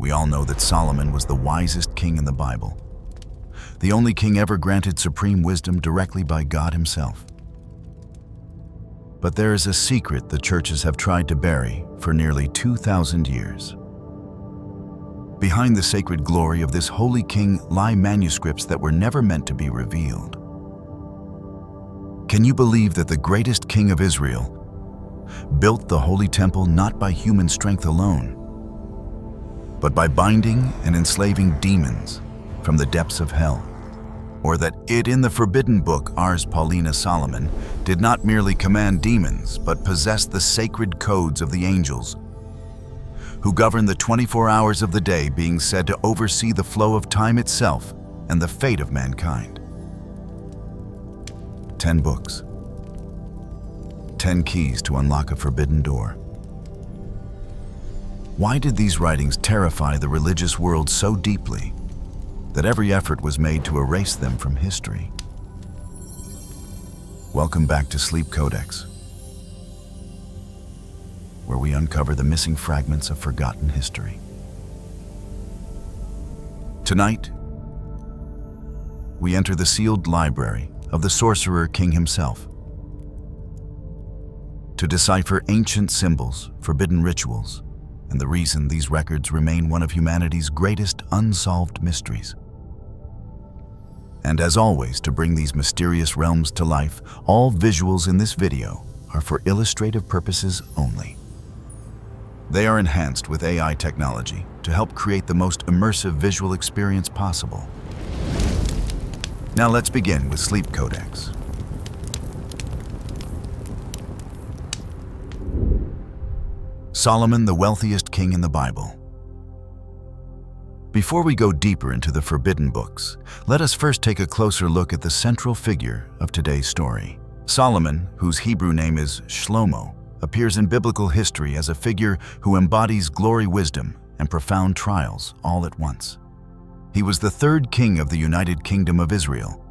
We all know that Solomon was the wisest king in the Bible, the only king ever granted supreme wisdom directly by God himself. But there is a secret the churches have tried to bury for nearly 2,000 years. Behind the sacred glory of this holy king lie manuscripts that were never meant to be revealed. Can you believe that the greatest king of Israel built the holy temple not by human strength alone, but by binding and enslaving demons from the depths of hell? Or that it in the forbidden book Ars Paulina Solomon did not merely command demons, but possessed the sacred codes of the angels, who govern the 24 hours of the day, being said to oversee the flow of time itself and the fate of mankind. 10 books, 10 keys to unlock a forbidden door. Why did these writings terrify the religious world so deeply that every effort was made to erase them from history? Welcome back to SleepCodex, where we uncover the missing fragments of forgotten history. Tonight, we enter the sealed library of the sorcerer king himself to decipher ancient symbols, forbidden rituals, and the reason these records remain one of humanity's greatest unsolved mysteries. And as always, to bring these mysterious realms to life, all visuals in this video are for illustrative purposes only. They are enhanced with AI technology to help create the most immersive visual experience possible. Now let's begin with SleepCodex. Solomon, the wealthiest king in the Bible. Before we go deeper into the forbidden books, let us first take a closer look at the central figure of today's story. Solomon, whose Hebrew name is Shlomo, appears in biblical history as a figure who embodies glory, wisdom, and profound trials all at once. He was the third king of the United Kingdom of Israel,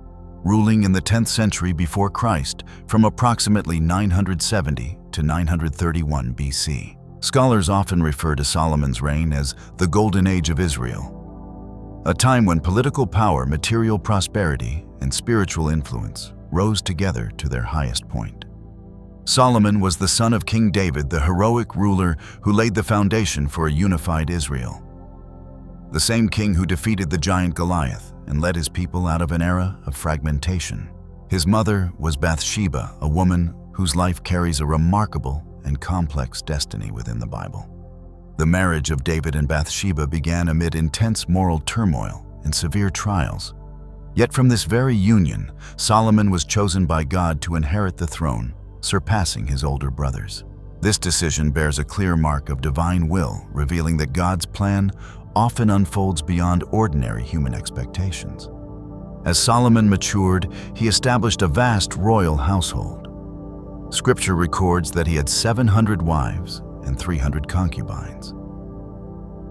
ruling in the 10th century before Christ from approximately 970 to 931 BC. Scholars often refer to Solomon's reign as the Golden Age of Israel, a time when political power, material prosperity, and spiritual influence rose together to their highest point. Solomon was the son of King David, the heroic ruler who laid the foundation for a unified Israel. The same king who defeated the giant Goliath and led his people out of an era of fragmentation. His mother was Bathsheba, a woman whose life carries a remarkable and complex destiny within the Bible. The marriage of David and Bathsheba began amid intense moral turmoil and severe trials. Yet from this very union, Solomon was chosen by God to inherit the throne, surpassing his older brothers. This decision bears a clear mark of divine will, revealing that God's plan often unfolds beyond ordinary human expectations. As Solomon matured, he established a vast royal household. Scripture records that he had 700 wives and 300 concubines.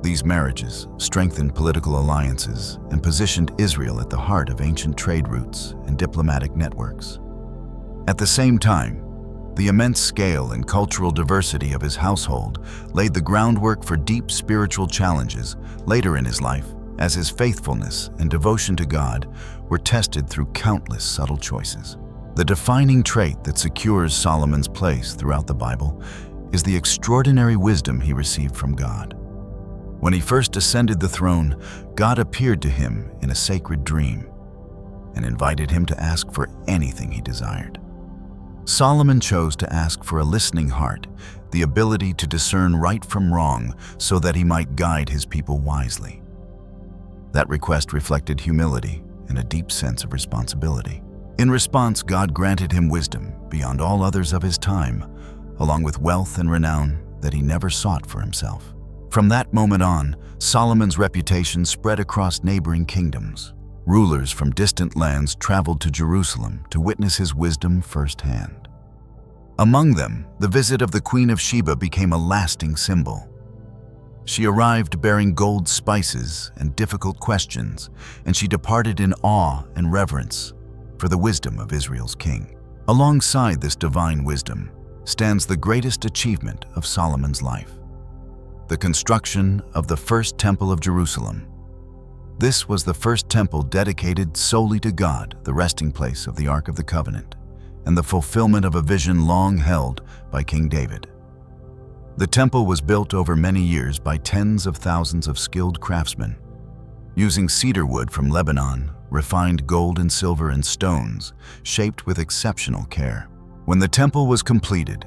These marriages strengthened political alliances and positioned Israel at the heart of ancient trade routes and diplomatic networks. At the same time, the immense scale and cultural diversity of his household laid the groundwork for deep spiritual challenges later in his life, as his faithfulness and devotion to God were tested through countless subtle choices. The defining trait that secures Solomon's place throughout the Bible is the extraordinary wisdom he received from God. When he first ascended the throne, God appeared to him in a sacred dream and invited him to ask for anything he desired. Solomon chose to ask for a listening heart, the ability to discern right from wrong so that he might guide his people wisely. That request reflected humility and a deep sense of responsibility. In response, God granted him wisdom beyond all others of his time, along with wealth and renown that he never sought for himself. From that moment on, Solomon's reputation spread across neighboring kingdoms. Rulers from distant lands traveled to Jerusalem to witness his wisdom firsthand. Among them, the visit of the Queen of Sheba became a lasting symbol. She arrived bearing gold spices and difficult questions, and she departed in awe and reverence for the wisdom of Israel's king. Alongside this divine wisdom stands the greatest achievement of Solomon's life: the construction of the first temple of Jerusalem. This was the first temple dedicated solely to God, the resting place of the Ark of the Covenant, and the fulfillment of a vision long held by King David. The temple was built over many years by tens of thousands of skilled craftsmen, using cedar wood from Lebanon, refined gold and silver and stones, shaped with exceptional care. When the temple was completed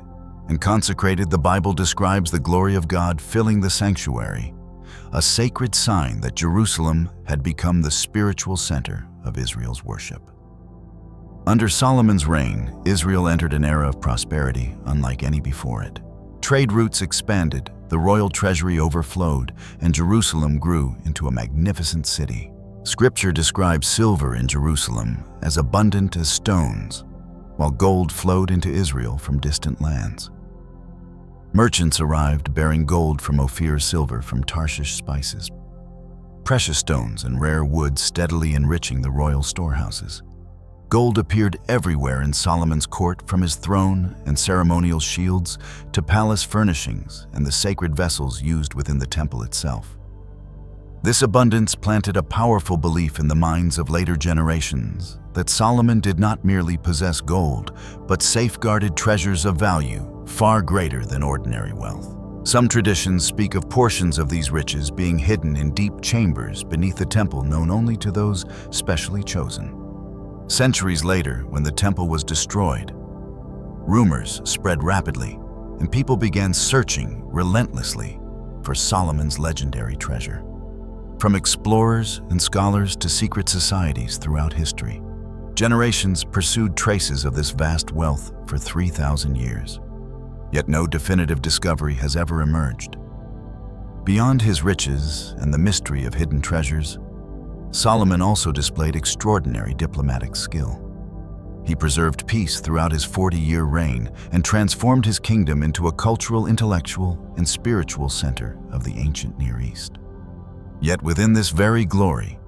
and consecrated, the Bible describes the glory of God filling the sanctuary, a sacred sign that Jerusalem had become the spiritual center of Israel's worship. Under Solomon's reign, Israel entered an era of prosperity unlike any before it. Trade routes expanded, the royal treasury overflowed, and Jerusalem grew into a magnificent city. Scripture describes silver in Jerusalem as abundant as stones, while gold flowed into Israel from distant lands. Merchants arrived bearing gold from Ophir, silver from Tarshish spices, precious stones and rare wood steadily enriching the royal storehouses. Gold appeared everywhere in Solomon's court, from his throne and ceremonial shields to palace furnishings and the sacred vessels used within the temple itself. This abundance planted a powerful belief in the minds of later generations that Solomon did not merely possess gold, but safeguarded treasures of value far greater than ordinary wealth. Some traditions speak of portions of these riches being hidden in deep chambers beneath the temple known only to those specially chosen. Centuries later, when the temple was destroyed, rumors spread rapidly, and people began searching relentlessly for Solomon's legendary treasure. From explorers and scholars to secret societies throughout history, generations pursued traces of this vast wealth for 3,000 years. Yet no definitive discovery has ever emerged. Beyond his riches and the mystery of hidden treasures, Solomon also displayed extraordinary diplomatic skill. He preserved peace throughout his 40-year reign and transformed his kingdom into a cultural, intellectual, and spiritual center of the ancient Near East. Yet within this very glory,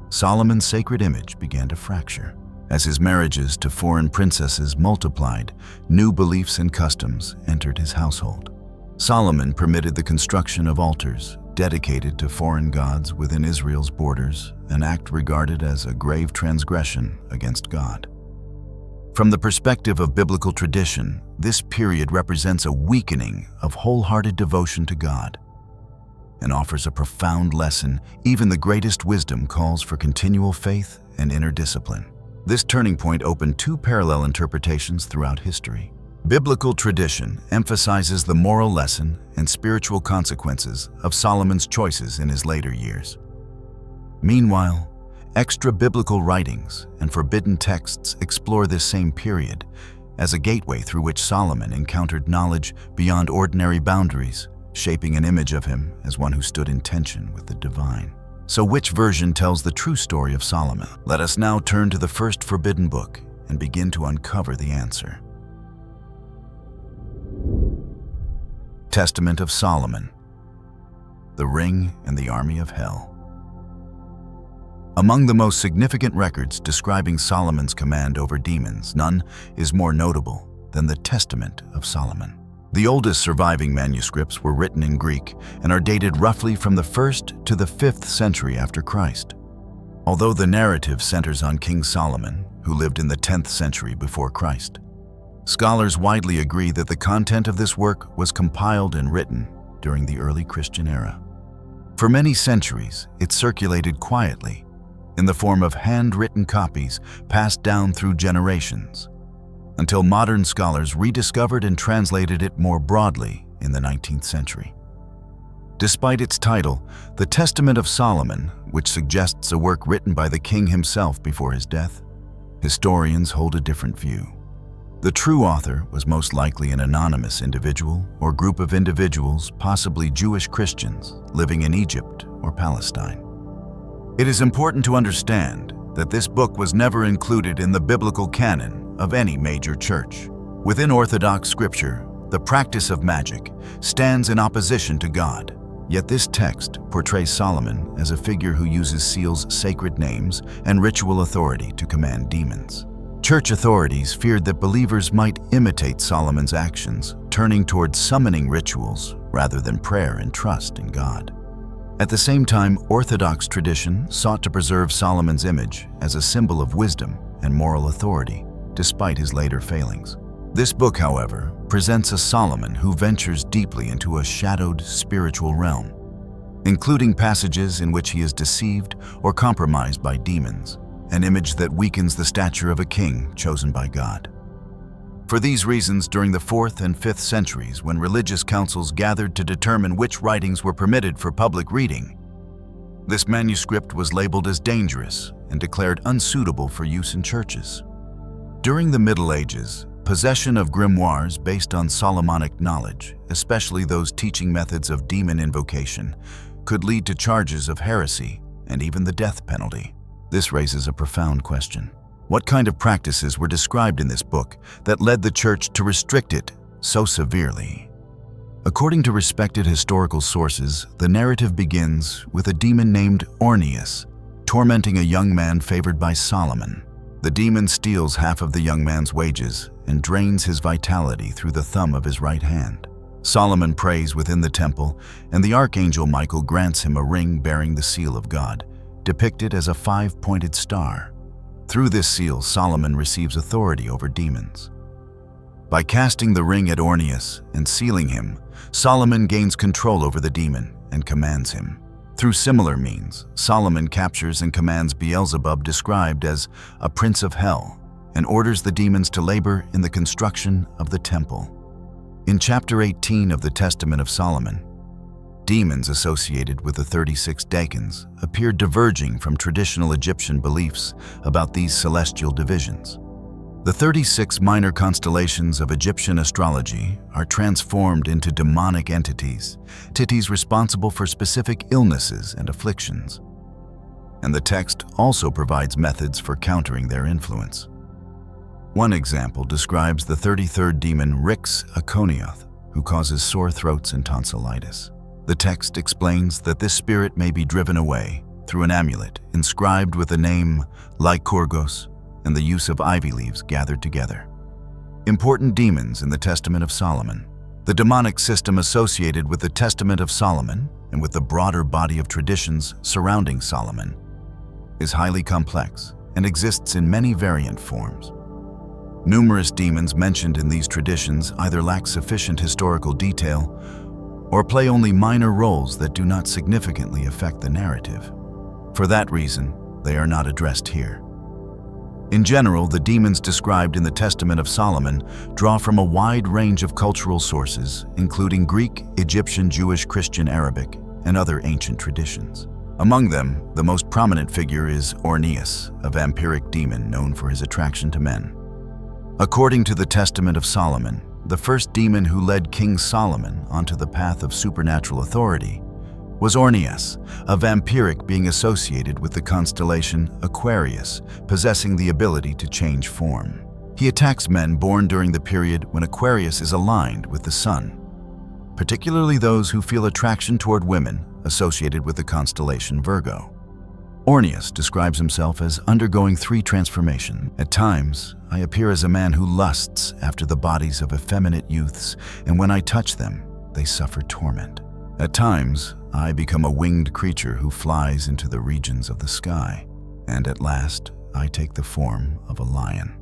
Solomon's sacred image began to fracture. As his marriages to foreign princesses multiplied, new beliefs and customs entered his household. Solomon permitted the construction of altars dedicated to foreign gods within Israel's borders, an act regarded as a grave transgression against God. From the perspective of biblical tradition, this period represents a weakening of wholehearted devotion to God and offers a profound lesson. Even the greatest wisdom calls for continual faith and inner discipline. This turning point opened two parallel interpretations throughout history. Biblical tradition emphasizes the moral lesson and spiritual consequences of Solomon's choices in his later years. Meanwhile, extra-biblical writings and forbidden texts explore this same period as a gateway through which Solomon encountered knowledge beyond ordinary boundaries, shaping an image of him as one who stood in tension with the divine. So which version tells the true story of Solomon? Let us now turn to the first forbidden book and begin to uncover the answer. Testament of Solomon, the Ring and the Army of Hell. Among the most significant records describing Solomon's command over demons, none is more notable than the Testament of Solomon. The oldest surviving manuscripts were written in Greek and are dated roughly from the 1st to the 5th century after Christ. Although the narrative centers on King Solomon, who lived in the 10th century before Christ, scholars widely agree that the content of this work was compiled and written during the early Christian era. For many centuries, it circulated quietly in the form of handwritten copies passed down through generations, until modern scholars rediscovered and translated it more broadly in the 19th century. Despite its title, the Testament of Solomon, which suggests a work written by the king himself before his death, historians hold a different view. The true author was most likely an anonymous individual or group of individuals, possibly Jewish Christians living in Egypt or Palestine. It is important to understand that this book was never included in the biblical canon of any major church. Within Orthodox scripture, the practice of magic stands in opposition to God. Yet this text portrays Solomon as a figure who uses seals, sacred names, and ritual authority to command demons. Church authorities feared that believers might imitate Solomon's actions, turning towards summoning rituals rather than prayer and trust in God. At the same time, Orthodox tradition sought to preserve Solomon's image as a symbol of wisdom and moral authority, despite his later failings. This book, however, presents a Solomon who ventures deeply into a shadowed spiritual realm, including passages in which he is deceived or compromised by demons, an image that weakens the stature of a king chosen by God. For these reasons, during the 4th and 5th centuries, when religious councils gathered to determine which writings were permitted for public reading, this manuscript was labeled as dangerous and declared unsuitable for use in churches. During the Middle Ages, possession of grimoires based on Solomonic knowledge, especially those teaching methods of demon invocation, could lead to charges of heresy and even the death penalty. This raises a profound question. What kind of practices were described in this book that led the church to restrict it so severely? According to respected historical sources, the narrative begins with a demon named Orneus tormenting a young man favored by Solomon. The demon steals half of the young man's wages and drains his vitality through the thumb of his right hand. Solomon prays within the temple, and the archangel Michael grants him a ring bearing the seal of God, depicted as a 5-pointed star. Through this seal, Solomon receives authority over demons. By casting the ring at Orneus and sealing him, Solomon gains control over the demon and commands him. Through similar means, Solomon captures and commands Beelzebub, described as a prince of hell, and orders the demons to labor in the construction of the temple. In chapter 18 of the Testament of Solomon, demons associated with the 36 decans appear diverging from traditional Egyptian beliefs about these celestial divisions. The 36 minor constellations of Egyptian astrology are transformed into demonic entities responsible for specific illnesses and afflictions. And the text also provides methods for countering their influence. One example describes the 33rd demon Rix Aconioth, who causes sore throats and tonsillitis. The text explains that this spirit may be driven away through an amulet inscribed with the name Lycurgos and the use of ivy leaves gathered together. Important demons in the Testament of Solomon. The demonic system associated with the Testament of Solomon and with the broader body of traditions surrounding Solomon is highly complex and exists in many variant forms. Numerous demons mentioned in these traditions either lack sufficient historical detail or play only minor roles that do not significantly affect the narrative. For that reason, they are not addressed here. In general, the demons described in the Testament of Solomon draw from a wide range of cultural sources, including Greek, Egyptian, Jewish, Christian, Arabic, and other ancient traditions. Among them, the most prominent figure is Orneus, a vampiric demon known for his attraction to men. According to the Testament of Solomon, the first demon who led King Solomon onto the path of supernatural authority was Orneus, a vampiric being associated with the constellation Aquarius, possessing the ability to change form. He attacks men born during the period when Aquarius is aligned with the sun, particularly those who feel attraction toward women associated with the constellation Virgo. Orneus describes himself as undergoing 3 transformations. At times, I appear as a man who lusts after the bodies of effeminate youths, and when I touch them, they suffer torment. At times, I become a winged creature who flies into the regions of the sky, and at last, I take the form of a lion.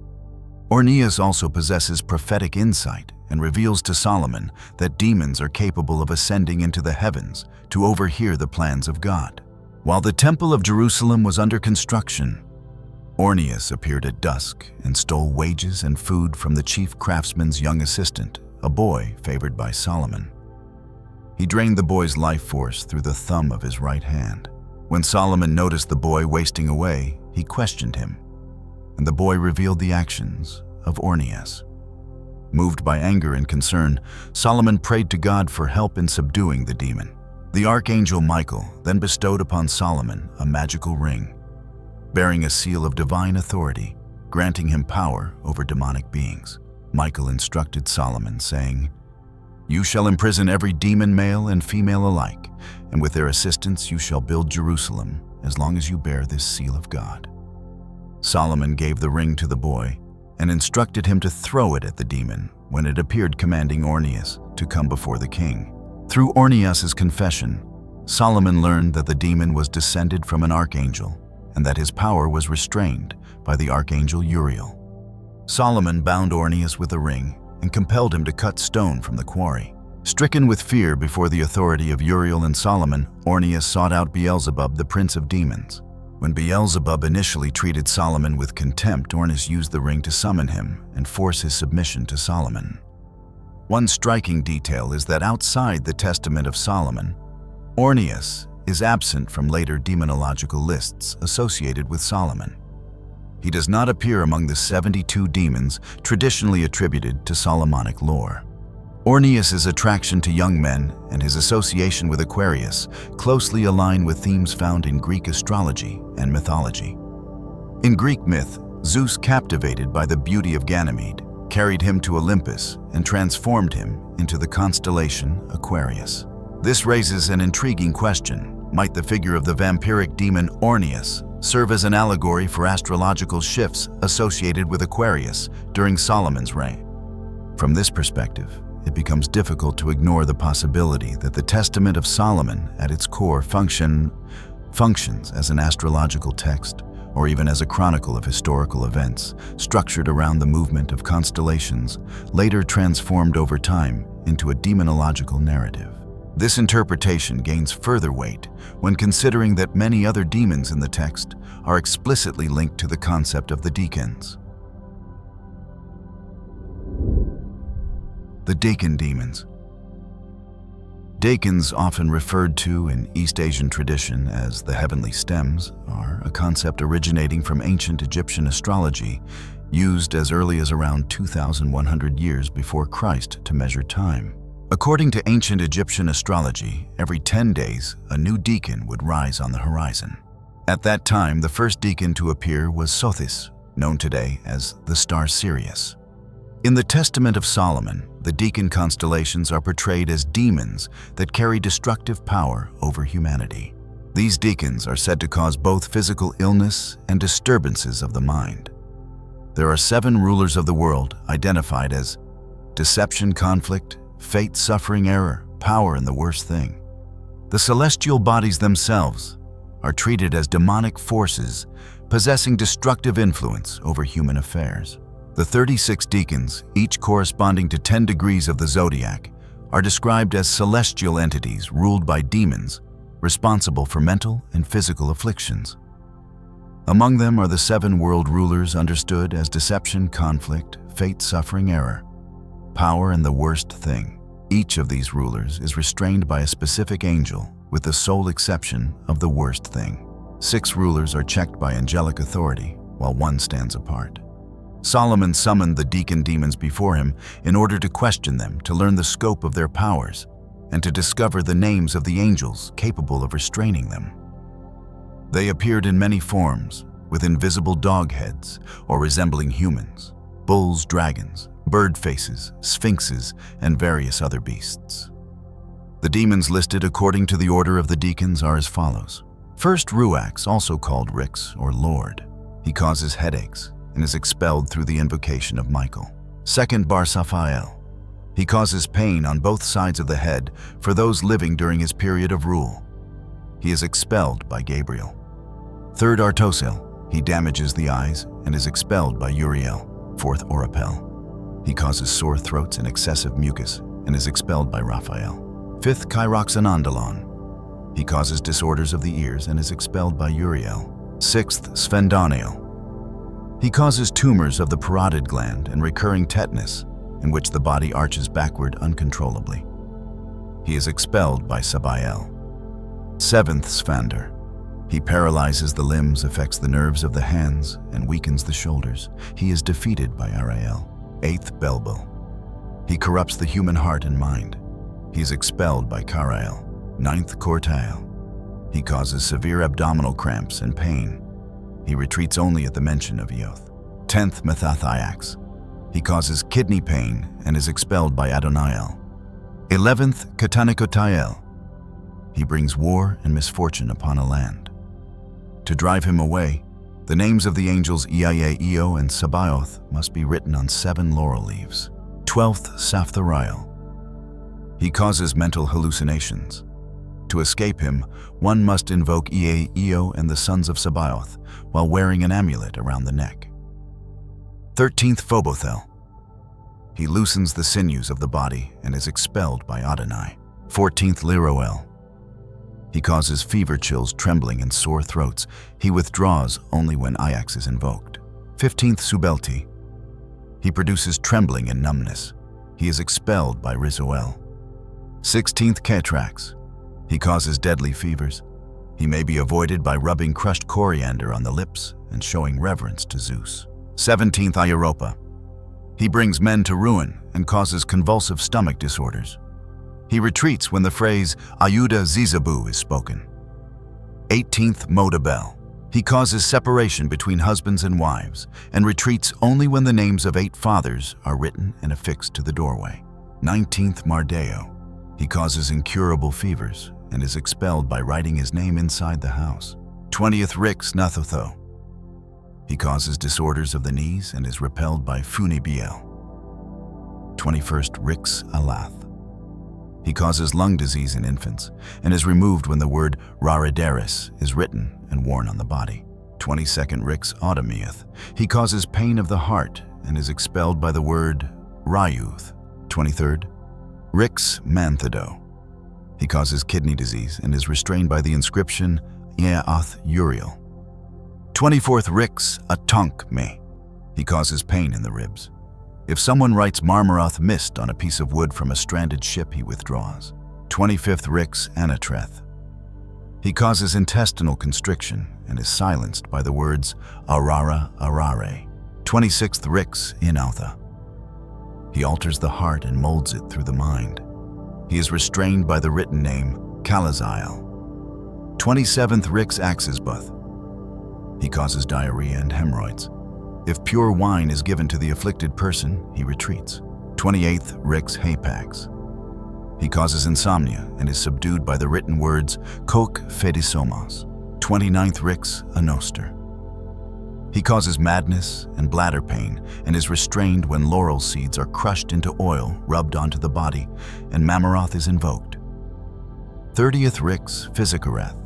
Orneus also possesses prophetic insight and reveals to Solomon that demons are capable of ascending into the heavens to overhear the plans of God. While the Temple of Jerusalem was under construction, Orneus appeared at dusk and stole wages and food from the chief craftsman's young assistant, a boy favored by Solomon. He drained the boy's life force through the thumb of his right hand. When Solomon noticed the boy wasting away, he questioned him, and the boy revealed the actions of Orneus. Moved by anger and concern, Solomon prayed to God for help in subduing the demon. The archangel Michael then bestowed upon Solomon a magical ring, bearing a seal of divine authority, granting him power over demonic beings. Michael instructed Solomon, saying, "You shall imprison every demon, male and female alike, and with their assistance you shall build Jerusalem, as long as you bear this seal of God." Solomon gave the ring to the boy and instructed him to throw it at the demon when it appeared, commanding Orneus to come before the king. Through Ornias's confession, Solomon learned that the demon was descended from an archangel and that his power was restrained by the archangel Uriel. Solomon bound Ornias with a ring and compelled him to cut stone from the quarry. Stricken with fear before the authority of Uriel and Solomon, Ornias sought out Beelzebub, the prince of demons. When Beelzebub initially treated Solomon with contempt, Ornias used the ring to summon him and force his submission to Solomon. One striking detail is that outside the Testament of Solomon, Ornias is absent from later demonological lists associated with Solomon. He does not appear among the 72 demons traditionally attributed to Solomonic lore. Ornias's attraction to young men and his association with Aquarius closely align with themes found in Greek astrology and mythology. In Greek myth, Zeus, captivated by the beauty of Ganymede, carried him to Olympus and transformed him into the constellation Aquarius. This raises an intriguing question. Might the figure of the vampiric demon Ornias serve as an allegory for astrological shifts associated with Aquarius during Solomon's reign? From this perspective, it becomes difficult to ignore the possibility that the Testament of Solomon at its core functions as an astrological text, or even as a chronicle of historical events, structured around the movement of constellations, later transformed over time into a demonological narrative. This interpretation gains further weight when considering that many other demons in the text are explicitly linked to the concept of the DECANs. The DECAN demons. DECANs, often referred to in East Asian tradition as the heavenly stems, are a concept originating from ancient Egyptian astrology, used as early as around 2,100 years before Christ to measure time. According to ancient Egyptian astrology, every 10 days, a new DECAN would rise on the horizon. At that time, the first DECAN to appear was Sothis, known today as the star Sirius. In the Testament of Solomon, the DECAN constellations are portrayed as demons that carry destructive power over humanity. These DECANs are said to cause both physical illness and disturbances of the mind. There are 7 rulers of the world identified as deception, conflict, fate, suffering, error, power, and the worst thing. The celestial bodies themselves are treated as demonic forces possessing destructive influence over human affairs. The 36 DECANs, each corresponding to 10 degrees of the zodiac, are described as celestial entities ruled by demons, responsible for mental and physical afflictions. Among them are the 7 world rulers understood as deception, conflict, fate, suffering, error, power, and the worst thing. Each of these rulers is restrained by a specific angel, with the sole exception of the worst thing. 6 rulers are checked by angelic authority, while 1 stands apart. Solomon summoned the DECAN demons before him in order to question them, to learn the scope of their powers, and to discover the names of the angels capable of restraining them. They appeared in many forms, with invisible dog heads or resembling humans, bulls, dragons, bird faces, sphinxes, and various other beasts. The demons listed according to the order of the DECANs are as follows. First, Ruax, also called Rix or Lord. He causes headaches and is expelled through the invocation of Michael. Second, Barsaphael. He causes pain on both sides of the head for those living during his period of rule. He is expelled by Gabriel. Third, Artosil. He damages the eyes and is expelled by Uriel. Fourth, Orapel. He causes sore throats and excessive mucus and is expelled by Raphael. Fifth, Chiroxanandalon. He causes disorders of the ears and is expelled by Uriel. Sixth, Sphendanael. He causes tumors of the parotid gland and recurring tetanus, in which the body arches backward uncontrollably. He is expelled by Sabael. Seventh, Sphander. He paralyzes the limbs, affects the nerves of the hands, and weakens the shoulders. He is defeated by Ariel. Eighth, Belbel. He corrupts the human heart and mind. He is expelled by Carael. Ninth, Cortael. He causes severe abdominal cramps and pain. He retreats only at the mention of Eoth. 10th, Methathiax. He causes kidney pain and is expelled by Adoniel. 11th, Katanakotael. He brings war and misfortune upon a land. To drive him away, the names of the angels Ea, Eo, and Sabaoth must be written on 7 laurel leaves. 12th, Sapthariel. He causes mental hallucinations. To escape him, one must invoke Ea, Io, and the sons of Sabaoth while wearing an amulet around the neck. 13th Phobothel. He loosens the sinews of the body and is expelled by Adonai. 14th Leroel. He causes fever chills, trembling, and sore throats. He withdraws only when Iax is invoked. 15th Subelti. He produces trembling and numbness. He is expelled by Rizoel. 16th Ketrax. He causes deadly fevers. He may be avoided by rubbing crushed coriander on the lips and showing reverence to Zeus. 17th Ieropa. He brings men to ruin and causes convulsive stomach disorders. He retreats when the phrase Ayuda Zizabu is spoken. 18th Modabel. He causes separation between husbands and wives and retreats only when the names of 8 fathers are written and affixed to the doorway. 19th Mardeo. He causes incurable fevers and is expelled by writing his name inside the house. 20th Rix Nathotho. He causes disorders of the knees and is repelled by Funibiel. 21st Rix Alath. He causes lung disease in infants and is removed when the word Raridaris is written and worn on the body. 22nd Rix Automeath. He causes pain of the heart and is expelled by the word Rayuth. 23rd Rix Manthido. He causes kidney disease and is restrained by the inscription Yeath Uriel. 24th Rix Atonk Me. He causes pain in the ribs. If someone writes Marmaroth Mist on a piece of wood from a stranded ship, he withdraws. 25th Rix Anatreth. He causes intestinal constriction and is silenced by the words Arara Arare. 26th Rix Inautha. He alters the heart and molds it through the mind. He is restrained by the written name Kalaziel. 27th Rix Axisbuth. He causes diarrhea and hemorrhoids. If pure wine is given to the afflicted person, he retreats. 28th Rix Hapax. He causes insomnia and is subdued by the written words Kok Fedisomos. 29th Rix Anoster. He causes madness and bladder pain and is restrained when laurel seeds are crushed into oil rubbed onto the body and Mamaroth is invoked. 30th Rix Physicareth.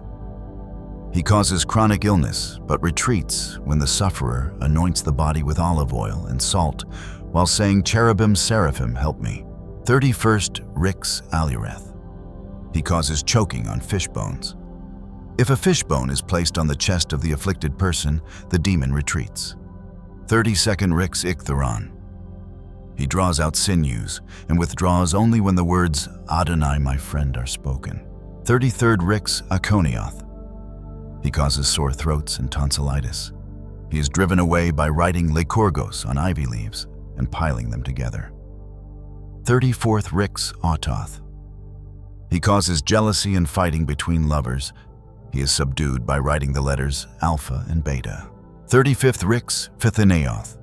He causes chronic illness but retreats when the sufferer anoints the body with olive oil and salt while saying Cherubim Seraphim help me. 31st Rix Alureth. He causes choking on fish bones. If a fish bone is placed on the chest of the afflicted person, the demon retreats. 32nd Rix Ichtheron. He draws out sinews and withdraws only when the words Adonai my friend are spoken. 33rd Rix Aconioth. He causes sore throats and tonsillitis. He is driven away by writing Lycurgos on ivy leaves and piling them together. 34th Rix Autoth. He causes jealousy and fighting between lovers. He is subdued by writing the letters Alpha and Beta. 35th Rix Phithineoth.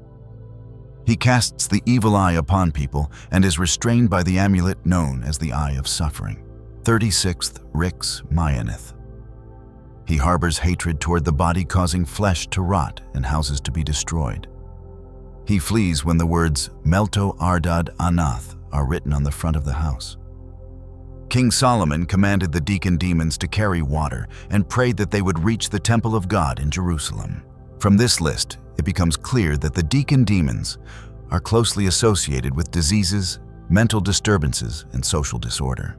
He casts the evil eye upon people and is restrained by the amulet known as the Eye of Suffering. 36th Rix Myanith. He harbors hatred toward the body, causing flesh to rot and houses to be destroyed. He flees when the words Melto Ardad Anath are written on the front of the house. King Solomon commanded the DECAN demons to carry water and prayed that they would reach the temple of God in Jerusalem. From this list, it becomes clear that the DECAN demons are closely associated with diseases, mental disturbances, and social disorder.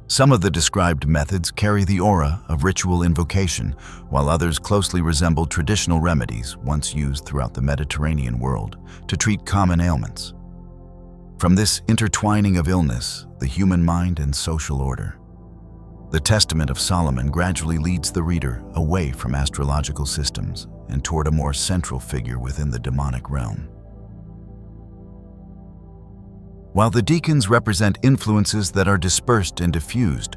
Some of the described methods carry the aura of ritual invocation, while others closely resemble traditional remedies once used throughout the Mediterranean world to treat common ailments. From this intertwining of illness, the human mind, and social order, the Testament of Solomon gradually leads the reader away from astrological systems and toward a more central figure within the demonic realm. While the decans represent influences that are dispersed and diffused,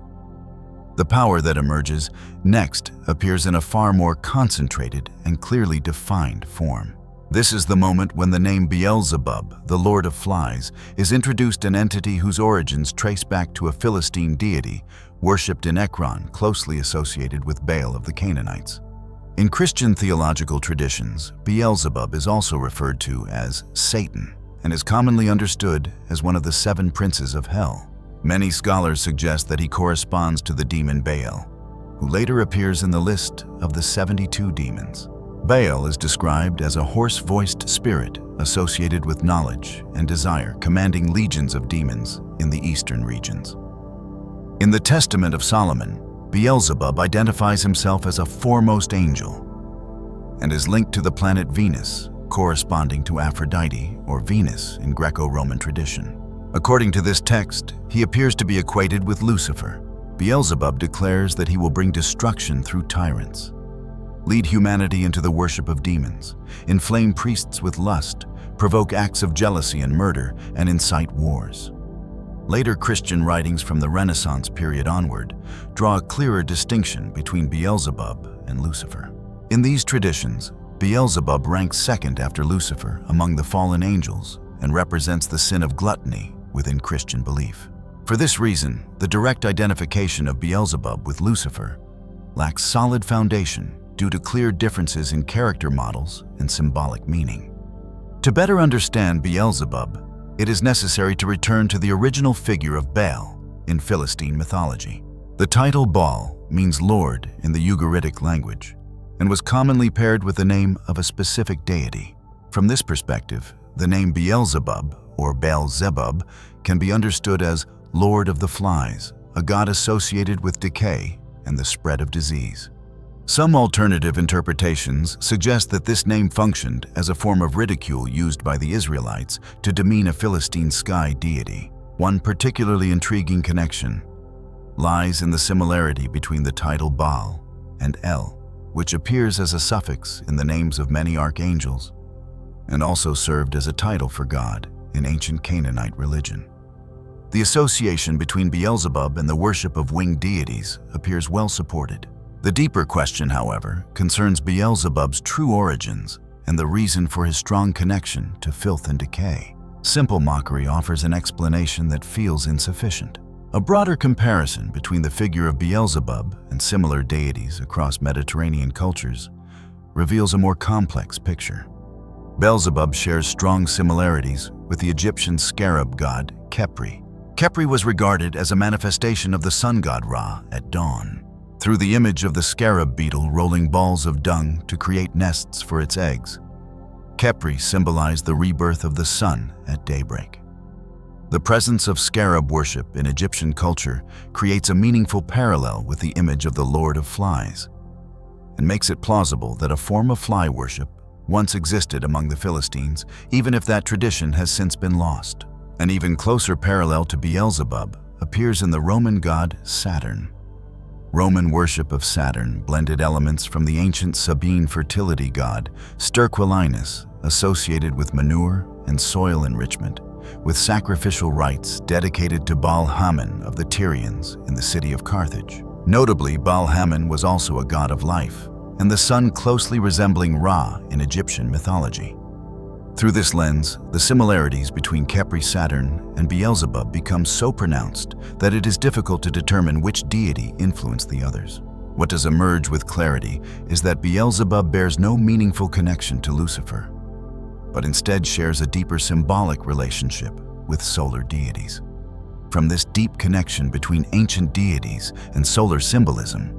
the power that emerges next appears in a far more concentrated and clearly defined form. This is the moment when the name Beelzebub, the Lord of Flies, is introduced, an entity whose origins trace back to a Philistine deity worshipped in Ekron, closely associated with Baal of the Canaanites. In Christian theological traditions, Beelzebub is also referred to as Satan, and is commonly understood as one of the 7 princes of hell. Many scholars suggest that he corresponds to the demon Baal, who later appears in the list of the 72 demons. Baal is described as a hoarse-voiced spirit associated with knowledge and desire, commanding legions of demons in the eastern regions. In the Testament of Solomon, Beelzebub identifies himself as a foremost angel and is linked to the planet Venus, corresponding to Aphrodite or Venus in Greco-Roman tradition. According to this text, he appears to be equated with Lucifer. Beelzebub declares that he will bring destruction through tyrants, lead humanity into the worship of demons, inflame priests with lust, provoke acts of jealousy and murder, and incite wars. Later Christian writings from the Renaissance period onward draw a clearer distinction between Beelzebub and Lucifer. In these traditions, Beelzebub ranks second after Lucifer among the fallen angels and represents the sin of gluttony within Christian belief. For this reason, the direct identification of Beelzebub with Lucifer lacks solid foundation due to clear differences in character models and symbolic meaning. To better understand Beelzebub, it is necessary to return to the original figure of Baal in Philistine mythology. The title Baal means Lord in the Ugaritic language and was commonly paired with the name of a specific deity. From this perspective, the name Beelzebub or Baal-zebub can be understood as Lord of the Flies, a god associated with decay and the spread of disease. Some alternative interpretations suggest that this name functioned as a form of ridicule used by the Israelites to demean a Philistine sky deity. One particularly intriguing connection lies in the similarity between the title Baal and El, which appears as a suffix in the names of many archangels and also served as a title for God in ancient Canaanite religion. The association between Beelzebub and the worship of winged deities appears well supported. The deeper question, however, concerns Beelzebub's true origins and the reason for his strong connection to filth and decay. Simple mockery offers an explanation that feels insufficient. A broader comparison between the figure of Beelzebub and similar deities across Mediterranean cultures reveals a more complex picture. Beelzebub shares strong similarities with the Egyptian scarab god Khepri. Khepri was regarded as a manifestation of the sun god Ra at dawn. Through the image of the scarab beetle rolling balls of dung to create nests for its eggs, Khepri symbolized the rebirth of the sun at daybreak. The presence of scarab worship in Egyptian culture creates a meaningful parallel with the image of the Lord of Flies and makes it plausible that a form of fly worship once existed among the Philistines, even if that tradition has since been lost. An even closer parallel to Beelzebub appears in the Roman god Saturn. Roman worship of Saturn blended elements from the ancient Sabine fertility god Sterquilinus, associated with manure and soil enrichment, with sacrificial rites dedicated to Baal-Hamon of the Tyrians in the city of Carthage. Notably, Baal-Hamon was also a god of life, and the sun closely resembling Ra in Egyptian mythology. Through this lens, the similarities between Khepri Saturn and Beelzebub become so pronounced that it is difficult to determine which deity influenced the others. What does emerge with clarity is that Beelzebub bears no meaningful connection to Lucifer, but instead shares a deeper symbolic relationship with solar deities. From this deep connection between ancient deities and solar symbolism,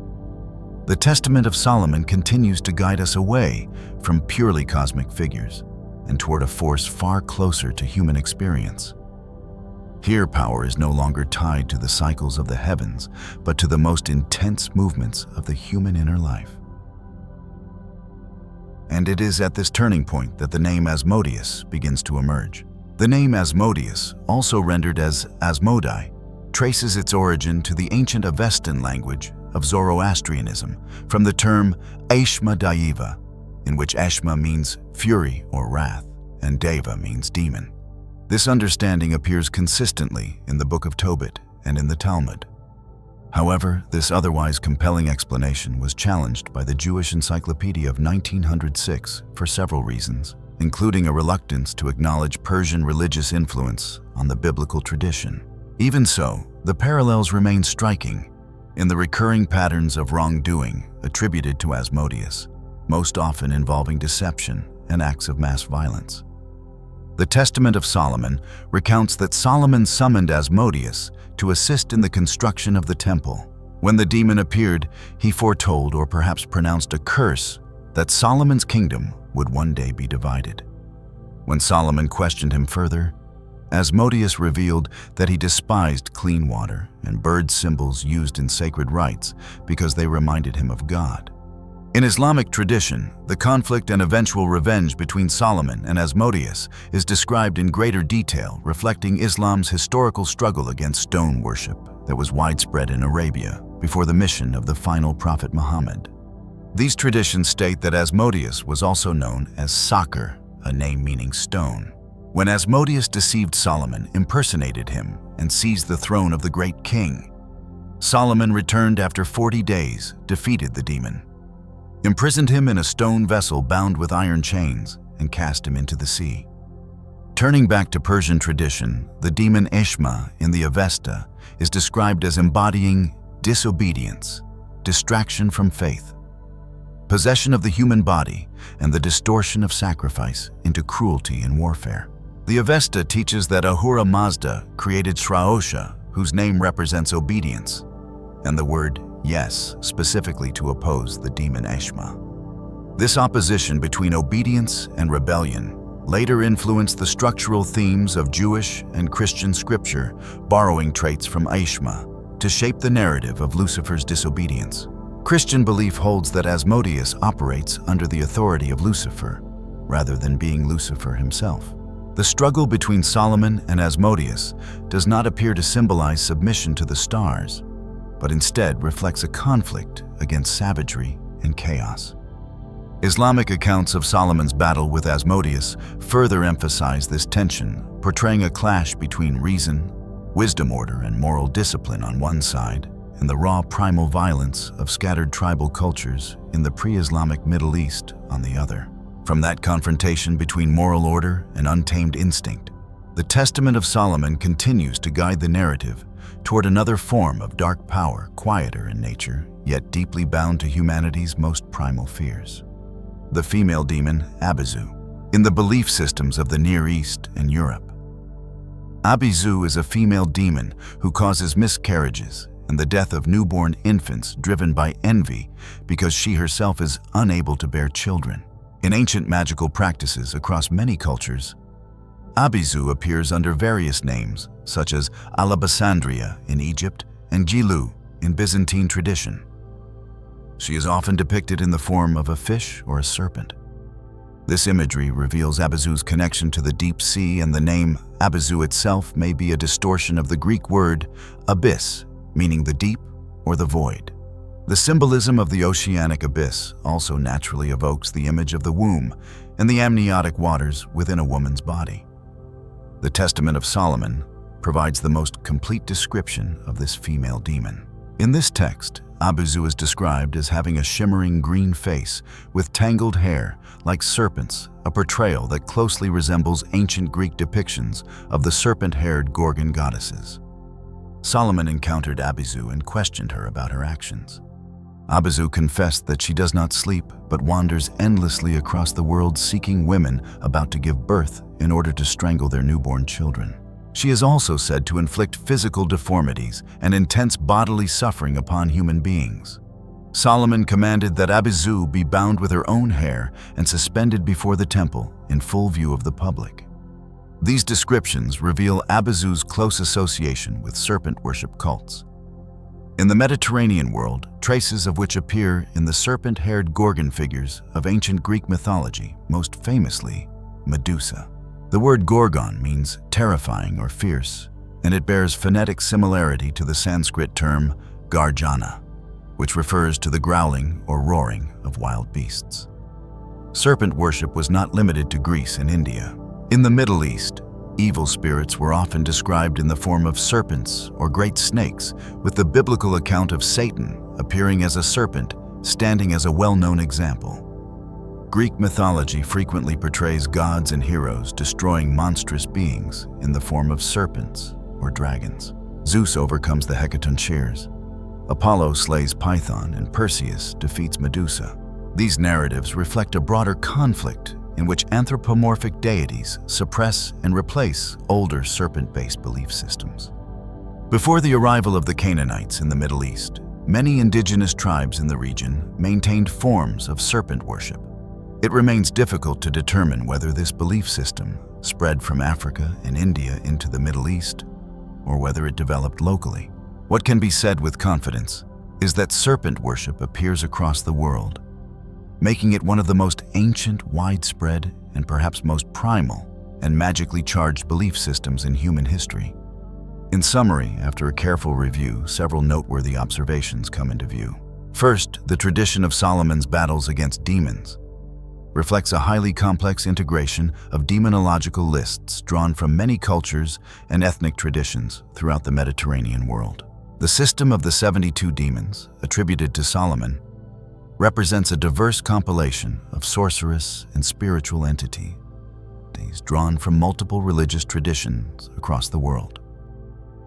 the Testament of Solomon continues to guide us away from purely cosmic figures and toward a force far closer to human experience. Here, power is no longer tied to the cycles of the heavens, but to the most intense movements of the human inner life. And it is at this turning point that the name Asmodeus begins to emerge. The name Asmodeus, also rendered as Asmodai, traces its origin to the ancient Avestan language of Zoroastrianism from the term Eshma Daiva, in which Eshma means fury or wrath, and Deva means demon. This understanding appears consistently in the Book of Tobit and in the Talmud. However, this otherwise compelling explanation was challenged by the Jewish Encyclopedia of 1906 for several reasons, including a reluctance to acknowledge Persian religious influence on the biblical tradition. Even so, the parallels remain striking in the recurring patterns of wrongdoing attributed to Asmodeus, most often involving deception and acts of mass violence. The Testament of Solomon recounts that Solomon summoned Asmodeus to assist in the construction of the temple. When the demon appeared, he foretold or perhaps pronounced a curse that Solomon's kingdom would one day be divided. When Solomon questioned him further, Asmodeus revealed that he despised clean water and bird symbols used in sacred rites because they reminded him of God. In Islamic tradition, the conflict and eventual revenge between Solomon and Asmodeus is described in greater detail, reflecting Islam's historical struggle against stone worship that was widespread in Arabia before the mission of the final prophet Muhammad. These traditions state that Asmodeus was also known as Sakhr, a name meaning stone. When Asmodeus deceived Solomon, impersonated him, and seized the throne of the great king, Solomon returned after 40 days, defeated the demon, imprisoned him in a stone vessel bound with iron chains, and cast him into the sea. Turning back to Persian tradition, the demon Eshma in the Avesta is described as embodying disobedience, distraction from faith, possession of the human body, and the distortion of sacrifice into cruelty and warfare. The Avesta teaches that Ahura Mazda created Sraosha, whose name represents obedience, and the word yes specifically to oppose the demon Eshma. This opposition between obedience and rebellion later influenced the structural themes of Jewish and Christian scripture, borrowing traits from Eshma to shape the narrative of Lucifer's disobedience. Christian belief holds that Asmodeus operates under the authority of Lucifer, rather than being Lucifer himself. The struggle between Solomon and Asmodeus does not appear to symbolize submission to the stars, but instead reflects a conflict against savagery and chaos. Islamic accounts of Solomon's battle with Asmodeus further emphasize this tension, portraying a clash between reason, wisdom order, and moral discipline on one side, and the raw primal violence of scattered tribal cultures in the pre-Islamic Middle East on the other. From that confrontation between moral order and untamed instinct, the Testament of Solomon continues to guide the narrative toward another form of dark power, quieter in nature, yet deeply bound to humanity's most primal fears. The female demon, Abizu, in the belief systems of the Near East and Europe. Abizu is a female demon who causes miscarriages and the death of newborn infants driven by envy because she herself is unable to bear children. In ancient magical practices across many cultures, Abizu appears under various names, such as Alabasandria in Egypt and Gilu in Byzantine tradition. She is often depicted in the form of a fish or a serpent. This imagery reveals Abizu's connection to the deep sea, and the name Abizu itself may be a distortion of the Greek word abyss, meaning the deep or the void. The symbolism of the oceanic abyss also naturally evokes the image of the womb and the amniotic waters within a woman's body. The Testament of Solomon provides the most complete description of this female demon. In this text, Abizu is described as having a shimmering green face with tangled hair like serpents, a portrayal that closely resembles ancient Greek depictions of the serpent-haired Gorgon goddesses. Solomon encountered Abizu and questioned her about her actions. Abizu confessed that she does not sleep but wanders endlessly across the world seeking women about to give birth in order to strangle their newborn children. She is also said to inflict physical deformities and intense bodily suffering upon human beings. Solomon commanded that Abizu be bound with her own hair and suspended before the temple in full view of the public. These descriptions reveal Abizu's close association with serpent worship cults. In the Mediterranean world, traces of which appear in the serpent-haired Gorgon figures of ancient Greek mythology, most famously Medusa. The word Gorgon means terrifying or fierce, and it bears phonetic similarity to the Sanskrit term Garjana, which refers to the growling or roaring of wild beasts. Serpent worship was not limited to Greece and India. In the Middle East, evil spirits were often described in the form of serpents or great snakes, with the biblical account of Satan appearing as a serpent standing as a well-known example. Greek mythology frequently portrays gods and heroes destroying monstrous beings in the form of serpents or dragons. Zeus overcomes the Hecaton shears. Apollo slays Python, and Perseus defeats Medusa. These narratives reflect a broader conflict in which anthropomorphic deities suppress and replace older serpent-based belief systems. Before the arrival of the Canaanites in the Middle East, many indigenous tribes in the region maintained forms of serpent worship. It remains difficult to determine whether this belief system spread from Africa and India into the Middle East, or whether it developed locally. What can be said with confidence is that serpent worship appears across the world, making it one of the most ancient, widespread, and perhaps most primal and magically charged belief systems in human history. In summary, after a careful review, several noteworthy observations come into view. First, the tradition of Solomon's battles against demons reflects a highly complex integration of demonological lists drawn from many cultures and ethnic traditions throughout the Mediterranean world. The system of the 72 demons, attributed to Solomon, represents a diverse compilation of sorcerous and spiritual entities drawn from multiple religious traditions across the world.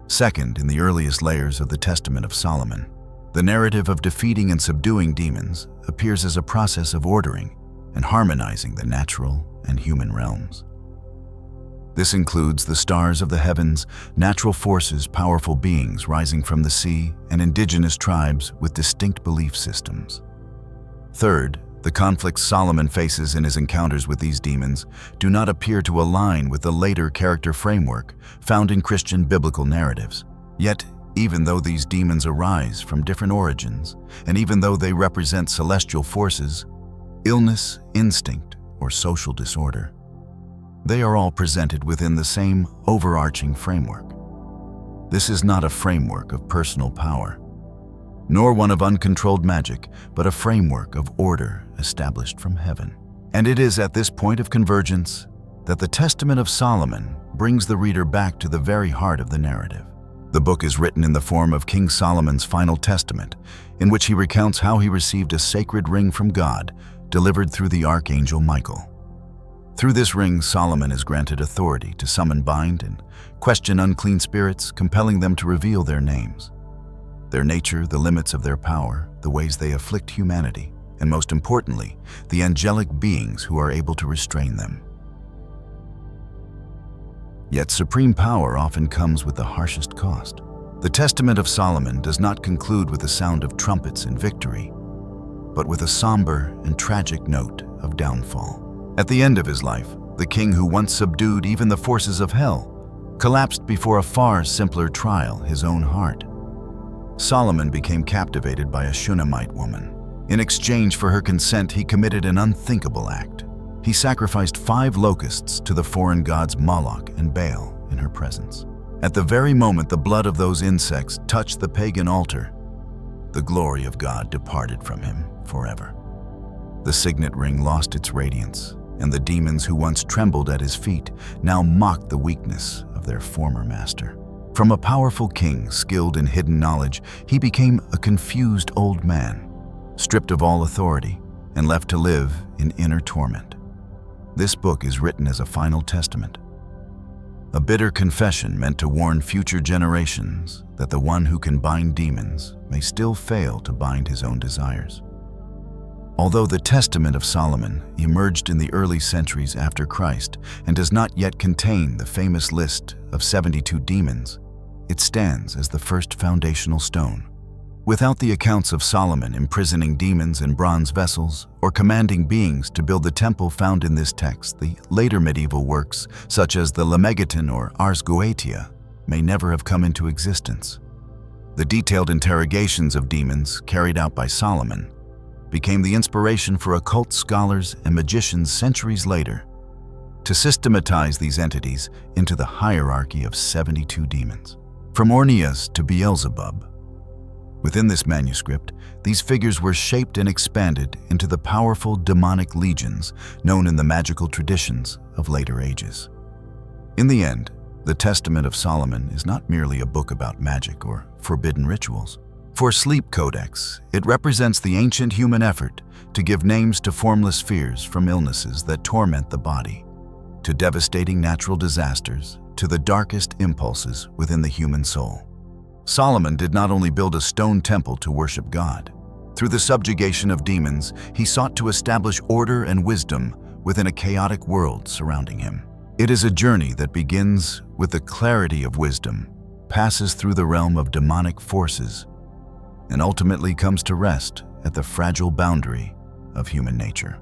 Second, in the earliest layers of the Testament of Solomon, the narrative of defeating and subduing demons appears as a process of ordering and harmonizing the natural and human realms. This includes the stars of the heavens, natural forces, powerful beings rising from the sea, and indigenous tribes with distinct belief systems. Third, the conflicts Solomon faces in his encounters with these demons do not appear to align with the later character framework found in Christian biblical narratives. Yet, even though these demons arise from different origins, and even though they represent celestial forces, illness, instinct, or social disorder, they are all presented within the same overarching framework. This is not a framework of personal power, nor one of uncontrolled magic, but a framework of order established from heaven. And it is at this point of convergence that the Testament of Solomon brings the reader back to the very heart of the narrative. The book is written in the form of King Solomon's final testament, in which he recounts how he received a sacred ring from God, delivered through the archangel Michael. Through this ring, Solomon is granted authority to summon, bind, and question unclean spirits, compelling them to reveal their names, their nature, the limits of their power, the ways they afflict humanity, and most importantly, the angelic beings who are able to restrain them. Yet supreme power often comes with the harshest cost. The Testament of Solomon does not conclude with the sound of trumpets and victory, but with a somber and tragic note of downfall. At the end of his life, the king who once subdued even the forces of hell collapsed before a far simpler trial, his own heart. Solomon became captivated by a Shunammite woman. In exchange for her consent, he committed an unthinkable act. He sacrificed 5 locusts to the foreign gods Moloch and Baal in her presence. At the very moment the blood of those insects touched the pagan altar, the glory of God departed from him forever. The signet ring lost its radiance, and the demons who once trembled at his feet now mocked the weakness of their former master. From a powerful king skilled in hidden knowledge, he became a confused old man, stripped of all authority and left to live in inner torment. This book is written as a final testament, a bitter confession meant to warn future generations that the one who can bind demons may still fail to bind his own desires. Although the Testament of Solomon emerged in the early centuries after Christ and does not yet contain the famous list of 72 demons, it stands as the first foundational stone. Without the accounts of Solomon imprisoning demons in bronze vessels or commanding beings to build the temple found in this text, the later medieval works, such as the Lemegeton or Ars Goetia, may never have come into existence. The detailed interrogations of demons carried out by Solomon became the inspiration for occult scholars and magicians centuries later to systematize these entities into the hierarchy of 72 demons. From Orneas to Beelzebub. Within this manuscript, these figures were shaped and expanded into the powerful demonic legions known in the magical traditions of later ages. In the end, the Testament of Solomon is not merely a book about magic or forbidden rituals. For SleepCodex, it represents the ancient human effort to give names to formless fears, from illnesses that torment the body, to devastating natural disasters, to the darkest impulses within the human soul. Solomon did not only build a stone temple to worship God. Through the subjugation of demons, he sought to establish order and wisdom within a chaotic world surrounding him. It is a journey that begins with the clarity of wisdom, passes through the realm of demonic forces and ultimately comes to rest at the fragile boundary of human nature.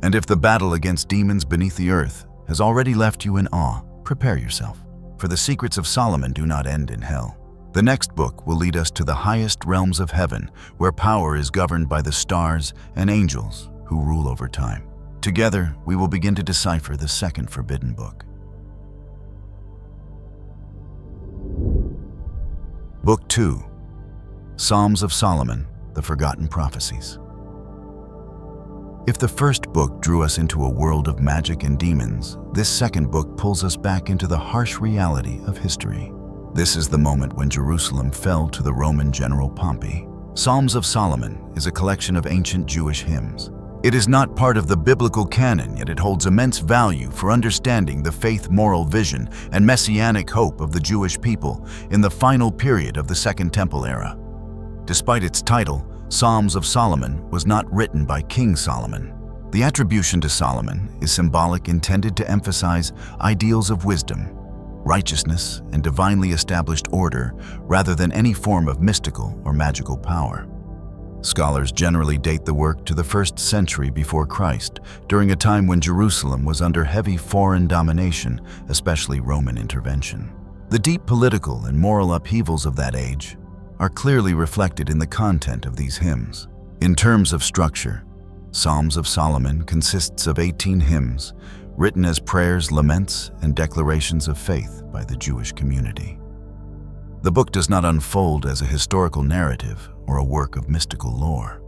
And if the battle against demons beneath the earth has already left you in awe, prepare yourself, for the secrets of Solomon do not end in hell. The next book will lead us to the highest realms of heaven, where power is governed by the stars and angels who rule over time. Together, we will begin to decipher the second forbidden book. Book 2. Psalms of Solomon, the Forgotten Prophecies. If the first book drew us into a world of magic and demons, this second book pulls us back into the harsh reality of history. This is the moment when Jerusalem fell to the Roman general Pompey. Psalms of Solomon is a collection of ancient Jewish hymns. It is not part of the biblical canon, yet it holds immense value for understanding the faith, moral vision, and messianic hope of the Jewish people in the final period of the Second Temple era. Despite its title, Psalms of Solomon was not written by King Solomon. The attribution to Solomon is symbolic, intended to emphasize ideals of wisdom, righteousness, and divinely established order rather than any form of mystical or magical power. Scholars generally date the work to the 1st century before Christ, during a time when Jerusalem was under heavy foreign domination, especially Roman intervention. The deep political and moral upheavals of that age are clearly reflected in the content of these hymns. In terms of structure, Psalms of Solomon consists of 18 hymns, written as prayers, laments, and declarations of faith by the Jewish community. The book does not unfold as a historical narrative or a work of mystical lore.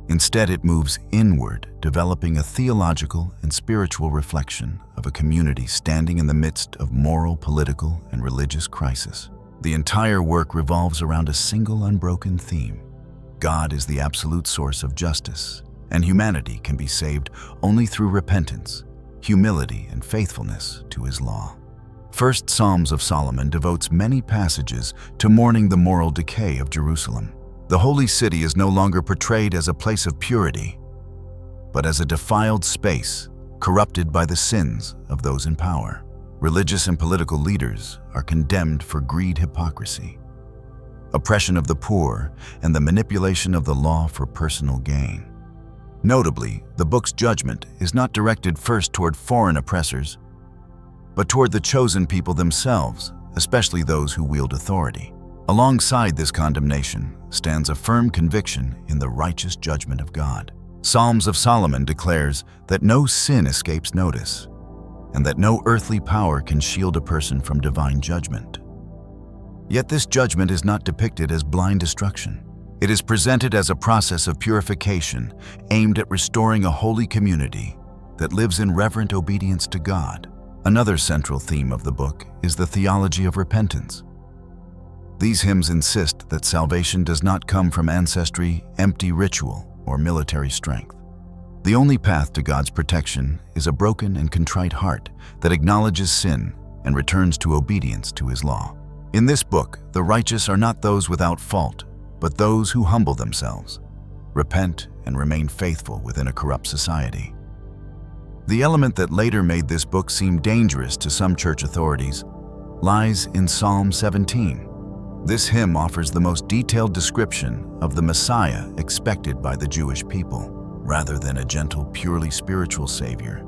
Instead, it moves inward, developing a theological and spiritual reflection of a community standing in the midst of moral, political, and religious crisis. The entire work revolves around a single unbroken theme. God is the absolute source of justice, and humanity can be saved only through repentance, humility, and faithfulness to his law. First Psalms of Solomon devotes many passages to mourning the moral decay of Jerusalem. The holy city is no longer portrayed as a place of purity, but as a defiled space corrupted by the sins of those in power. Religious and political leaders are condemned for greed, hypocrisy, oppression of the poor, and the manipulation of the law for personal gain. Notably, the book's judgment is not directed first toward foreign oppressors, but toward the chosen people themselves, especially those who wield authority. Alongside this condemnation stands a firm conviction in the righteous judgment of God. Psalms of Solomon declares that no sin escapes notice, and that no earthly power can shield a person from divine judgment. Yet this judgment is not depicted as blind destruction. It is presented as a process of purification aimed at restoring a holy community that lives in reverent obedience to God. Another central theme of the book is the theology of repentance. These hymns insist that salvation does not come from ancestry, empty ritual, or military strength. The only path to God's protection is a broken and contrite heart that acknowledges sin and returns to obedience to his law. In this book, the righteous are not those without fault, but those who humble themselves, repent, and remain faithful within a corrupt society. The element that later made this book seem dangerous to some church authorities lies in Psalm 17. This hymn offers the most detailed description of the Messiah expected by the Jewish people, rather than a gentle, purely spiritual Savior.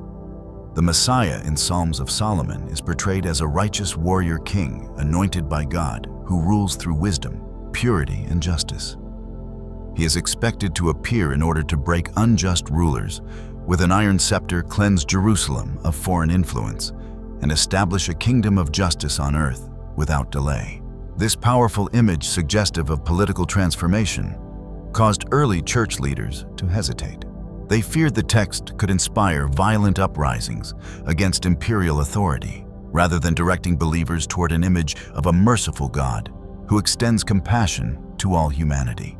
The Messiah in Psalms of Solomon is portrayed as a righteous warrior king anointed by God who rules through wisdom, purity, and justice. He is expected to appear in order to break unjust rulers, with an iron scepter cleanse Jerusalem of foreign influence, and establish a kingdom of justice on earth without delay. This powerful image, suggestive of political transformation, caused early church leaders to hesitate. They feared the text could inspire violent uprisings against imperial authority, rather than directing believers toward an image of a merciful God who extends compassion to all humanity.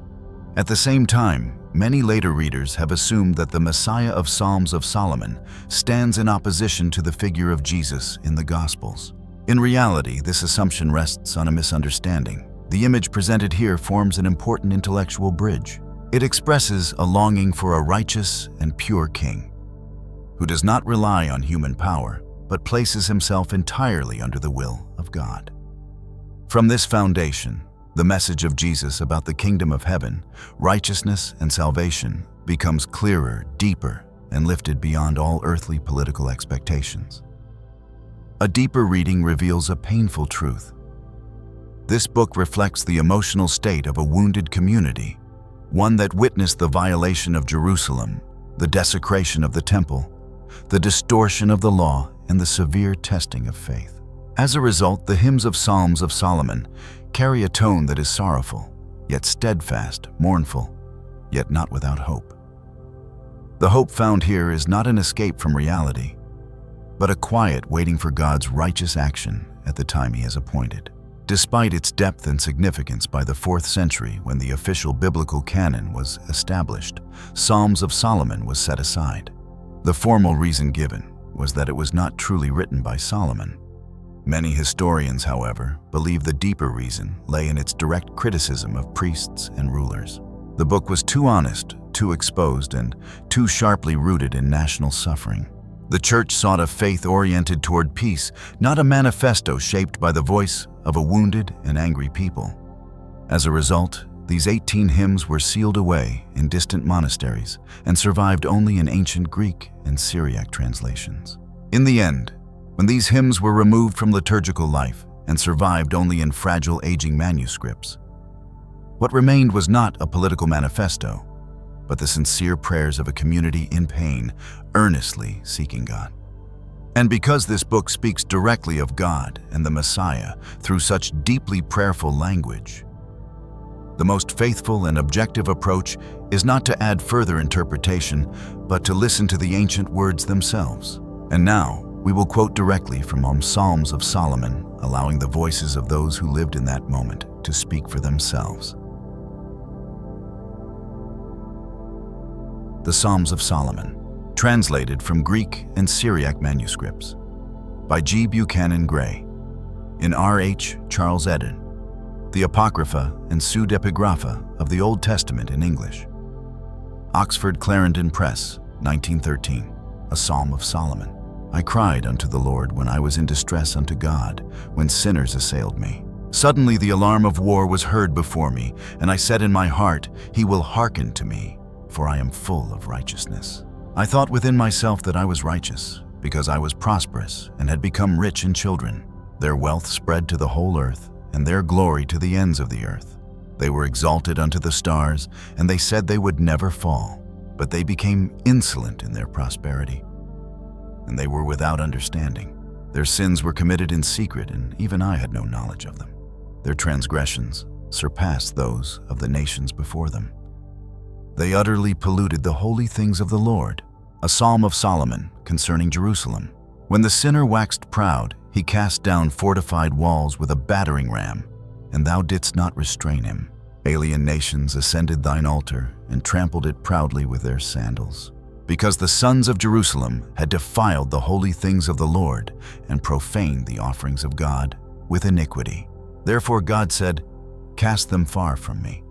At the same time, many later readers have assumed that the Messiah of Psalms of Solomon stands in opposition to the figure of Jesus in the Gospels. In reality, this assumption rests on a misunderstanding. The image presented here forms an important intellectual bridge. It expresses a longing for a righteous and pure king, who does not rely on human power, but places himself entirely under the will of God. From this foundation, the message of Jesus about the kingdom of heaven, righteousness and salvation becomes clearer, deeper, and lifted beyond all earthly political expectations. A deeper reading reveals a painful truth. This book reflects the emotional state of a wounded community, one that witnessed the violation of Jerusalem, the desecration of the temple, the distortion of the law, and the severe testing of faith. As a result, the hymns of Psalms of Solomon carry a tone that is sorrowful, yet steadfast, mournful, yet not without hope. The hope found here is not an escape from reality, but a quiet waiting for God's righteous action at the time He has appointed. Despite its depth and significance by the 4th century, when the official biblical canon was established, Psalms of Solomon was set aside. The formal reason given was that it was not truly written by Solomon. Many historians, however, believe the deeper reason lay in its direct criticism of priests and rulers. The book was too honest, too exposed, and too sharply rooted in national suffering. The church sought a faith oriented toward peace, not a manifesto shaped by the voice of a wounded and angry people. As a result, these 18 hymns were sealed away in distant monasteries and survived only in ancient Greek and Syriac translations. In the end, when these hymns were removed from liturgical life and survived only in fragile, aging manuscripts, what remained was not a political manifesto, but the sincere prayers of a community in pain, earnestly seeking God. And because this book speaks directly of God and the Messiah through such deeply prayerful language, the most faithful and objective approach is not to add further interpretation, but to listen to the ancient words themselves. And now, we will quote directly from Psalms of Solomon, allowing the voices of those who lived in that moment to speak for themselves. The Psalms of Solomon, translated from Greek and Syriac manuscripts, by G. Buchanan Gray, in R.H. Charles Eden, the Apocrypha and Pseudepigrapha of the Old Testament in English. Oxford Clarendon Press, 1913, a Psalm of Solomon. I cried unto the Lord when I was in distress unto God, when sinners assailed me. Suddenly the alarm of war was heard before me, and I said in my heart, He will hearken to me, for I am full of righteousness. I thought within myself that I was righteous, because I was prosperous and had become rich in children. Their wealth spread to the whole earth, and their glory to the ends of the earth. They were exalted unto the stars, and they said they would never fall, but they became insolent in their prosperity, and they were without understanding. Their sins were committed in secret, and even I had no knowledge of them. Their transgressions surpassed those of the nations before them. They utterly polluted the holy things of the Lord. A Psalm of Solomon concerning Jerusalem. When the sinner waxed proud, he cast down fortified walls with a battering ram, and thou didst not restrain him. Alien nations ascended thine altar and trampled it proudly with their sandals, because the sons of Jerusalem had defiled the holy things of the Lord and profaned the offerings of God with iniquity. Therefore God said, Cast them far from me.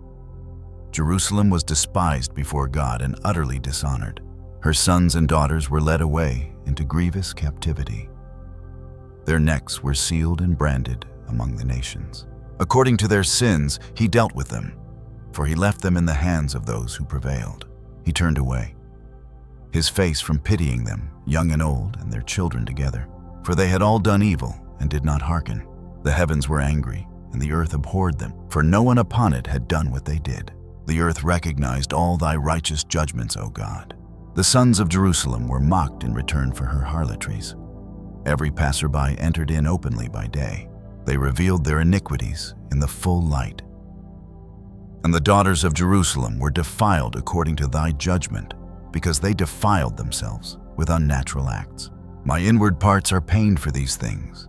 Jerusalem was despised before God and utterly dishonored. Her sons and daughters were led away into grievous captivity. Their necks were sealed and branded among the nations. According to their sins, he dealt with them, for he left them in the hands of those who prevailed. He turned away his face from pitying them, young and old, and their children together. For they had all done evil and did not hearken. The heavens were angry, and the earth abhorred them, for no one upon it had done what they did. The earth recognized all thy righteous judgments, O God. The sons of Jerusalem were mocked in return for her harlotries. Every passerby entered in openly by day. They revealed their iniquities in the full light. And the daughters of Jerusalem were defiled according to thy judgment, because they defiled themselves with unnatural acts. My inward parts are pained for these things.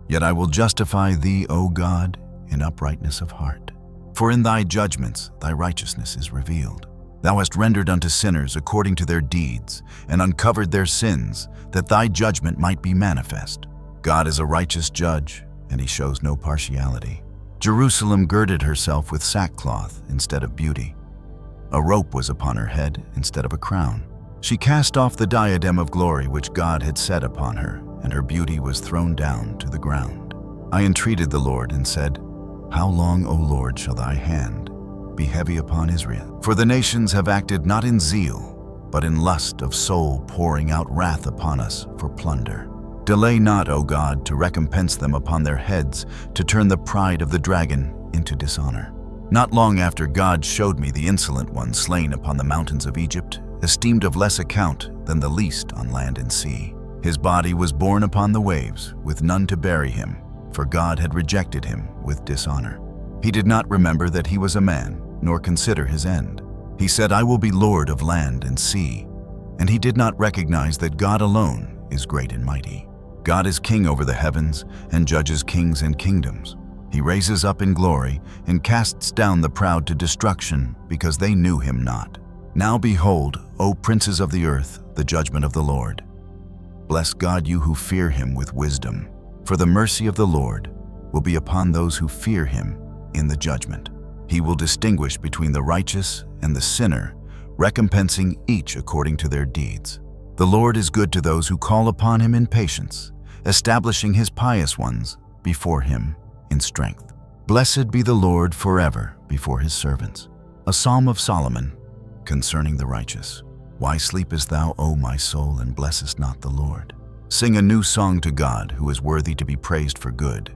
Yet I will justify thee, O God, in uprightness of heart. For in thy judgments thy righteousness is revealed. Thou hast rendered unto sinners according to their deeds, and uncovered their sins, that thy judgment might be manifest. God is a righteous judge, and he shows no partiality. Jerusalem girded herself with sackcloth instead of beauty. A rope was upon her head instead of a crown. She cast off the diadem of glory which God had set upon her, and her beauty was thrown down to the ground. I entreated the Lord and said, "How long, O Lord, shall thy hand be heavy upon Israel? For the nations have acted not in zeal, but in lust of soul, pouring out wrath upon us for plunder. Delay not, O God, to recompense them upon their heads, to turn the pride of the dragon into dishonor." Not long after God showed me the insolent one slain upon the mountains of Egypt, esteemed of less account than the least on land and sea. His body was borne upon the waves, with none to bury him, for God had rejected him with dishonor. He did not remember that he was a man, nor consider his end. He said, "I will be Lord of land and sea." And he did not recognize that God alone is great and mighty. God is king over the heavens and judges kings and kingdoms. He raises up in glory and casts down the proud to destruction, because they knew him not. Now behold, O princes of the earth, the judgment of the Lord. Bless God, you who fear him with wisdom, for the mercy of the Lord will be upon those who fear him in the judgment. He will distinguish between the righteous and the sinner, recompensing each according to their deeds. The Lord is good to those who call upon him in patience, establishing his pious ones before him in strength. Blessed be the Lord forever before his servants. A Psalm of Solomon concerning the righteous. Why sleepest thou, O my soul, and blessest not the Lord? Sing a new song to God, who is worthy to be praised for good,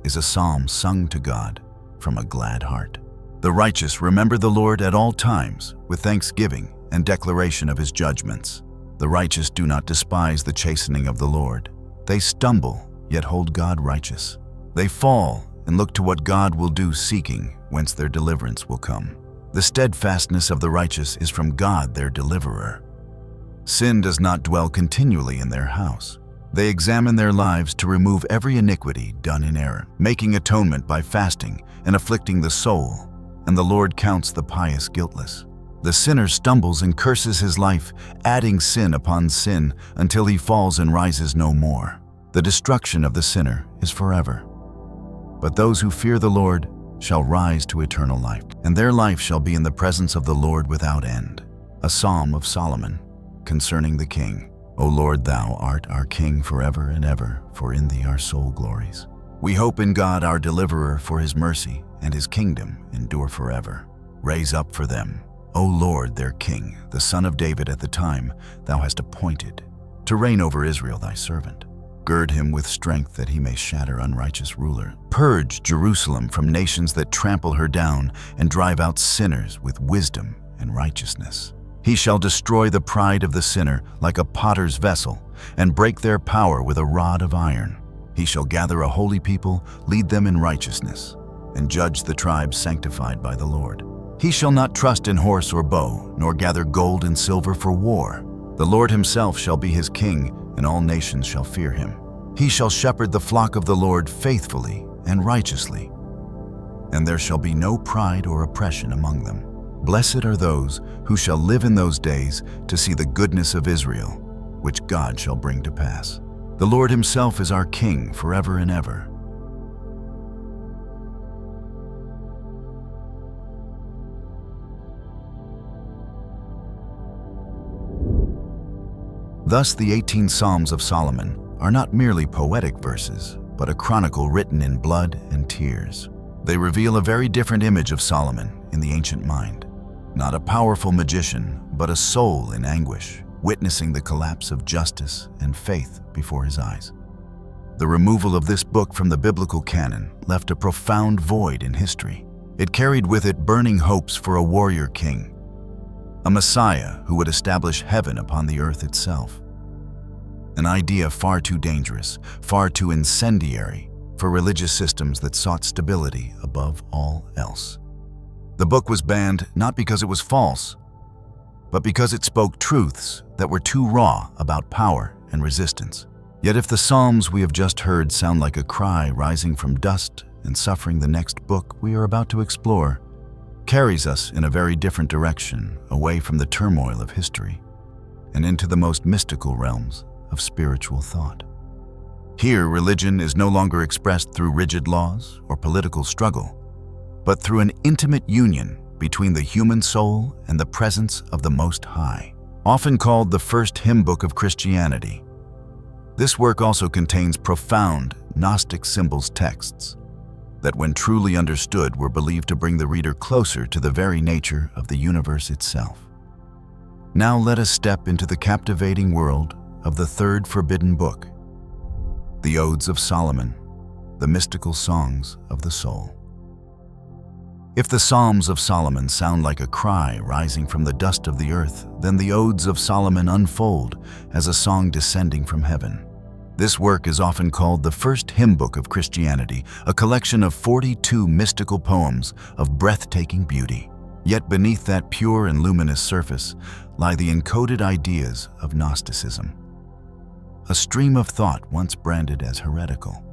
is a psalm sung to God from a glad heart. The righteous remember the Lord at all times, with thanksgiving and declaration of his judgments. The righteous do not despise the chastening of the Lord. They stumble, yet hold God righteous. They fall and look to what God will do, seeking whence their deliverance will come. The steadfastness of the righteous is from God their deliverer. Sin does not dwell continually in their house. They examine their lives to remove every iniquity done in error, making atonement by fasting and afflicting the soul, and the Lord counts the pious guiltless. The sinner stumbles and curses his life, adding sin upon sin until he falls and rises no more. The destruction of the sinner is forever. But those who fear the Lord shall rise to eternal life, and their life shall be in the presence of the Lord without end. A Psalm of Solomon concerning the King. O Lord, thou art our King forever and ever, for in thee our soul glories. We hope in God our deliverer, for his mercy and his kingdom endure forever. Raise up for them, O Lord, their King, the Son of David at the time thou hast appointed, to reign over Israel thy servant. Gird him with strength that he may shatter unrighteous ruler. Purge Jerusalem from nations that trample her down, and drive out sinners with wisdom and righteousness. He shall destroy the pride of the sinner like a potter's vessel, and break their power with a rod of iron. He shall gather a holy people, lead them in righteousness, and judge the tribes sanctified by the Lord. He shall not trust in horse or bow, nor gather gold and silver for war. The Lord himself shall be his king, and all nations shall fear him. He shall shepherd the flock of the Lord faithfully and righteously, and there shall be no pride or oppression among them. Blessed are those who shall live in those days to see the goodness of Israel, which God shall bring to pass. The Lord himself is our King forever and ever. Thus, the 18 Psalms of Solomon are not merely poetic verses, but a chronicle written in blood and tears. They reveal a very different image of Solomon in the ancient mind. Not a powerful magician, but a soul in anguish, witnessing the collapse of justice and faith before his eyes. The removal of this book from the biblical canon left a profound void in history. It carried with it burning hopes for a warrior king, a Messiah who would establish heaven upon the earth itself. An idea far too dangerous, far too incendiary for religious systems that sought stability above all else. The book was banned not because it was false, but because it spoke truths that were too raw about power and resistance. Yet if the Psalms we have just heard sound like a cry rising from dust and suffering, the next book we are about to explore carries us in a very different direction, away from the turmoil of history and into the most mystical realms of spiritual thought. Here, religion is no longer expressed through rigid laws or political struggle, but through an intimate union between the human soul and the presence of the Most High. Often called the first hymn book of Christianity, this work also contains profound Gnostic symbols texts that, when truly understood, were believed to bring the reader closer to the very nature of the universe itself. Now let us step into the captivating world of the third forbidden book, the Odes of Solomon, the mystical songs of the soul. If the Psalms of Solomon sound like a cry rising from the dust of the earth, then the Odes of Solomon unfold as a song descending from heaven. This work is often called the first hymn book of Christianity, a collection of 42 mystical poems of breathtaking beauty. Yet beneath that pure and luminous surface lie the encoded ideas of Gnosticism, a stream of thought once branded as heretical,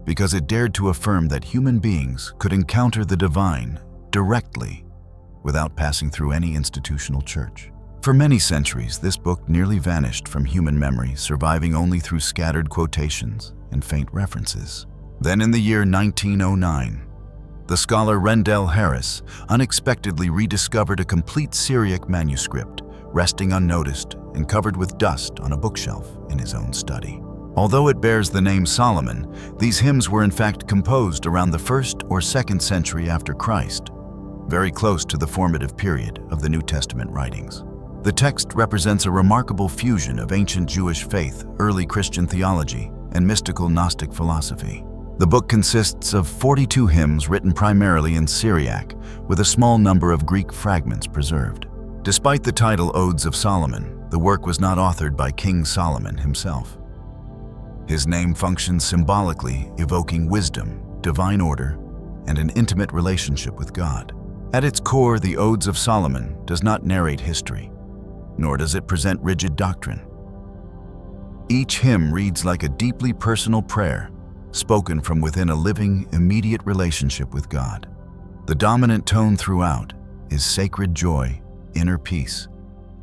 because it dared to affirm that human beings could encounter the divine directly without passing through any institutional church. For many centuries, this book nearly vanished from human memory, surviving only through scattered quotations and faint references. Then in the year 1909, the scholar Rendell Harris unexpectedly rediscovered a complete Syriac manuscript, resting unnoticed and covered with dust on a bookshelf in his own study. Although it bears the name Solomon, these hymns were in fact composed around the 1st or 2nd century after Christ, very close to the formative period of the New Testament writings. The text represents a remarkable fusion of ancient Jewish faith, early Christian theology, and mystical Gnostic philosophy. The book consists of 42 hymns written primarily in Syriac, with a small number of Greek fragments preserved. Despite the title Odes of Solomon, the work was not authored by King Solomon himself. His name functions symbolically, evoking wisdom, divine order, and an intimate relationship with God. At its core, the Odes of Solomon does not narrate history, nor does it present rigid doctrine. Each hymn reads like a deeply personal prayer, spoken from within a living, immediate relationship with God. The dominant tone throughout is sacred joy, inner peace,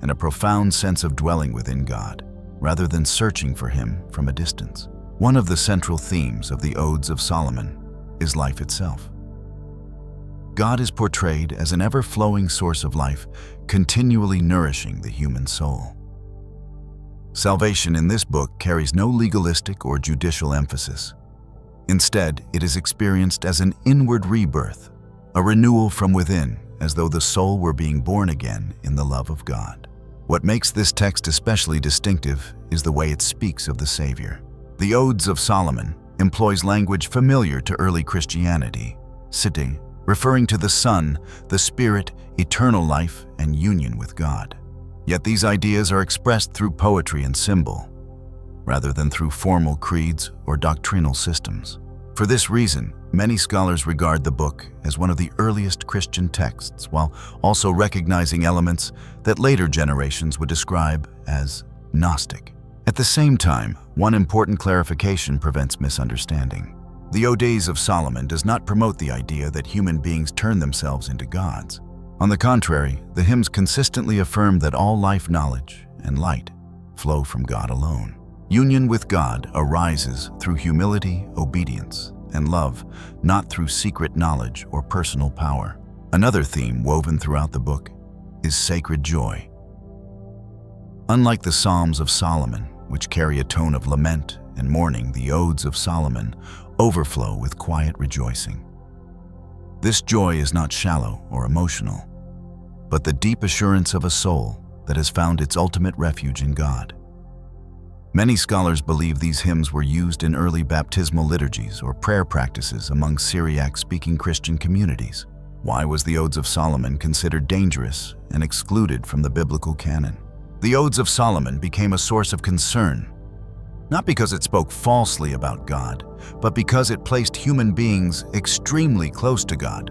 and a profound sense of dwelling within God, rather than searching for Him from a distance. One of the central themes of the Odes of Solomon is life itself. God is portrayed as an ever-flowing source of life, continually nourishing the human soul. Salvation in this book carries no legalistic or judicial emphasis. Instead, it is experienced as an inward rebirth, a renewal from within, as though the soul were being born again in the love of God. What makes this text especially distinctive is the way it speaks of the Savior. The Odes of Solomon employs language familiar to early Christianity, sitting, referring to the Son, the Spirit, eternal life, and union with God. Yet these ideas are expressed through poetry and symbol, rather than through formal creeds or doctrinal systems. For this reason, many scholars regard the book as one of the earliest Christian texts, while also recognizing elements that later generations would describe as Gnostic. At the same time, one important clarification prevents misunderstanding. The Odes of Solomon does not promote the idea that human beings turn themselves into gods. On the contrary, the hymns consistently affirm that all life, knowledge, and light flow from God alone. Union with God arises through humility, obedience, and love, not through secret knowledge or personal power. Another theme woven throughout the book is sacred joy. Unlike the Psalms of Solomon, which carry a tone of lament and mourning, the Odes of Solomon overflow with quiet rejoicing. This joy is not shallow or emotional, but the deep assurance of a soul that has found its ultimate refuge in God. Many scholars believe these hymns were used in early baptismal liturgies or prayer practices among Syriac-speaking Christian communities. Why was the Odes of Solomon considered dangerous and excluded from the biblical canon? The Odes of Solomon became a source of concern, not because it spoke falsely about God, but because it placed human beings extremely close to God,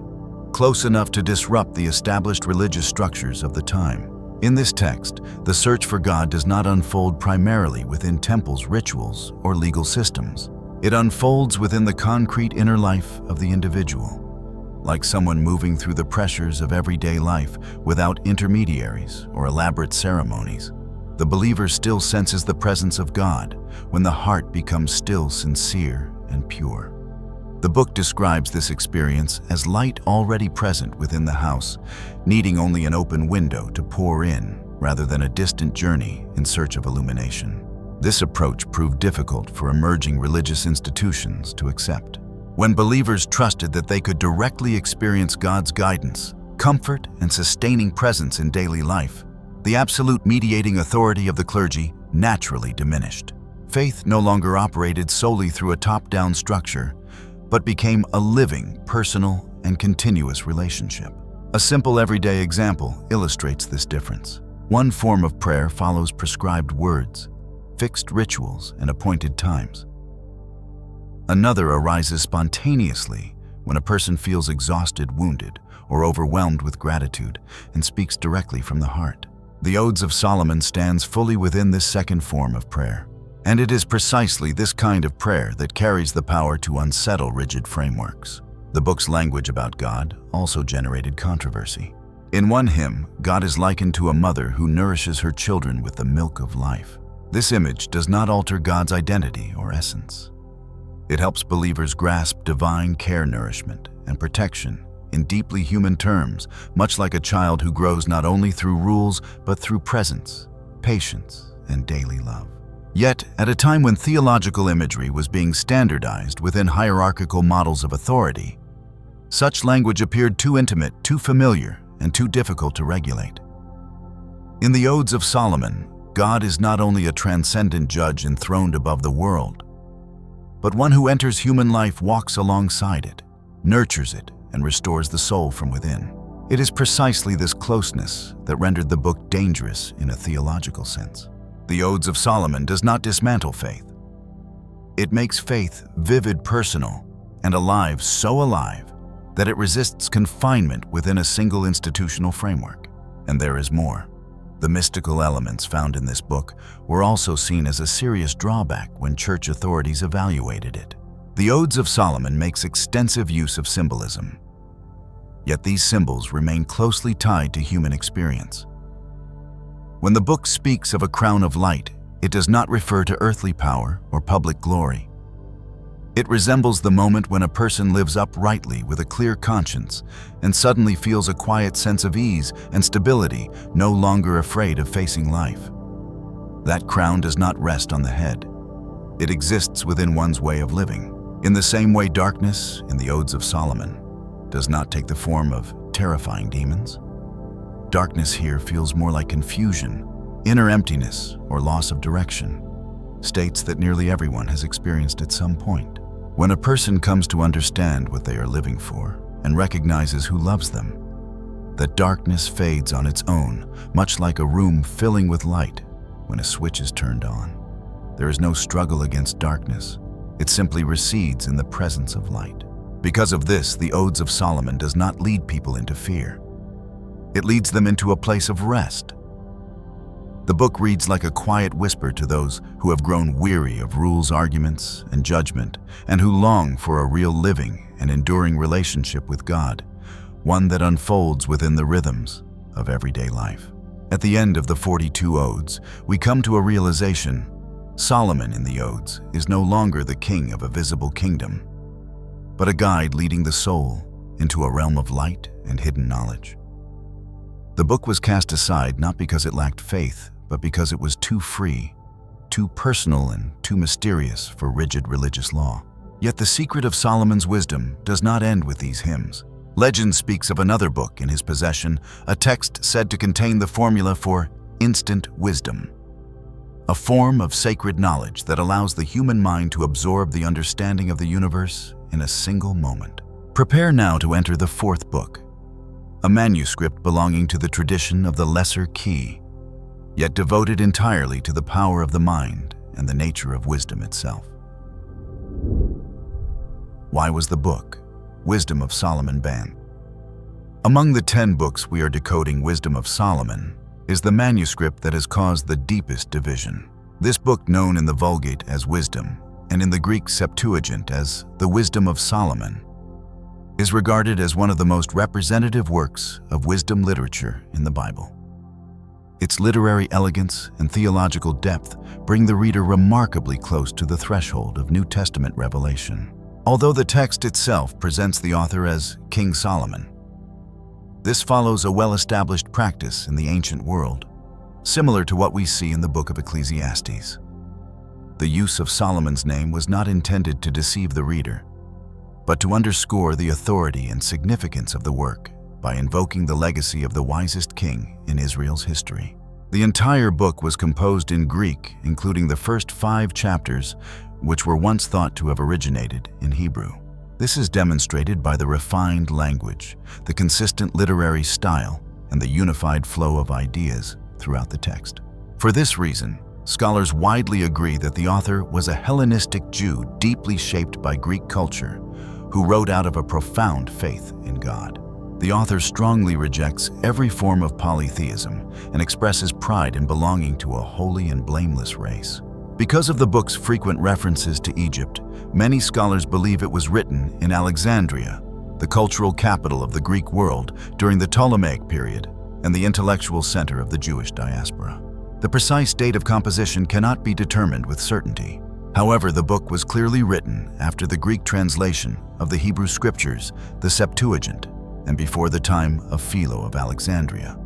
close enough to disrupt the established religious structures of the time. In this text, the search for God does not unfold primarily within temples, rituals, or legal systems. It unfolds within the concrete inner life of the individual, like someone moving through the pressures of everyday life without intermediaries or elaborate ceremonies. The believer still senses the presence of God when the heart becomes still, sincere, and pure. The book describes this experience as light already present within the house, needing only an open window to pour in, rather than a distant journey in search of illumination. This approach proved difficult for emerging religious institutions to accept. When believers trusted that they could directly experience God's guidance, comfort, and sustaining presence in daily life, the absolute mediating authority of the clergy naturally diminished. Faith no longer operated solely through a top-down structure, but became a living, personal, and continuous relationship. A simple everyday example illustrates this difference. One form of prayer follows prescribed words, fixed rituals, and appointed times. Another arises spontaneously when a person feels exhausted, wounded, or overwhelmed with gratitude and speaks directly from the heart. The Odes of Solomon stands fully within this second form of prayer. And it is precisely this kind of prayer that carries the power to unsettle rigid frameworks. The book's language about God also generated controversy. In one hymn, God is likened to a mother who nourishes her children with the milk of life. This image does not alter God's identity or essence. It helps believers grasp divine care, nourishment, and protection in deeply human terms, much like a child who grows not only through rules, but through presence, patience, and daily love. Yet, at a time when theological imagery was being standardized within hierarchical models of authority, such language appeared too intimate, too familiar, and too difficult to regulate. In the Odes of Solomon, God is not only a transcendent judge enthroned above the world, but one who enters human life, walks alongside it, nurtures it, and restores the soul from within. It is precisely this closeness that rendered the book dangerous in a theological sense. The Odes of Solomon does not dismantle faith. It makes faith vivid, personal, and alive, so alive that it resists confinement within a single institutional framework. And there is more. The mystical elements found in this book were also seen as a serious drawback when church authorities evaluated it. The Odes of Solomon makes extensive use of symbolism, yet these symbols remain closely tied to human experience. When the book speaks of a crown of light, it does not refer to earthly power or public glory. It resembles the moment when a person lives uprightly with a clear conscience and suddenly feels a quiet sense of ease and stability, no longer afraid of facing life. That crown does not rest on the head. It exists within one's way of living. In the same way, darkness, in the Odes of Solomon, does not take the form of terrifying demons. Darkness here feels more like confusion, inner emptiness, or loss of direction, states that nearly everyone has experienced at some point. When a person comes to understand what they are living for and recognizes who loves them, that darkness fades on its own, much like a room filling with light when a switch is turned on. There is no struggle against darkness. It simply recedes in the presence of light. Because of this, the Odes of Solomon does not lead people into fear. It leads them into a place of rest. The book reads like a quiet whisper to those who have grown weary of rules, arguments, and judgment, and who long for a real living and enduring relationship with God, one that unfolds within the rhythms of everyday life. At the end of the 42 Odes, we come to a realization: Solomon in the Odes is no longer the king of a visible kingdom, but a guide leading the soul into a realm of light and hidden knowledge. The book was cast aside not because it lacked faith, but because it was too free, too personal, and too mysterious for rigid religious law. Yet the secret of Solomon's wisdom does not end with these hymns. Legend speaks of another book in his possession, a text said to contain the formula for instant wisdom, a form of sacred knowledge that allows the human mind to absorb the understanding of the universe in a single moment. Prepare now to enter the fourth book, a manuscript belonging to the tradition of the Lesser Key, yet devoted entirely to the power of the mind and the nature of wisdom itself. Why was the book, Wisdom of Solomon, banned? Among the 10 books we are decoding Wisdom of Solomon is the manuscript that has caused the deepest division. This book, known in the Vulgate as Wisdom and in the Greek Septuagint as the Wisdom of Solomon, is regarded as one of the most representative works of wisdom literature in the Bible. Its literary elegance and theological depth bring the reader remarkably close to the threshold of New Testament revelation. Although the text itself presents the author as King Solomon, this follows a well-established practice in the ancient world, similar to what we see in the book of Ecclesiastes. The use of Solomon's name was not intended to deceive the reader, but to underscore the authority and significance of the work by invoking the legacy of the wisest king in Israel's history. The entire book was composed in Greek, including the first 5 chapters, which were once thought to have originated in Hebrew. This is demonstrated by the refined language, the consistent literary style, and the unified flow of ideas throughout the text. For this reason, scholars widely agree that the author was a Hellenistic Jew deeply shaped by Greek culture, who wrote out of a profound faith in God. The author strongly rejects every form of polytheism and expresses pride in belonging to a holy and blameless race. Because of the book's frequent references to Egypt, many scholars believe it was written in Alexandria, the cultural capital of the Greek world during the Ptolemaic period and the intellectual center of the Jewish diaspora. The precise date of composition cannot be determined with certainty. However, the book was clearly written after the Greek translation of the Hebrew scriptures, the Septuagint, and before the time of Philo of Alexandria.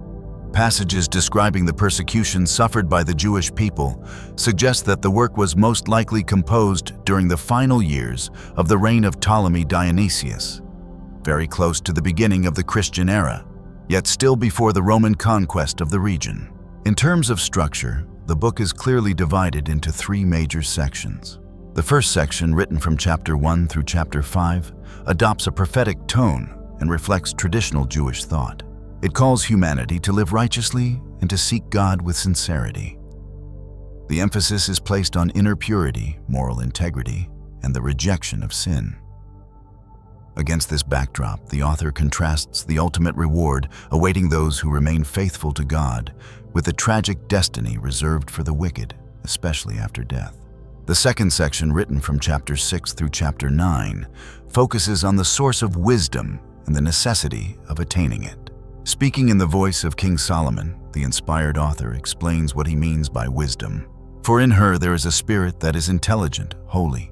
Passages describing the persecution suffered by the Jewish people suggest that the work was most likely composed during the final years of the reign of Ptolemy Dionysius, very close to the beginning of the Christian era, yet still before the Roman conquest of the region. In terms of structure, the book is clearly divided into 3 major sections. The first section, written from chapter 1 through chapter 5, adopts a prophetic tone and reflects traditional Jewish thought. It calls humanity to live righteously and to seek God with sincerity. The emphasis is placed on inner purity, moral integrity, and the rejection of sin. Against this backdrop, the author contrasts the ultimate reward awaiting those who remain faithful to God with the tragic destiny reserved for the wicked, especially after death. The second section, written from chapter 6 through chapter 9, focuses on the source of wisdom and the necessity of attaining it. Speaking in the voice of King Solomon, the inspired author explains what he means by wisdom. For in her there is a spirit that is intelligent, holy,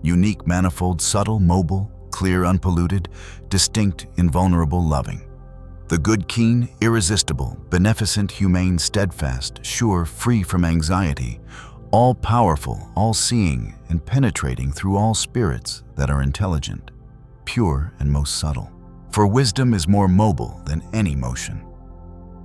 unique, manifold, subtle, mobile, clear, unpolluted, distinct, invulnerable, loving. The good, keen, irresistible, beneficent, humane, steadfast, sure, free from anxiety, all-powerful, all-seeing, and penetrating through all spirits that are intelligent, pure, and most subtle. For wisdom is more mobile than any motion.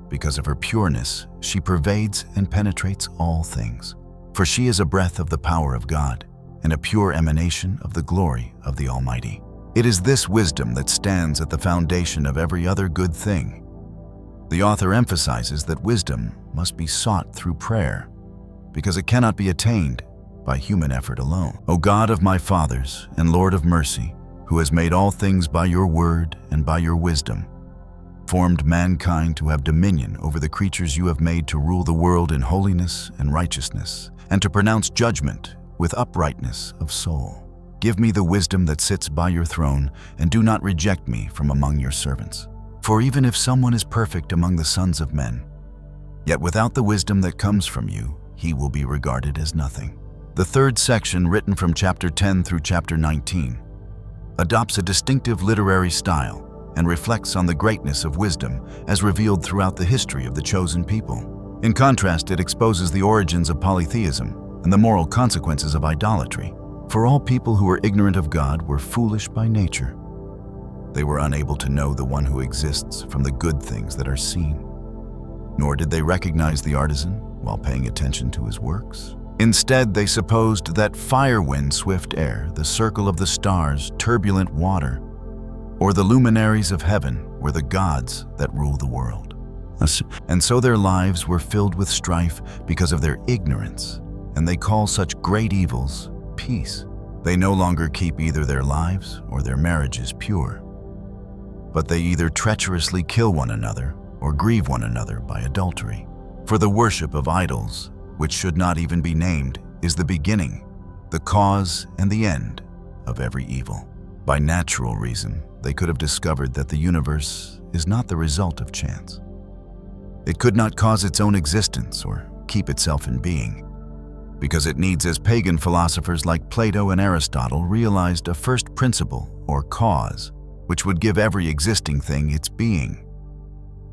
Because of her pureness, she pervades and penetrates all things. For she is a breath of the power of God and a pure emanation of the glory of the Almighty. It is this wisdom that stands at the foundation of every other good thing. The author emphasizes that wisdom must be sought through prayer, because it cannot be attained by human effort alone. O God of my fathers and Lord of mercy, who has made all things by your word and by your wisdom, formed mankind to have dominion over the creatures you have made to rule the world in holiness and righteousness, and to pronounce judgment with uprightness of soul. Give me the wisdom that sits by your throne, and do not reject me from among your servants. For even if someone is perfect among the sons of men, yet without the wisdom that comes from you, he will be regarded as nothing. The third section, written from chapter 10 through chapter 19, adopts a distinctive literary style and reflects on the greatness of wisdom as revealed throughout the history of the chosen people. In contrast, it exposes the origins of polytheism and the moral consequences of idolatry. For all people who were ignorant of God were foolish by nature. They were unable to know the one who exists from the good things that are seen, nor did they recognize the artisan while paying attention to his works. Instead, they supposed that fire, wind, swift air, the circle of the stars, turbulent water, or the luminaries of heaven were the gods that rule the world. And so their lives were filled with strife because of their ignorance, and they call such great evils peace. They no longer keep either their lives or their marriages pure, but they either treacherously kill one another or grieve one another by adultery. For the worship of idols, which should not even be named, is the beginning, the cause, and the end of every evil. By natural reason, they could have discovered that the universe is not the result of chance. It could not cause its own existence or keep itself in being, because it needs, as pagan philosophers like Plato and Aristotle realized, a first principle or cause, which would give every existing thing its being,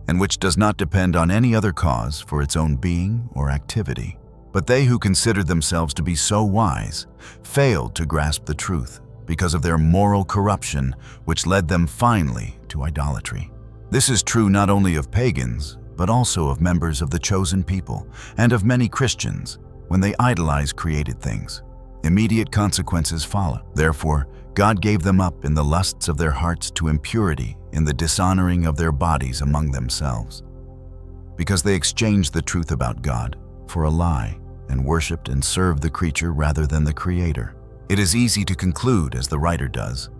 and which does not depend on any other cause for its own being or activity. But they who considered themselves to be so wise failed to grasp the truth because of their moral corruption, which led them finally to idolatry. This is true not only of pagans, but also of members of the chosen people and of many Christians when they idolize created things. Immediate consequences follow. Therefore, God gave them up in the lusts of their hearts to impurity, in the dishonoring of their bodies among themselves, because they exchanged the truth about God for a lie and worshipped and served the creature rather than the Creator. It is easy to conclude, as the writer does,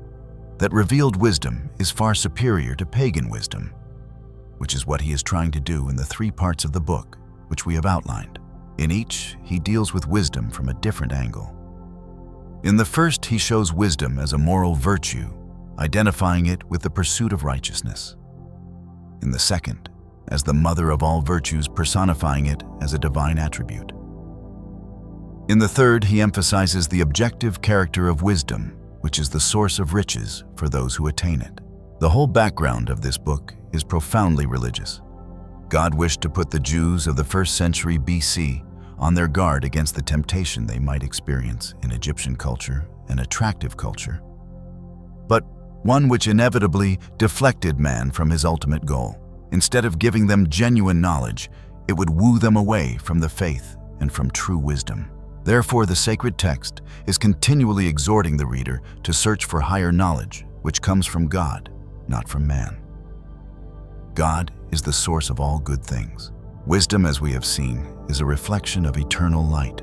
that revealed wisdom is far superior to pagan wisdom, which is what he is trying to do in the 3 parts of the book which we have outlined. In each, he deals with wisdom from a different angle. In the first, he shows wisdom as a moral virtue, identifying it with the pursuit of righteousness. In the second, as the mother of all virtues, personifying it as a divine attribute. In the third, he emphasizes the objective character of wisdom, which is the source of riches for those who attain it. The whole background of this book is profoundly religious. God wished to put the Jews of the 1st century BC on their guard against the temptation they might experience in Egyptian culture and attractive culture, but one which inevitably deflected man from his ultimate goal. Instead of giving them genuine knowledge, it would woo them away from the faith and from true wisdom. Therefore, the sacred text is continually exhorting the reader to search for higher knowledge, which comes from God, not from man. God is the source of all good things. Wisdom, as we have seen, is a reflection of eternal light,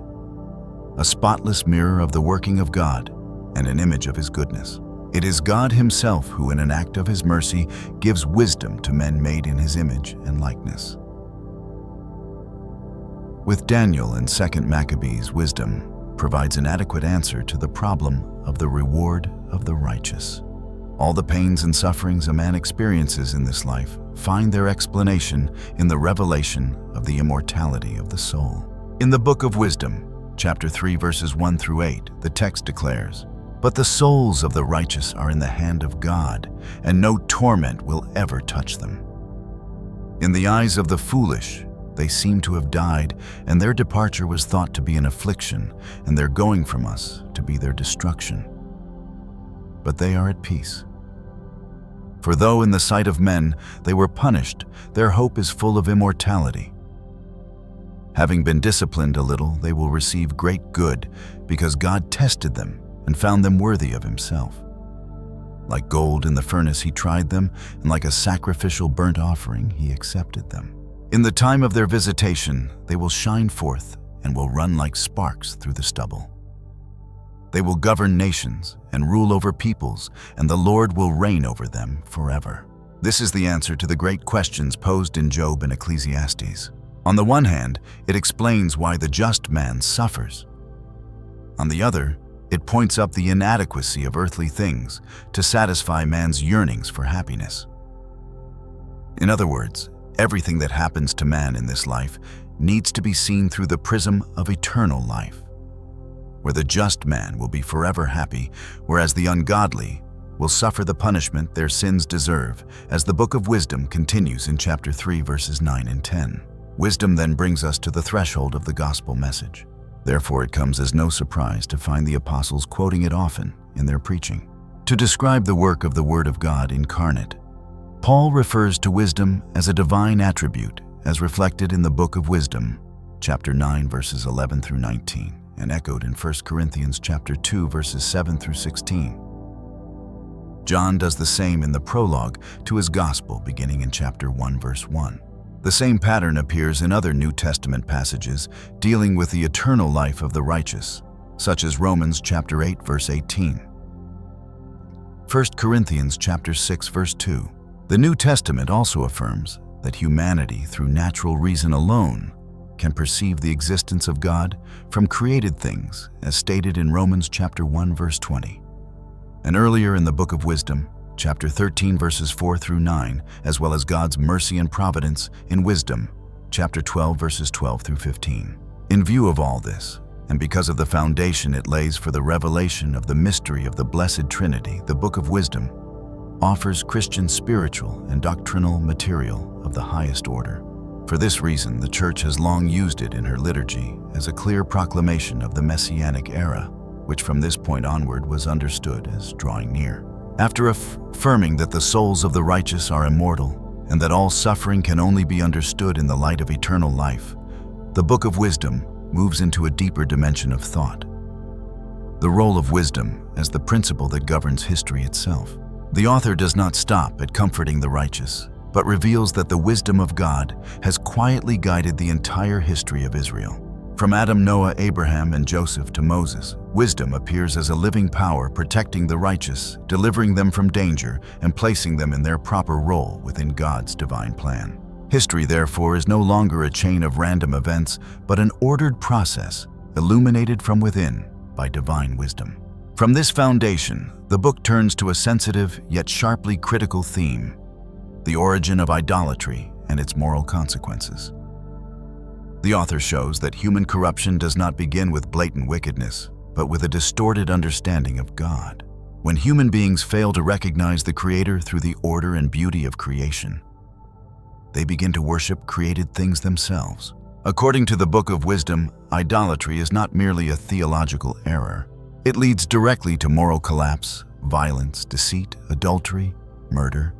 a spotless mirror of the working of God and an image of His goodness. It is God Himself who, in an act of His mercy, gives wisdom to men made in His image and likeness. With Daniel and 2 Maccabees, wisdom provides an adequate answer to the problem of the reward of the righteous. All the pains and sufferings a man experiences in this life find their explanation in the revelation of the immortality of the soul. In the Book of Wisdom, chapter 3, verses 1 through 8, the text declares, "But the souls of the righteous are in the hand of God, and no torment will ever touch them. In the eyes of the foolish, they seem to have died, and their departure was thought to be an affliction, and their going from us to be their destruction. But they are at peace. For though in the sight of men they were punished, their hope is full of immortality. Having been disciplined a little, they will receive great good, because God tested them and found them worthy of Himself. Like gold in the furnace He tried them, and like a sacrificial burnt offering He accepted them. In the time of their visitation, they will shine forth and will run like sparks through the stubble. They will govern nations and rule over peoples, and the Lord will reign over them forever." This is the answer to the great questions posed in Job and Ecclesiastes. On the one hand, it explains why the just man suffers. On the other, it points up the inadequacy of earthly things to satisfy man's yearnings for happiness. In other words, everything that happens to man in this life needs to be seen through the prism of eternal life, where the just man will be forever happy, whereas the ungodly will suffer the punishment their sins deserve, as the Book of Wisdom continues in chapter 3, verses 9 and 10. Wisdom then brings us to the threshold of the gospel message. Therefore, it comes as no surprise to find the apostles quoting it often in their preaching. To describe the work of the Word of God incarnate, Paul refers to wisdom as a divine attribute, as reflected in the Book of Wisdom, chapter 9, verses 11 through 19, and echoed in 1 Corinthians chapter 2, verses 7 through 16. John does the same in the prologue to his Gospel, beginning in chapter 1, verse 1. The same pattern appears in other New Testament passages dealing with the eternal life of the righteous, such as Romans chapter 8, verse 18. 1 Corinthians chapter 6, verse 2. The New Testament also affirms that humanity, through natural reason alone, can perceive the existence of God from created things, as stated in Romans chapter 1, verse 20. And earlier in the Book of Wisdom, chapter 13, verses 4 through 9, as well as God's mercy and providence in Wisdom, chapter 12, verses 12 through 15. In view of all this, and because of the foundation it lays for the revelation of the mystery of the Blessed Trinity, the Book of Wisdom offers Christian spiritual and doctrinal material of the highest order. For this reason, the Church has long used it in her liturgy as a clear proclamation of the Messianic era, which from this point onward was understood as drawing near. After affirming that the souls of the righteous are immortal and that all suffering can only be understood in the light of eternal life, the Book of Wisdom moves into a deeper dimension of thought. The role of wisdom as the principle that governs history itself. The author does not stop at comforting the righteous, but reveals that the wisdom of God has quietly guided the entire history of Israel. From Adam, Noah, Abraham, and Joseph to Moses, wisdom appears as a living power protecting the righteous, delivering them from danger, and placing them in their proper role within God's divine plan. History, therefore, is no longer a chain of random events, but an ordered process, illuminated from within by divine wisdom. From this foundation, the book turns to a sensitive yet sharply critical theme: the origin of idolatry and its moral consequences. The author shows that human corruption does not begin with blatant wickedness, but with a distorted understanding of God. When human beings fail to recognize the Creator through the order and beauty of creation, they begin to worship created things themselves. According to the Book of Wisdom, idolatry is not merely a theological error. It leads directly to moral collapse, violence, deceit, adultery, murder,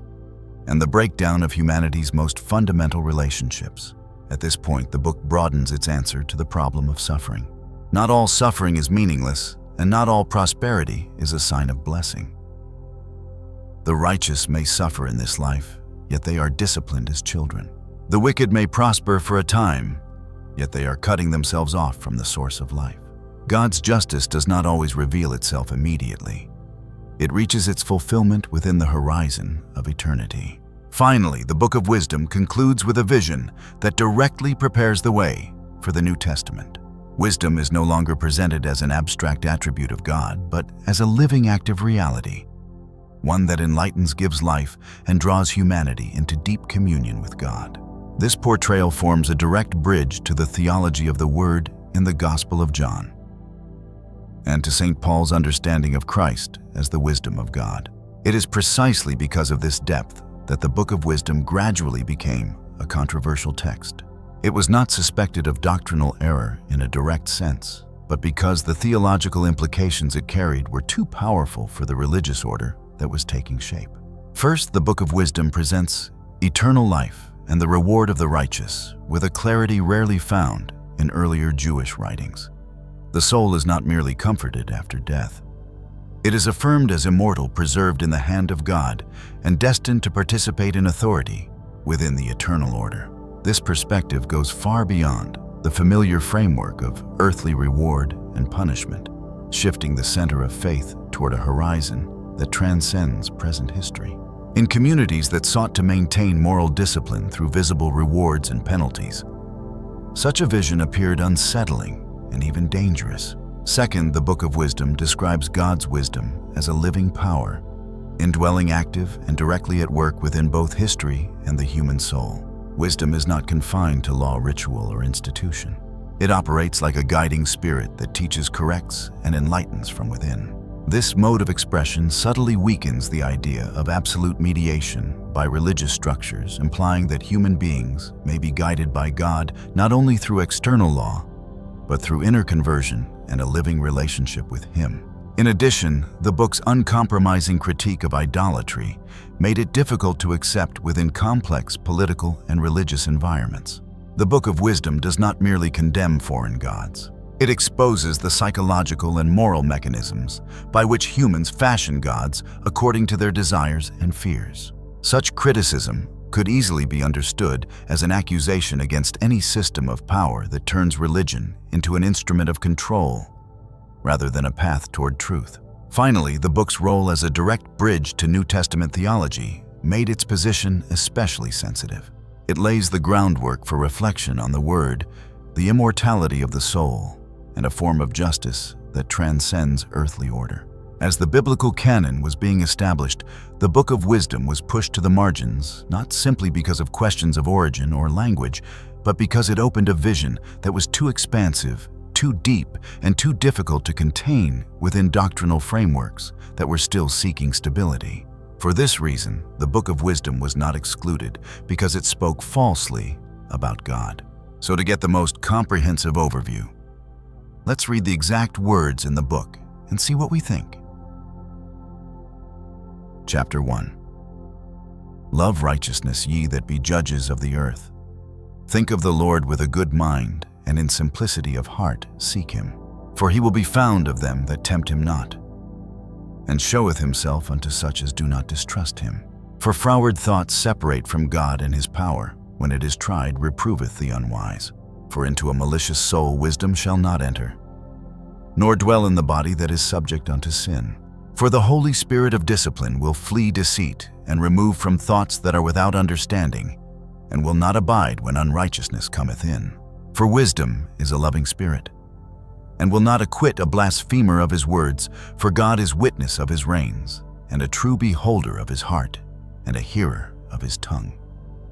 and the breakdown of humanity's most fundamental relationships. At this point, the book broadens its answer to the problem of suffering. Not all suffering is meaningless, and not all prosperity is a sign of blessing. The righteous may suffer in this life, yet they are disciplined as children. The wicked may prosper for a time, yet they are cutting themselves off from the source of life. God's justice does not always reveal itself immediately. It reaches its fulfillment within the horizon of eternity. Finally, the Book of Wisdom concludes with a vision that directly prepares the way for the New Testament. Wisdom is no longer presented as an abstract attribute of God, but as a living act of reality, one that enlightens, gives life, and draws humanity into deep communion with God. This portrayal forms a direct bridge to the theology of the Word in the Gospel of John, and to St. Paul's understanding of Christ as the wisdom of God. It is precisely because of this depth that the Book of Wisdom gradually became a controversial text. It was not suspected of doctrinal error in a direct sense, but because the theological implications it carried were too powerful for the religious order that was taking shape. First, the Book of Wisdom presents eternal life and the reward of the righteous with a clarity rarely found in earlier Jewish writings. The soul is not merely comforted after death. It is affirmed as immortal, preserved in the hand of God, and destined to participate in authority within the eternal order. This perspective goes far beyond the familiar framework of earthly reward and punishment, shifting the center of faith toward a horizon that transcends present history. In communities that sought to maintain moral discipline through visible rewards and penalties, such a vision appeared unsettling and even dangerous. Second, the Book of Wisdom describes God's wisdom as a living power, indwelling, active, and directly at work within both history and the human soul. Wisdom is not confined to law, ritual, or institution. It operates like a guiding spirit that teaches, corrects, and enlightens from within. This mode of expression subtly weakens the idea of absolute mediation by religious structures, implying that human beings may be guided by God not only through external law, but through inner conversion and a living relationship with Him. In addition, the book's uncompromising critique of idolatry made it difficult to accept within complex political and religious environments. The Book of Wisdom does not merely condemn foreign gods. It exposes the psychological and moral mechanisms by which humans fashion gods according to their desires and fears. Such criticism could easily be understood as an accusation against any system of power that turns religion into an instrument of control rather than a path toward truth. Finally, the book's role as a direct bridge to New Testament theology made its position especially sensitive. It lays the groundwork for reflection on the Word, the immortality of the soul, and a form of justice that transcends earthly order. As the biblical canon was being established, the Book of Wisdom was pushed to the margins, not simply because of questions of origin or language, but because it opened a vision that was too expansive, too deep, and too difficult to contain within doctrinal frameworks that were still seeking stability. For this reason, the Book of Wisdom was not excluded because it spoke falsely about God. So to get the most comprehensive overview, let's read the exact words in the book and see what we think. Chapter 1. Love righteousness, ye that be judges of the earth. Think of the Lord with a good mind, and in simplicity of heart seek him. For he will be found of them that tempt him not, and showeth himself unto such as do not distrust him. For froward thoughts separate from God and his power, when it is tried reproveth the unwise. For into a malicious soul wisdom shall not enter, nor dwell in the body that is subject unto sin. For the Holy Spirit of discipline will flee deceit, and remove from thoughts that are without understanding, and will not abide when unrighteousness cometh in. For wisdom is a loving spirit, and will not acquit a blasphemer of his words, for God is witness of his reins, and a true beholder of his heart, and a hearer of his tongue.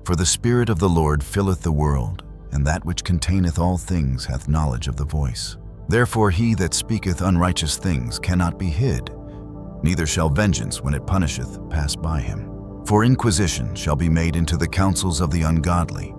For the Spirit of the Lord filleth the world, and that which containeth all things hath knowledge of the voice. Therefore he that speaketh unrighteous things cannot be hid, neither shall vengeance, when it punisheth, pass by him. For inquisition shall be made into the counsels of the ungodly,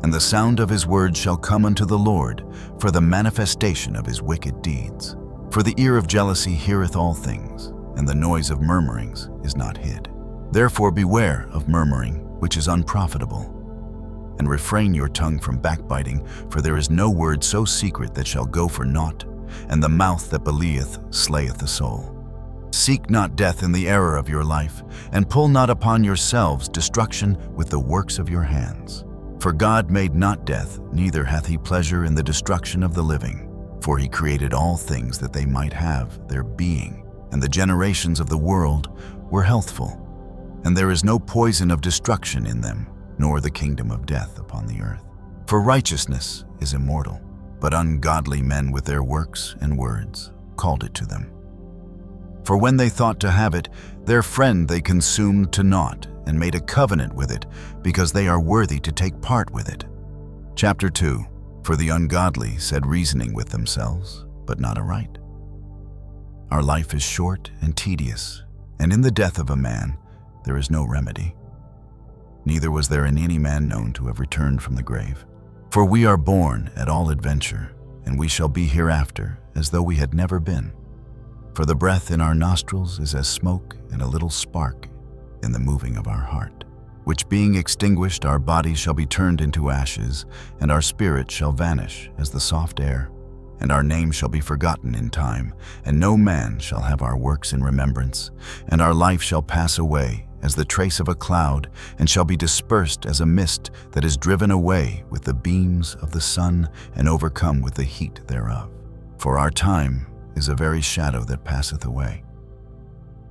and the sound of his words shall come unto the Lord, for the manifestation of his wicked deeds. For the ear of jealousy heareth all things, and the noise of murmurings is not hid. Therefore beware of murmuring, which is unprofitable, and refrain your tongue from backbiting, for there is no word so secret that shall go for naught, and the mouth that belieth slayeth the soul. Seek not death in the error of your life, and pull not upon yourselves destruction with the works of your hands. For God made not death, neither hath he pleasure in the destruction of the living. For he created all things that they might have their being, and the generations of the world were healthful. And there is no poison of destruction in them, nor the kingdom of death upon the earth. For righteousness is immortal, but ungodly men with their works and words called it to them. For when they thought to have it, their friend they consumed to naught, and made a covenant with it, because they are worthy to take part with it. Chapter 2. For the ungodly said reasoning with themselves, but not aright. Our life is short and tedious, and in the death of a man there is no remedy. Neither was there in any man known to have returned from the grave. For we are born at all adventure, and we shall be hereafter as though we had never been. For the breath in our nostrils is as smoke and a little spark in the moving of our heart, which being extinguished our body shall be turned into ashes, and our spirit shall vanish as the soft air, and our name shall be forgotten in time, and no man shall have our works in remembrance, and our life shall pass away as the trace of a cloud, and shall be dispersed as a mist that is driven away with the beams of the sun and overcome with the heat thereof. For our time is a very shadow that passeth away,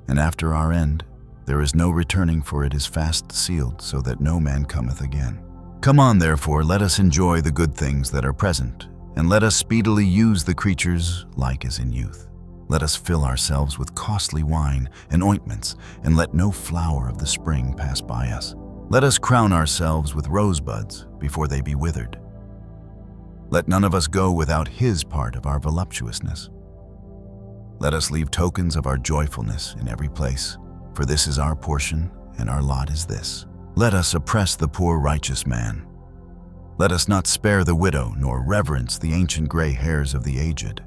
and after our end there is no returning, for it is fast sealed, so that no man cometh again. Come on, therefore, let us enjoy the good things that are present, and let us speedily use the creatures like as in youth. Let us fill ourselves with costly wine and ointments, and let no flower of the spring pass by us. Let us crown ourselves with rosebuds before they be withered. Let none of us go without his part of our voluptuousness. Let us leave tokens of our joyfulness in every place, for this is our portion, and our lot is this. Let us oppress the poor righteous man. Let us not spare the widow, nor reverence the ancient gray hairs of the aged.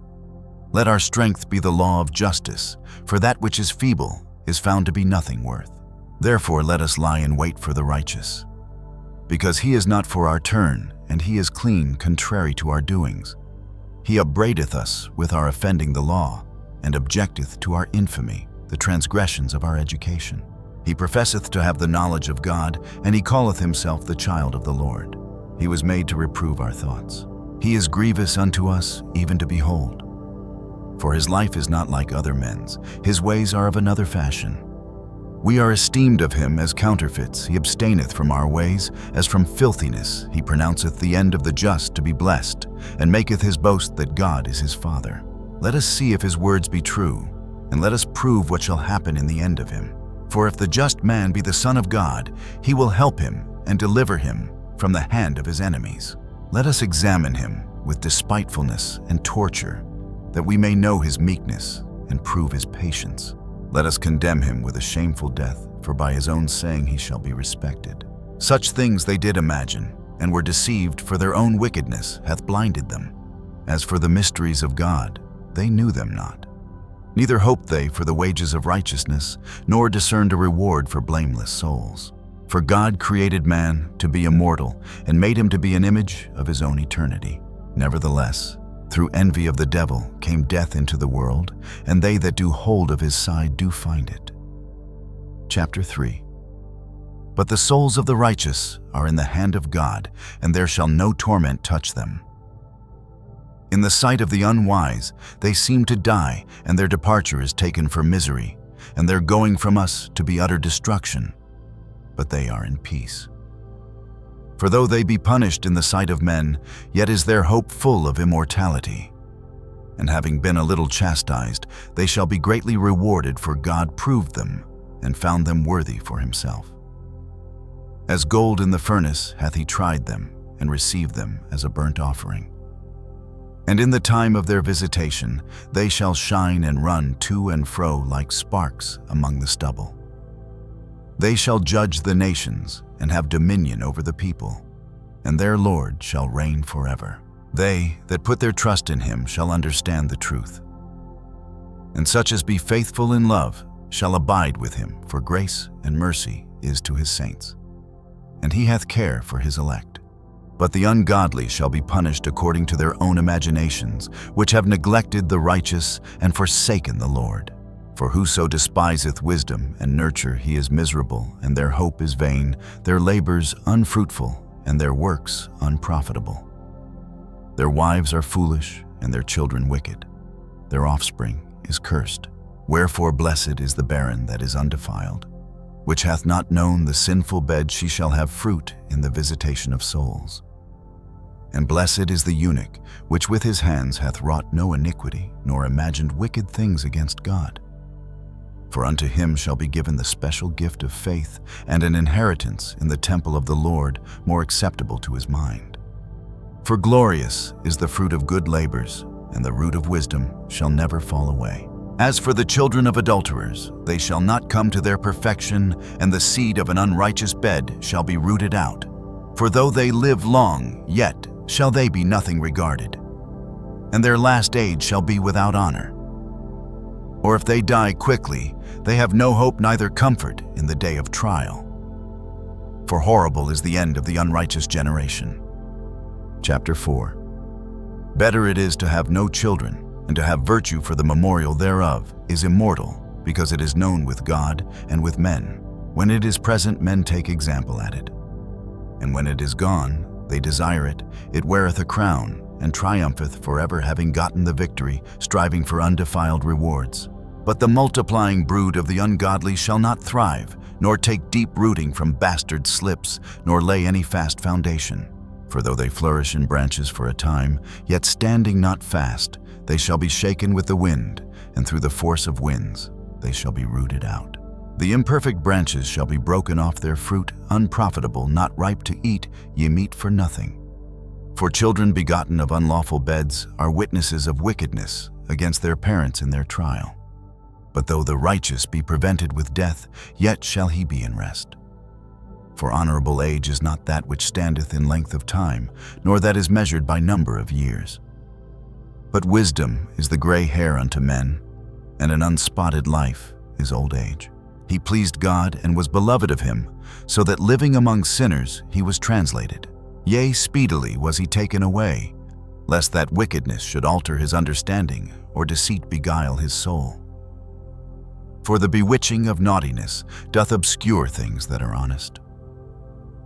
Let our strength be the law of justice, for that which is feeble is found to be nothing worth. Therefore let us lie in wait for the righteous, because he is not for our turn, and he is clean contrary to our doings. He upbraideth us with our offending the law, and objecteth to our infamy, the transgressions of our education. He professeth to have the knowledge of God, and he calleth himself the child of the Lord. He was made to reprove our thoughts. He is grievous unto us, even to behold. For his life is not like other men's, his ways are of another fashion. We are esteemed of him as counterfeits, he abstaineth from our ways, as from filthiness. He pronounceth the end of the just to be blessed, and maketh his boast that God is his Father. Let us see if his words be true, and let us prove what shall happen in the end of him. For if the just man be the Son of God, he will help him and deliver him from the hand of his enemies. Let us examine him with despitefulness and torture, that we may know his meekness and prove his patience. Let us condemn him with a shameful death, for by his own saying he shall be respected. Such things they did imagine, and were deceived, for their own wickedness hath blinded them. As for the mysteries of God, they knew them not. Neither hoped they for the wages of righteousness, nor discerned a reward for blameless souls. For God created man to be immortal, and made him to be an image of his own eternity. Nevertheless, through envy of the devil came death into the world, and they that do hold of his side do find it. Chapter 3. But the souls of the righteous are in the hand of God, and there shall no torment touch them. In the sight of the unwise they seem to die, and their departure is taken for misery, and their going from us to be utter destruction. But they are in peace. For though they be punished in the sight of men, yet is their hope full of immortality. And having been a little chastised, they shall be greatly rewarded, for God proved them, and found them worthy for himself. As gold in the furnace hath he tried them, and received them as a burnt offering. And in the time of their visitation they shall shine and run to and fro like sparks among the stubble. They shall judge the nations, and have dominion over the people, and their Lord shall reign forever. They that put their trust in him shall understand the truth. And such as be faithful in love shall abide with him, for grace and mercy is to his saints. And he hath care for his elect. But the ungodly shall be punished according to their own imaginations, which have neglected the righteous and forsaken the Lord. For whoso despiseth wisdom and nurture, he is miserable, and their hope is vain, their labors unfruitful, and their works unprofitable. Their wives are foolish, and their children wicked. Their offspring is cursed. Wherefore blessed is the barren that is undefiled, which hath not known the sinful bed. She shall have fruit in the visitation of souls. And blessed is the eunuch, which with his hands hath wrought no iniquity, nor imagined wicked things against God. For unto him shall be given the special gift of faith, and an inheritance in the temple of the Lord, more acceptable to his mind. For glorious is the fruit of good labors, and the root of wisdom shall never fall away. As for the children of adulterers, they shall not come to their perfection, and the seed of an unrighteous bed shall be rooted out. For though they live long, yet shall they be nothing regarded, and their last age shall be without honor. Or if they die quickly, they have no hope neither comfort in the day of trial. For horrible is the end of the unrighteous generation. Chapter 4. Better it is to have no children, and to have virtue, for the memorial thereof is immortal, because it is known with God and with men. When it is present, men take example at it. And when it is gone, they desire it. It weareth a crown, and triumpheth forever, having gotten the victory, striving for undefiled rewards. But the multiplying brood of the ungodly shall not thrive, nor take deep rooting from bastard slips, nor lay any fast foundation. For though they flourish in branches for a time, yet standing not fast, they shall be shaken with the wind, and through the force of winds they shall be rooted out. The imperfect branches shall be broken off their fruit, unprofitable, not ripe to eat, ye meat for nothing. For children begotten of unlawful beds are witnesses of wickedness against their parents in their trial. But though the righteous be prevented with death, yet shall he be in rest. For honorable age is not that which standeth in length of time, nor that is measured by number of years. But wisdom is the gray hair unto men, and an unspotted life is old age. He pleased God and was beloved of him, so that living among sinners he was translated. Yea, speedily was he taken away, lest that wickedness should alter his understanding, or deceit beguile his soul. For the bewitching of naughtiness doth obscure things that are honest,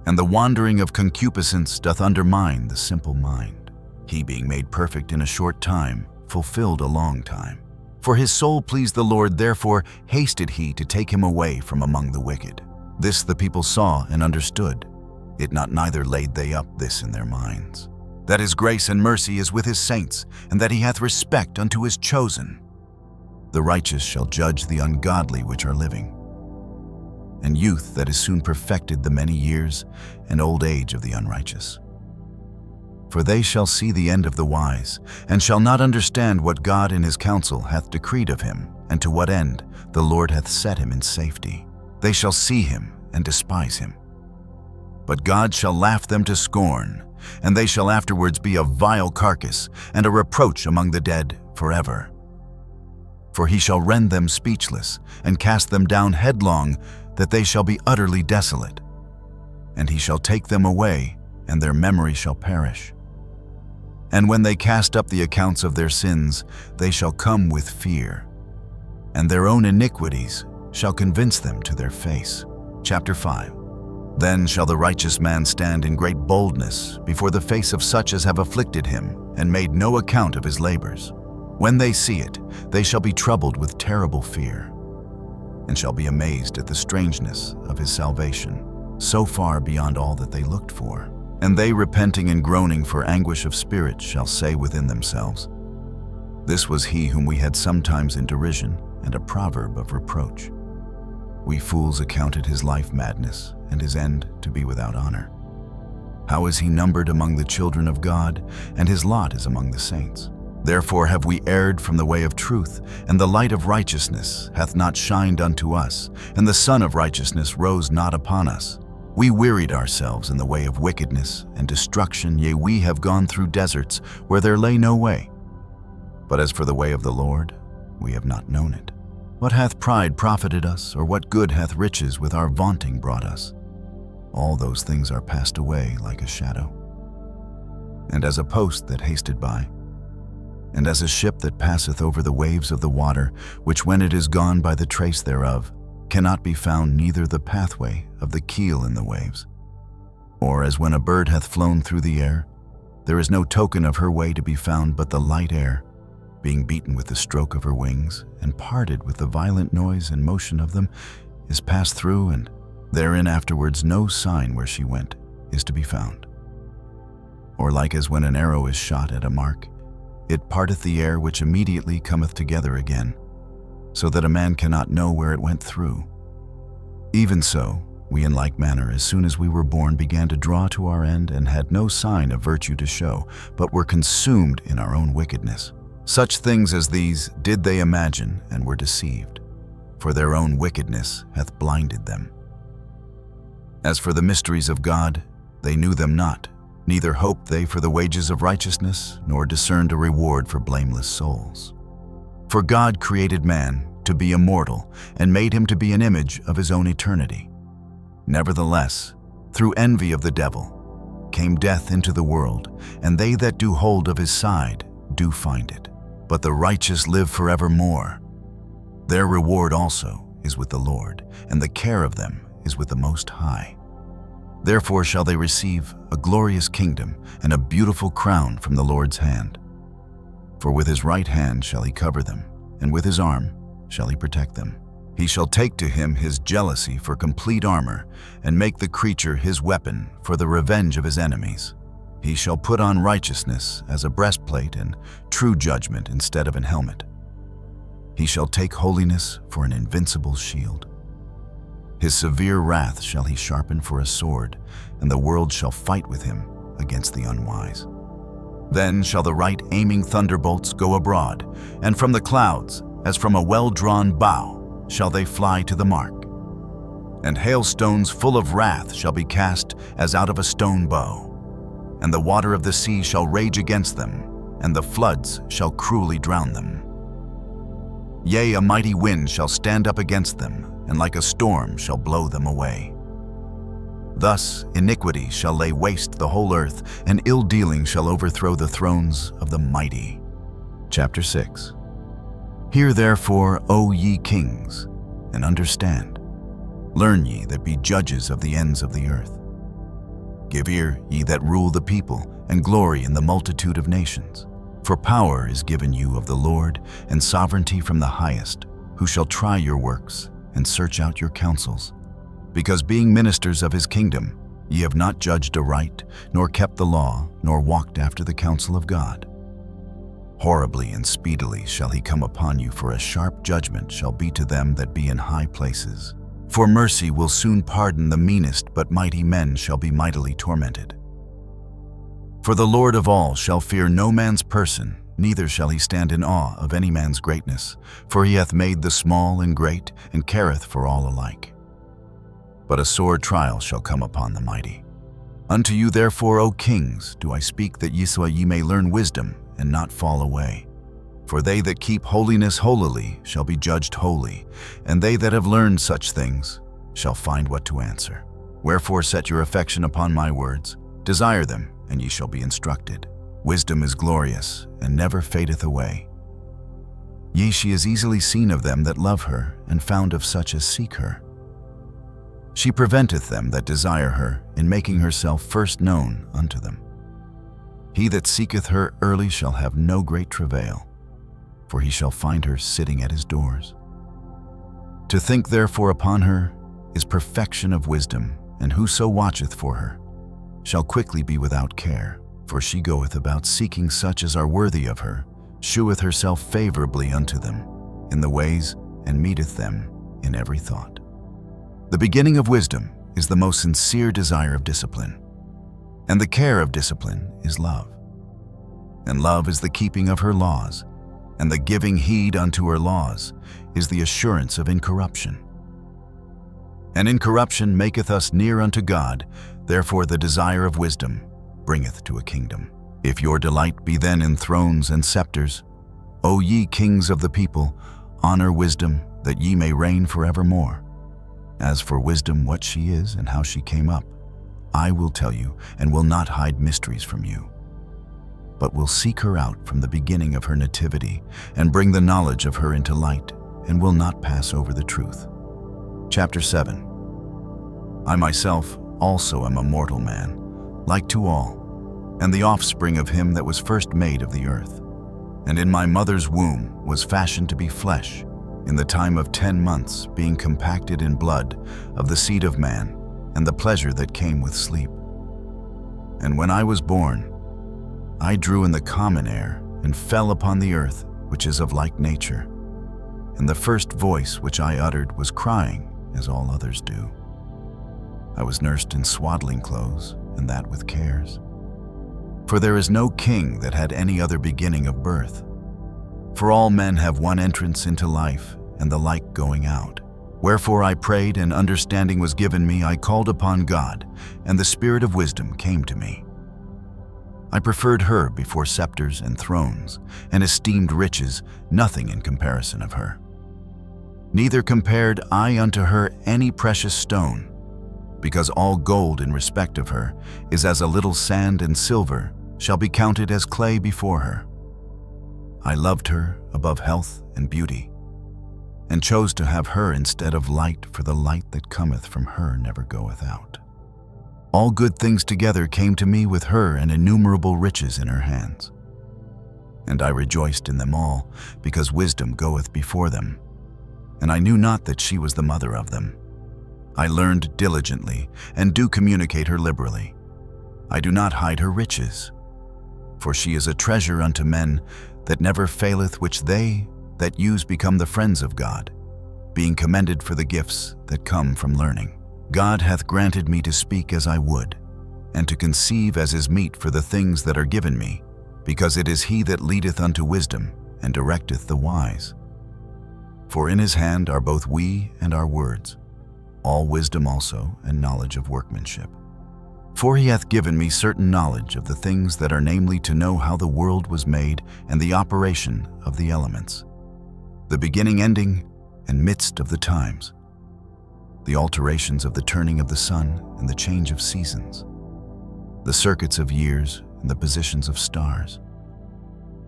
and the wandering of concupiscence doth undermine the simple mind. He being made perfect in a short time, fulfilled a long time. For his soul pleased the Lord, therefore hasted he to take him away from among the wicked. This the people saw and understood, it not neither laid they up this in their minds, that his grace and mercy is with his saints, and that he hath respect unto his chosen. The righteous shall judge the ungodly which are living, and youth that is soon perfected the many years, and old age of the unrighteous. For they shall see the end of the wise, and shall not understand what God in his counsel hath decreed of him, and to what end the Lord hath set him in safety. They shall see him and despise him. But God shall laugh them to scorn, and they shall afterwards be a vile carcass and a reproach among the dead forever. For he shall rend them speechless and cast them down headlong, that they shall be utterly desolate. And he shall take them away, and their memory shall perish. And when they cast up the accounts of their sins, they shall come with fear, and their own iniquities shall convince them to their face. Chapter 5. Then shall the righteous man stand in great boldness before the face of such as have afflicted him, and made no account of his labors. When they see it, they shall be troubled with terrible fear, and shall be amazed at the strangeness of his salvation, so far beyond all that they looked for. And they, repenting and groaning for anguish of spirit, shall say within themselves, This was he whom we had sometimes in derision, and a proverb of reproach. We fools accounted his life madness, and his end to be without honor. How is he numbered among the children of God, and his lot is among the saints? Therefore have we erred from the way of truth, and the light of righteousness hath not shined unto us, and the sun of righteousness rose not upon us. We wearied ourselves in the way of wickedness and destruction, yea, we have gone through deserts where there lay no way. But as for the way of the Lord, we have not known it. What hath pride profited us, or what good hath riches with our vaunting brought us? All those things are passed away like a shadow, and as a post that hasted by, and as a ship that passeth over the waves of the water, which when it is gone by the trace thereof, cannot be found neither the pathway of the keel in the waves. Or as when a bird hath flown through the air, there is no token of her way to be found but the light air, being beaten with the stroke of her wings, and parted with the violent noise and motion of them, is passed through, and therein afterwards no sign where she went is to be found. Or like as when an arrow is shot at a mark, it parteth the air which immediately cometh together again, so that a man cannot know where it went through. Even so, we in like manner, as soon as we were born, began to draw to our end, and had no sign of virtue to show, but were consumed in our own wickedness. Such things as these did they imagine, and were deceived, for their own wickedness hath blinded them. As for the mysteries of God, they knew them not, neither hoped they for the wages of righteousness, nor discerned a reward for blameless souls. For God created man to be immortal, and made him to be an image of his own eternity. Nevertheless, through envy of the devil, came death into the world, and they that do hold of his side do find it. But the righteous live forevermore. Their reward also is with the Lord, and the care of them is with the Most High. Therefore shall they receive a glorious kingdom and a beautiful crown from the Lord's hand. For with his right hand shall he cover them, and with his arm shall he protect them. He shall take to him his jealousy for complete armor, and make the creature his weapon for the revenge of his enemies. He shall put on righteousness as a breastplate, and true judgment instead of an helmet. He shall take holiness for an invincible shield. His severe wrath shall he sharpen for a sword, and the world shall fight with him against the unwise. Then shall the right aiming thunderbolts go abroad, and from the clouds, as from a well-drawn bow, shall they fly to the mark. And hailstones full of wrath shall be cast as out of a stone bow. And the water of the sea shall rage against them, and the floods shall cruelly drown them. Yea, a mighty wind shall stand up against them, and like a storm shall blow them away. Thus iniquity shall lay waste the whole earth, and ill-dealing shall overthrow the thrones of the mighty. Chapter 6. Hear therefore, O ye kings, and understand. Learn ye that be judges of the ends of the earth. Give ear, ye that rule the people, and glory in the multitude of nations. For power is given you of the Lord, and sovereignty from the highest, who shall try your works, and search out your counsels. Because being ministers of his kingdom, ye have not judged aright, nor kept the law, nor walked after the counsel of God. Horribly and speedily shall he come upon you, for a sharp judgment shall be to them that be in high places. For mercy will soon pardon the meanest, but mighty men shall be mightily tormented. For the Lord of all shall fear no man's person, neither shall he stand in awe of any man's greatness, for he hath made the small and great, and careth for all alike. But a sore trial shall come upon the mighty, Unto you therefore, O kings, do I speak, that ye may learn wisdom, and not fall away. For they that keep holiness holily shall be judged holy, and they that have learned such things shall find what to answer. Wherefore set your affection upon my words, desire them, and ye shall be instructed. Wisdom is glorious, and never fadeth away. Yea, she is easily seen of them that love her, and found of such as seek her. She preventeth them that desire her, in making herself first known unto them. He that seeketh her early shall have no great travail, for he shall find her sitting at his doors. To think therefore upon her is perfection of wisdom, and whoso watcheth for her shall quickly be without care. For she goeth about seeking such as are worthy of her, sheweth herself favorably unto them in the ways, and meeteth them in every thought. The beginning of wisdom is the most sincere desire of discipline, and the care of discipline is love. And love is the keeping of her laws, and the giving heed unto her laws is the assurance of incorruption. And incorruption maketh us near unto God, therefore the desire of wisdom bringeth to a kingdom. If your delight be then in thrones and scepters, O ye kings of the people, honor wisdom, that ye may reign forevermore. As for wisdom, what she is and how she came up, I will tell you, and will not hide mysteries from you, but will seek her out from the beginning of her nativity, and bring the knowledge of her into light, and will not pass over the truth. Chapter 7. I myself also am a mortal man, like to all, and the offspring of him that was first made of the earth. And in my mother's womb was fashioned to be flesh, in the time of 10 months, being compacted in blood of the seed of man, and the pleasure that came with sleep. And when I was born, I drew in the common air, and fell upon the earth, which is of like nature. And the first voice which I uttered was crying, as all others do. I was nursed in swaddling clothes, and that with cares. For there is no king that had any other beginning of birth. For all men have one entrance into life, and the like going out. Wherefore I prayed, and understanding was given me. I called upon God, and the spirit of wisdom came to me. I preferred her before scepters and thrones, and esteemed riches nothing in comparison of her. Neither compared I unto her any precious stone, because all gold in respect of her is as a little sand, and silver shall be counted as clay before her. I loved her above health and beauty, and chose to have her instead of light, for the light that cometh from her never goeth out. All good things together came to me with her, and innumerable riches in her hands. And I rejoiced in them all, because wisdom goeth before them, and I knew not that she was the mother of them. I learned diligently, and do communicate her liberally. I do not hide her riches, for she is a treasure unto men that never faileth, which they that use become the friends of God, being commended for the gifts that come from learning. God hath granted me to speak as I would, and to conceive as is meet for the things that are given me, because it is he that leadeth unto wisdom, and directeth the wise. For in his hand are both we and our words, all wisdom also, and knowledge of workmanship. For he hath given me certain knowledge of the things that are, namely, to know how the world was made, and the operation of the elements, the beginning, ending, and midst of the times, the alterations of the turning of the sun, and the change of seasons, the circuits of years, and the positions of stars,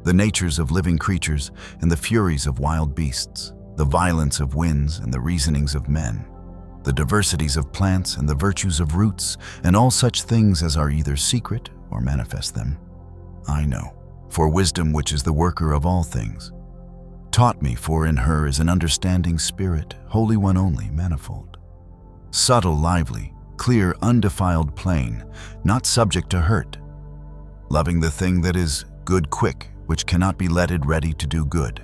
the natures of living creatures, and the furies of wild beasts, the violence of winds, and the reasonings of men, the diversities of plants, and the virtues of roots, and all such things as are either secret or manifest them, I know. For wisdom, which is the worker of all things, taught me, for in her is an understanding spirit, holy one only, manifold, subtle, lively, clear, undefiled, plain, not subject to hurt, loving the thing that is good, quick, which cannot be letted, ready to do good,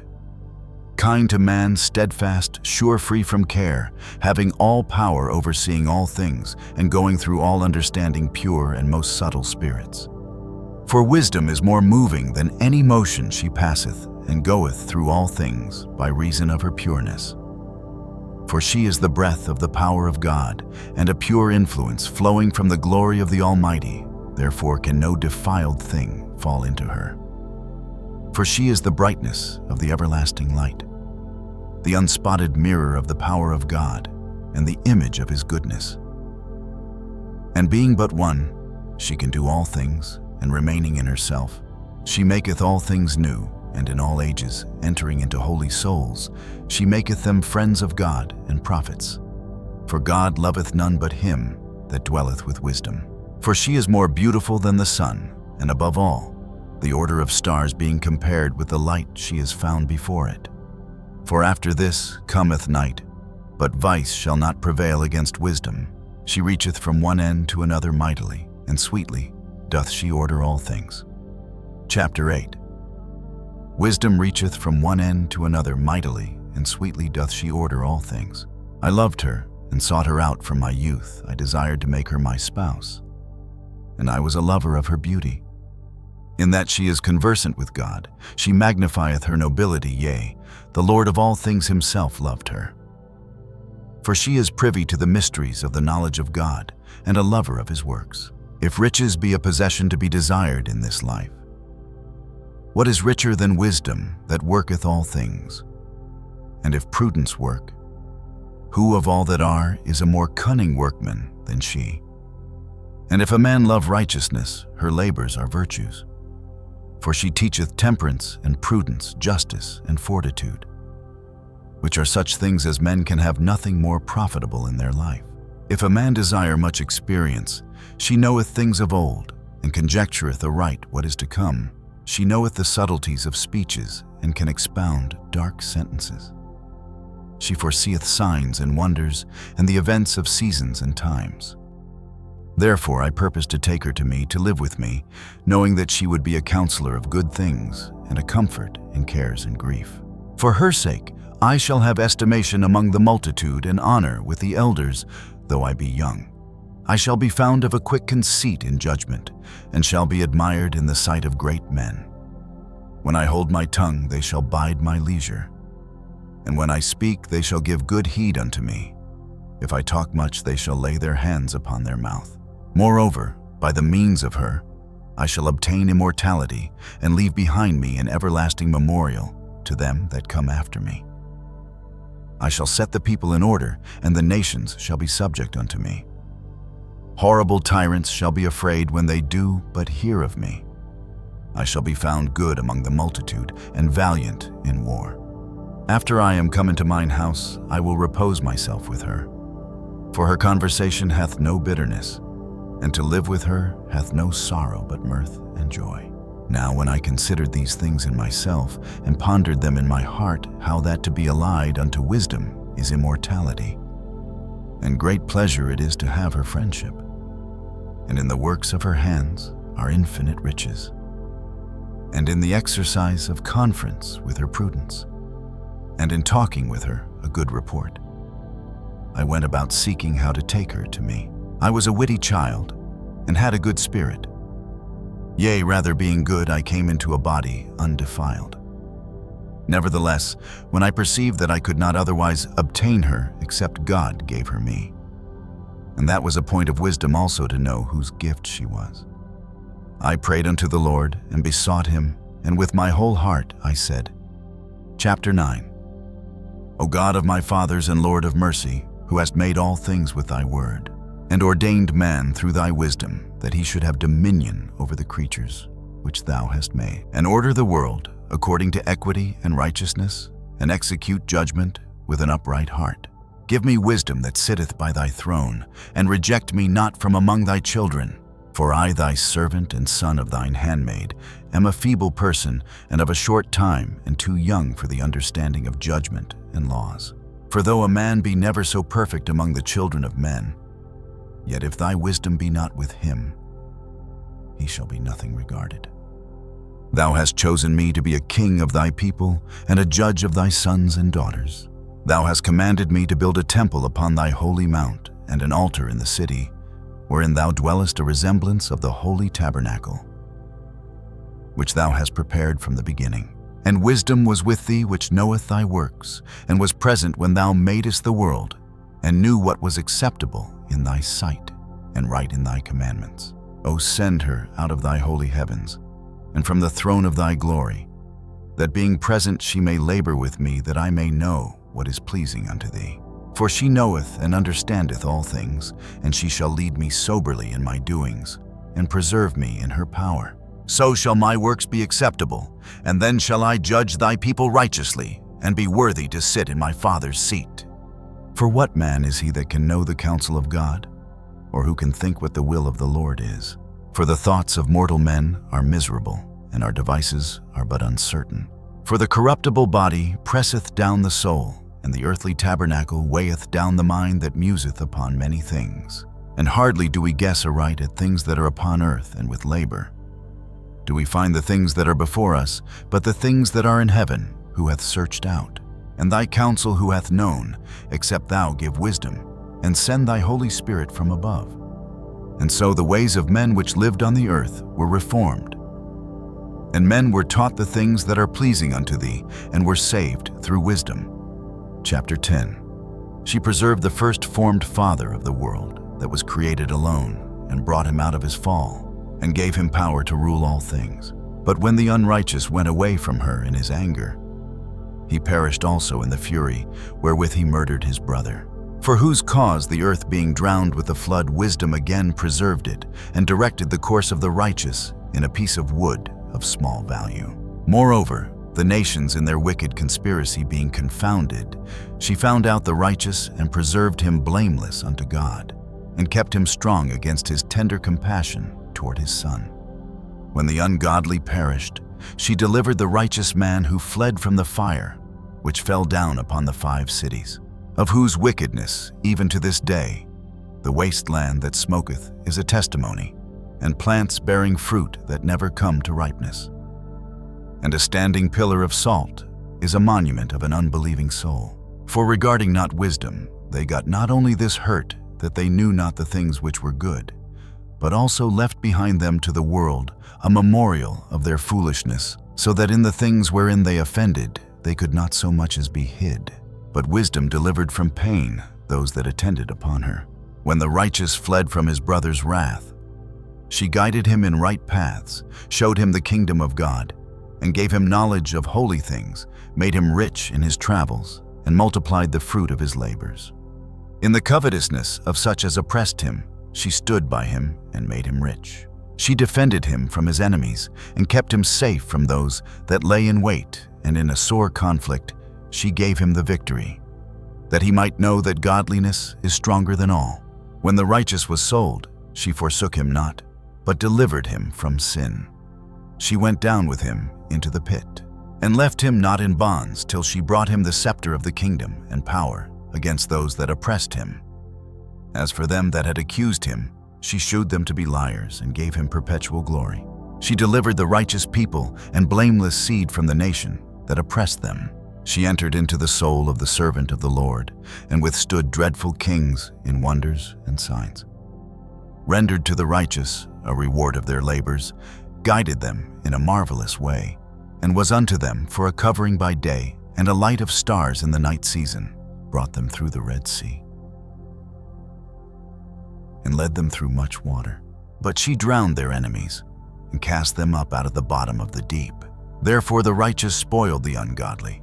kind to man, steadfast, sure, free from care, having all power, overseeing all things, and going through all understanding, pure and most subtle spirits. For wisdom is more moving than any motion. She passeth and goeth through all things by reason of her pureness. For she is the breath of the power of God, and a pure influence flowing from the glory of the Almighty. Therefore can no defiled thing fall into her. For she is the brightness of the everlasting light, the unspotted mirror of the power of God, and the image of his goodness. And being but one, she can do all things, and remaining in herself, she maketh all things new, and in all ages, entering into holy souls, she maketh them friends of God and prophets. For God loveth none but him that dwelleth with wisdom. For she is more beautiful than the sun, and above all, the order of stars being compared with the light she is found before it. For after this cometh night, but vice shall not prevail against wisdom. She reacheth from one end to another mightily, and sweetly doth she order all things. Chapter 8. Wisdom reacheth from one end to another mightily, and sweetly doth she order all things. I loved her, and sought her out from my youth. I desired to make her my spouse, and I was a lover of her beauty. In that she is conversant with God, she magnifieth her nobility, yea, the Lord of all things himself loved her. For she is privy to the mysteries of the knowledge of God, and a lover of his works. If riches be a possession to be desired in this life, what is richer than wisdom that worketh all things? And if prudence work, who of all that are is a more cunning workman than she? And if a man love righteousness, her labors are virtues. For she teacheth temperance and prudence, justice and fortitude, which are such things as men can have nothing more profitable in their life. If a man desire much experience, she knoweth things of old, and conjectureth aright what is to come. She knoweth the subtleties of speeches, and can expound dark sentences. She foreseeth signs and wonders, and the events of seasons and times. Therefore I purpose to take her to me to live with me, knowing that she would be a counselor of good things, and a comfort in cares and grief. For her sake I shall have estimation among the multitude, and honor with the elders, though I be young. I shall be found of a quick conceit in judgment, and shall be admired in the sight of great men. When I hold my tongue, they shall bide my leisure, and when I speak, they shall give good heed unto me. If I talk much, they shall lay their hands upon their mouth. Moreover, by the means of her, I shall obtain immortality, and leave behind me an everlasting memorial to them that come after me. I shall set the people in order, and the nations shall be subject unto me. Horrible tyrants shall be afraid when they do but hear of me. I shall be found good among the multitude, and valiant in war. After I am come into mine house, I will repose myself with her. For her conversation hath no bitterness, and to live with her hath no sorrow but mirth and joy. Now when I considered these things in myself, and pondered them in my heart, how that to be allied unto wisdom is immortality, and great pleasure it is to have her friendship, and in the works of her hands are infinite riches, and in the exercise of conference with her prudence, and in talking with her a good report. I went about seeking how to take her to me. I was a witty child, and had a good spirit. Yea, rather being good, I came into a body undefiled. Nevertheless, when I perceived that I could not otherwise obtain her except God gave her me, and that was a point of wisdom also to know whose gift she was, I prayed unto the Lord, and besought him, and with my whole heart I said, Chapter 9. O God of my fathers and Lord of mercy, who hast made all things with thy word, and ordained man through thy wisdom, that he should have dominion over the creatures which thou hast made, and order the world according to equity and righteousness, and execute judgment with an upright heart. Give me wisdom that sitteth by thy throne, and reject me not from among thy children. For I, thy servant and son of thine handmaid, am a feeble person, and of a short time, and too young for the understanding of judgment and laws. For though a man be never so perfect among the children of men, yet if thy wisdom be not with him, he shall be nothing regarded. Thou hast chosen me to be a king of thy people, and a judge of thy sons and daughters. Thou hast commanded me to build a temple upon thy holy mount, and an altar in the city, wherein thou dwellest, a resemblance of the holy tabernacle, which thou hast prepared from the beginning. And wisdom was with thee which knoweth thy works, and was present when thou madest the world, and knew what was acceptable in thy sight, and right in thy commandments. O send her out of thy holy heavens, and from the throne of thy glory, that being present she may labor with me, that I may know what is pleasing unto thee. For she knoweth and understandeth all things, and she shall lead me soberly in my doings, and preserve me in her power. So shall my works be acceptable, and then shall I judge thy people righteously, and be worthy to sit in my Father's seat. For what man is he that can know the counsel of God, or who can think what the will of the Lord is? For the thoughts of mortal men are miserable, and our devices are but uncertain. For the corruptible body presseth down the soul, and the earthly tabernacle weigheth down the mind that museth upon many things. And hardly do we guess aright at things that are upon earth, and with labor do we find the things that are before us, but the things that are in heaven, who hath searched out? And thy counsel who hath known, except thou give wisdom, and send thy Holy Spirit from above? And so the ways of men which lived on the earth were reformed, and men were taught the things that are pleasing unto thee, and were saved through wisdom. Chapter 10. She preserved the first formed father of the world, that was created alone, and brought him out of his fall, and gave him power to rule all things. But when the unrighteous went away from her in his anger, he perished also in the fury wherewith he murdered his brother. For whose cause the earth being drowned with the flood, wisdom again preserved it, and directed the course of the righteous in a piece of wood of small value. Moreover, the nations in their wicked conspiracy being confounded, she found out the righteous, and preserved him blameless unto God, and kept him strong against his tender compassion toward his son. When the ungodly perished, she delivered the righteous man who fled from the fire, which fell down upon the 5 cities, of whose wickedness, even to this day, the wasteland that smoketh is a testimony, and plants bearing fruit that never come to ripeness. And a standing pillar of salt is a monument of an unbelieving soul. For regarding not wisdom, they got not only this hurt, that they knew not the things which were good, but also left behind them to the world a memorial of their foolishness, so that in the things wherein they offended, they could not so much as be hid. But wisdom delivered from pain those that attended upon her. When the righteous fled from his brother's wrath, she guided him in right paths, showed him the kingdom of God, and gave him knowledge of holy things, made him rich in his travels, and multiplied the fruit of his labors. In the covetousness of such as oppressed him, she stood by him and made him rich. She defended him from his enemies, and kept him safe from those that lay in wait, and in a sore conflict she gave him the victory, that he might know that godliness is stronger than all. When the righteous was sold, she forsook him not, but delivered him from sin. She went down with him into the pit, and left him not in bonds, till she brought him the scepter of the kingdom and power against those that oppressed him. As for them that had accused him, she shewed them to be liars, and gave him perpetual glory. She delivered the righteous people and blameless seed from the nation that oppressed them. She entered into the soul of the servant of the Lord, and withstood dreadful kings in wonders and signs. Rendered to the righteous a reward of their labors, guided them in a marvelous way, and was unto them for a covering by day, and a light of stars in the night season, brought them through the Red Sea, and led them through much water. But she drowned their enemies, and cast them up out of the bottom of the deep. Therefore the righteous spoiled the ungodly,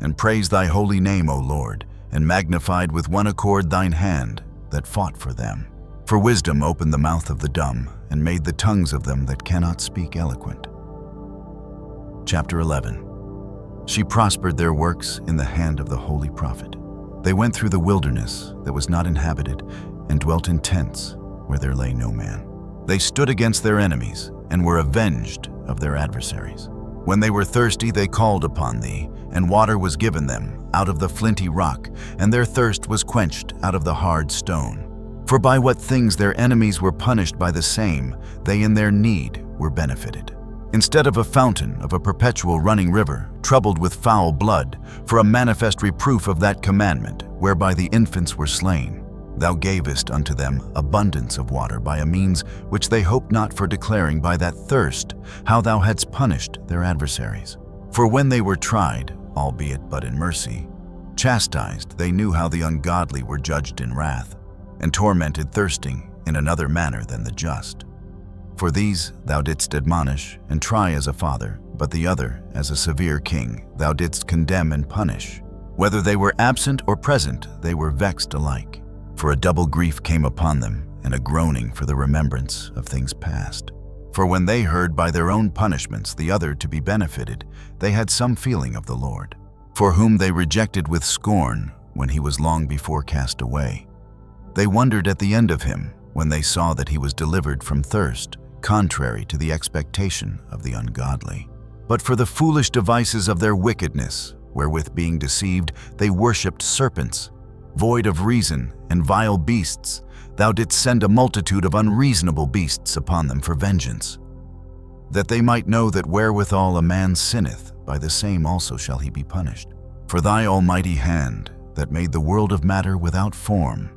and praised thy holy name, O Lord, and magnified with one accord thine hand that fought for them. For wisdom opened the mouth of the dumb, and made the tongues of them that cannot speak eloquent. Chapter 11. She prospered their works in the hand of the holy prophet. They went through the wilderness that was not inhabited, and dwelt in tents where there lay no man. They stood against their enemies, and were avenged of their adversaries. When they were thirsty, they called upon thee, and water was given them out of the flinty rock, and their thirst was quenched out of the hard stone. For by what things their enemies were punished by the same, they in their need were benefited. Instead of a fountain of a perpetual running river, troubled with foul blood, for a manifest reproof of that commandment, whereby the infants were slain, thou gavest unto them abundance of water by a means which they hoped not, for declaring by that thirst how thou hadst punished their adversaries. For when they were tried, albeit but in mercy, chastised, they knew how the ungodly were judged in wrath, and tormented thirsting in another manner than the just. For these thou didst admonish and try as a father, but the other, as a severe king, thou didst condemn and punish. Whether they were absent or present, they were vexed alike. For a double grief came upon them, and a groaning for the remembrance of things past. For when they heard by their own punishments the other to be benefited, they had some feeling of the Lord, for whom they rejected with scorn when he was long before cast away. They wondered at the end of him, when they saw that he was delivered from thirst, contrary to the expectation of the ungodly. But for the foolish devices of their wickedness, wherewith being deceived, they worshipped serpents, void of reason, and vile beasts, thou didst send a multitude of unreasonable beasts upon them for vengeance, that they might know that wherewithal a man sinneth, by the same also shall he be punished. For thy almighty hand, that made the world of matter without form,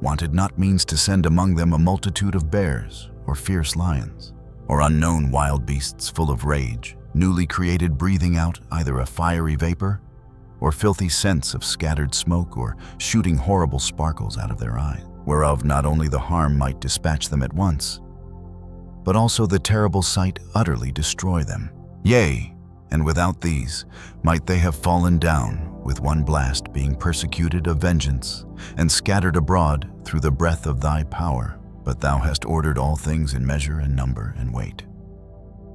wanted not means to send among them a multitude of bears, or fierce lions, or unknown wild beasts full of rage, newly created, breathing out either a fiery vapor, or filthy scents of scattered smoke, or shooting horrible sparkles out of their eyes, whereof not only the harm might dispatch them at once, but also the terrible sight utterly destroy them. Yea, and without these might they have fallen down with one blast, being persecuted of vengeance, and scattered abroad through the breath of thy power. But thou hast ordered all things in measure and number and weight.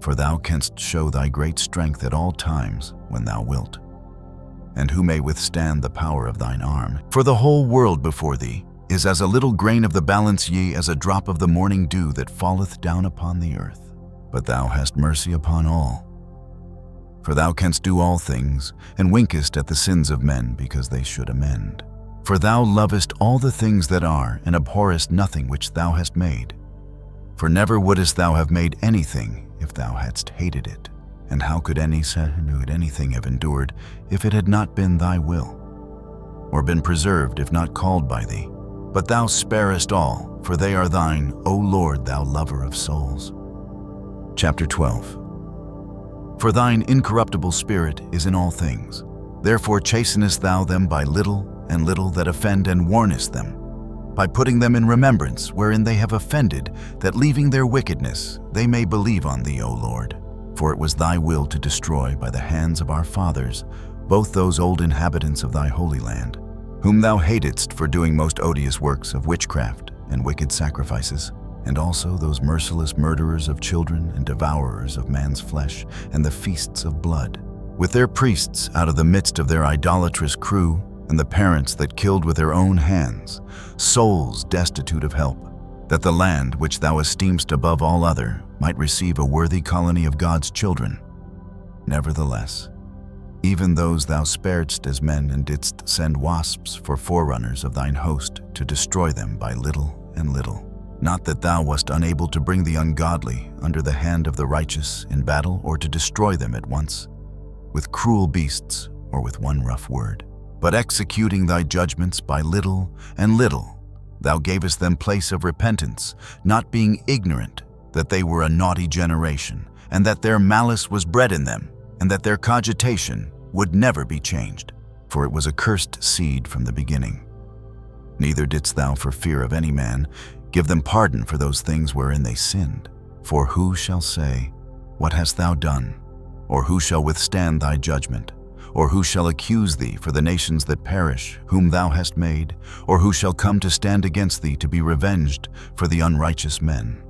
For thou canst show thy great strength at all times when thou wilt. And who may withstand the power of thine arm? For the whole world before thee is as a little grain of the balance, yea, as a drop of the morning dew that falleth down upon the earth. But thou hast mercy upon all. For thou canst do all things, and winkest at the sins of men, because they should amend. For thou lovest all the things that are, and abhorrest nothing which thou hast made. For never wouldest thou have made anything if thou hadst hated it. And how could anything have endured if it had not been thy will, or been preserved if not called by thee? But thou sparest all, for they are thine, O Lord, thou lover of souls. Chapter 12. For thine incorruptible spirit is in all things. Therefore chastenest thou them by little and little that offend, and warnest them, by putting them in remembrance wherein they have offended, that leaving their wickedness they may believe on thee, O Lord. For it was thy will to destroy by the hands of our fathers both those old inhabitants of thy holy land, whom thou hatedst for doing most odious works of witchcraft and wicked sacrifices, and also those merciless murderers of children and devourers of man's flesh, and the feasts of blood, with their priests out of the midst of their idolatrous crew, and the parents that killed with their own hands, souls destitute of help, that the land which thou esteemest above all other might receive a worthy colony of God's children. Nevertheless, even those thou sparedst as men, and didst send wasps for forerunners of thine host to destroy them by little and little. Not that thou wast unable to bring the ungodly under the hand of the righteous in battle, or to destroy them at once with cruel beasts or with one rough word. But executing thy judgments by little and little, thou gavest them place of repentance, not being ignorant that they were a naughty generation, and that their malice was bred in them, and that their cogitation would never be changed. For it was a cursed seed from the beginning. Neither didst thou, for fear of any man, give them pardon for those things wherein they sinned. For who shall say, What hast thou done? Or who shall withstand thy judgment? Or who shall accuse thee for the nations that perish, whom thou hast made? Or who shall come to stand against thee to be revenged for the unrighteous men?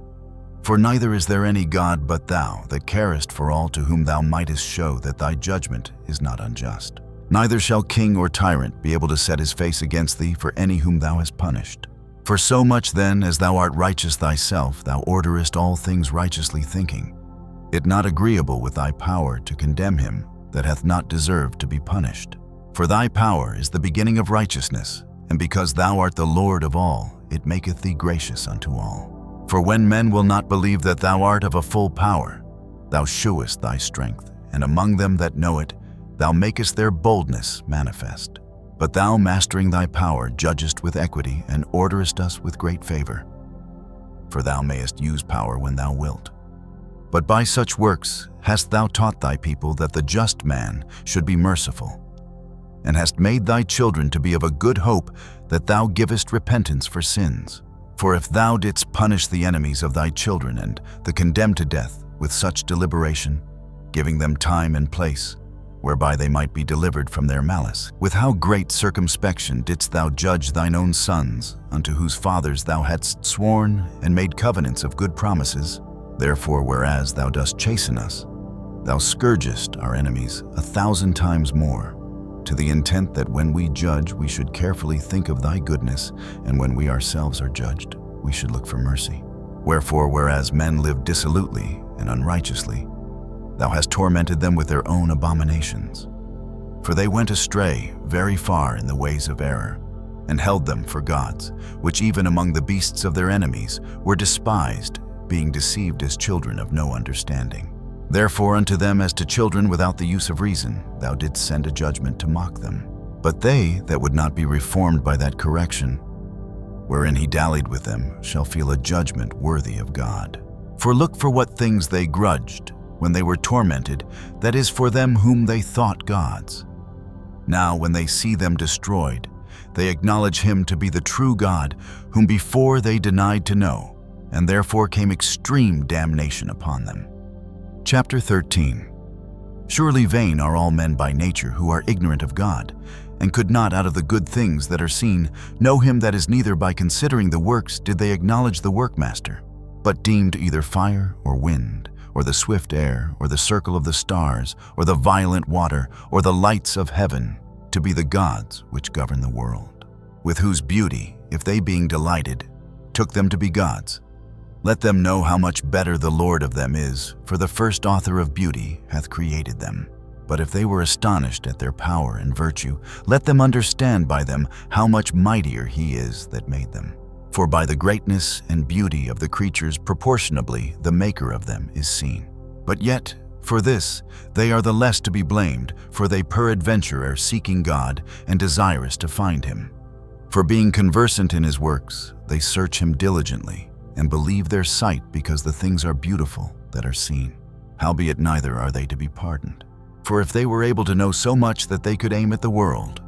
For neither is there any God but thou, that carest for all, to whom thou mightest show that thy judgment is not unjust. Neither shall king or tyrant be able to set his face against thee for any whom thou hast punished. For so much then as thou art righteous thyself, thou orderest all things righteously, thinking it not agreeable with thy power to condemn him that hath not deserved to be punished. For thy power is the beginning of righteousness, and because thou art the Lord of all, it maketh thee gracious unto all. For when men will not believe that thou art of a full power, thou shewest thy strength, and among them that know it, thou makest their boldness manifest. But thou, mastering thy power, judgest with equity, and orderest us with great favor. For thou mayest use power when thou wilt. But by such works hast thou taught thy people that the just man should be merciful, and hast made thy children to be of a good hope that thou givest repentance for sins. For if thou didst punish the enemies of thy children and the condemned to death with such deliberation, giving them time and place, whereby they might be delivered from their malice, with how great circumspection didst thou judge thine own sons, unto whose fathers thou hadst sworn and made covenants of good promises. Therefore, whereas thou dost chasten us, thou scourgest our enemies 1,000 times more, to the intent that when we judge we should carefully think of thy goodness, and when we ourselves are judged, we should look for mercy. Wherefore, whereas men live dissolutely and unrighteously, thou hast tormented them with their own abominations. For they went astray very far in the ways of error, and held them for gods, which even among the beasts of their enemies were despised, being deceived as children of no understanding. Therefore unto them as to children without the use of reason, thou didst send a judgment to mock them. But they that would not be reformed by that correction, wherein he dallied with them, shall feel a judgment worthy of God. For look for what things they grudged, when they were tormented, that is for them whom they thought gods. Now when they see them destroyed, they acknowledge him to be the true God, whom before they denied to know, and therefore came extreme damnation upon them. Chapter 13. Surely vain are all men by nature who are ignorant of God, and could not out of the good things that are seen know him that is, neither by considering the works did they acknowledge the workmaster, but deemed either fire or wind, or the swift air, or the circle of the stars, or the violent water, or the lights of heaven, to be the gods which govern the world, with whose beauty, if they being delighted, took them to be gods. Let them know how much better the Lord of them is, for the first author of beauty hath created them. But if they were astonished at their power and virtue, let them understand by them how much mightier he is that made them. For by the greatness and beauty of the creatures proportionably the maker of them is seen. But yet, for this, they are the less to be blamed, for they peradventure are seeking God and desirous to find him. For being conversant in his works, they search him diligently, and believe their sight because the things are beautiful that are seen. Howbeit neither are they to be pardoned. For if they were able to know so much that they could aim at the world,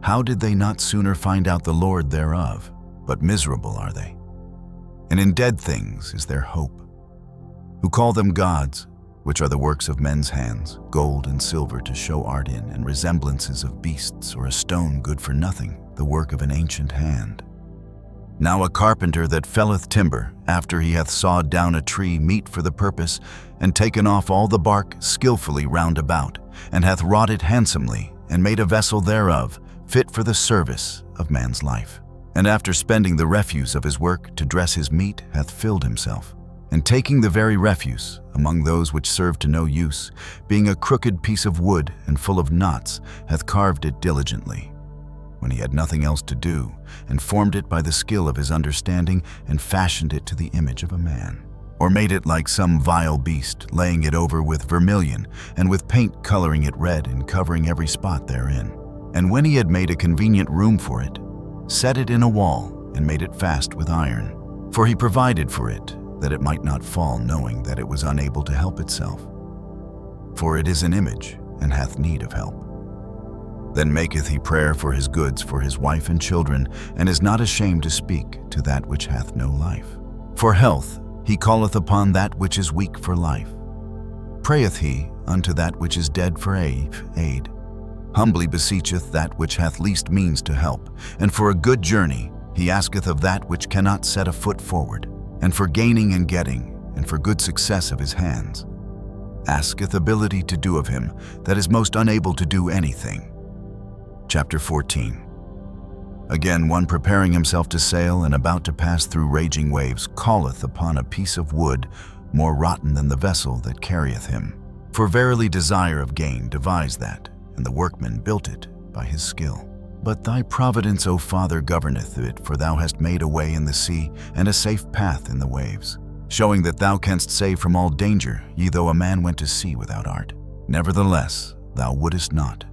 how did they not sooner find out the Lord thereof? But miserable are they. And in dead things is their hope. Who call them gods, which are the works of men's hands, gold and silver to show art in, and resemblances of beasts, or a stone good for nothing, the work of an ancient hand. Now a carpenter that felleth timber, after he hath sawed down a tree meet for the purpose, and taken off all the bark skillfully round about, and hath wrought it handsomely, and made a vessel thereof, fit for the service of man's life. And after spending the refuse of his work to dress his meat, hath filled himself. And taking the very refuse, among those which serve to no use, being a crooked piece of wood and full of knots, hath carved it diligently, when he had nothing else to do, and formed it by the skill of his understanding, and fashioned it to the image of a man. Or made it like some vile beast, laying it over with vermilion, and with paint coloring it red, and covering every spot therein. And when he had made a convenient room for it, set it in a wall, and made it fast with iron. For he provided for it, that it might not fall, knowing that it was unable to help itself. For it is an image, and hath need of help. Then maketh he prayer for his goods for his wife and children, and is not ashamed to speak to that which hath no life. For health he calleth upon that which is weak for life. Prayeth he unto that which is dead for aid. Humbly beseecheth that which hath least means to help, and for a good journey he asketh of that which cannot set a foot forward, and for gaining and getting, and for good success of his hands. Asketh ability to do of him that is most unable to do anything. Chapter 14. Again, one preparing himself to sail and about to pass through raging waves calleth upon a piece of wood more rotten than the vessel that carrieth him. For verily desire of gain devised that, and the workman built it by his skill. But thy providence, O Father, governeth it, for thou hast made a way in the sea, and a safe path in the waves, showing that thou canst save from all danger, ye though a man went to sea without art. Nevertheless, thou wouldest not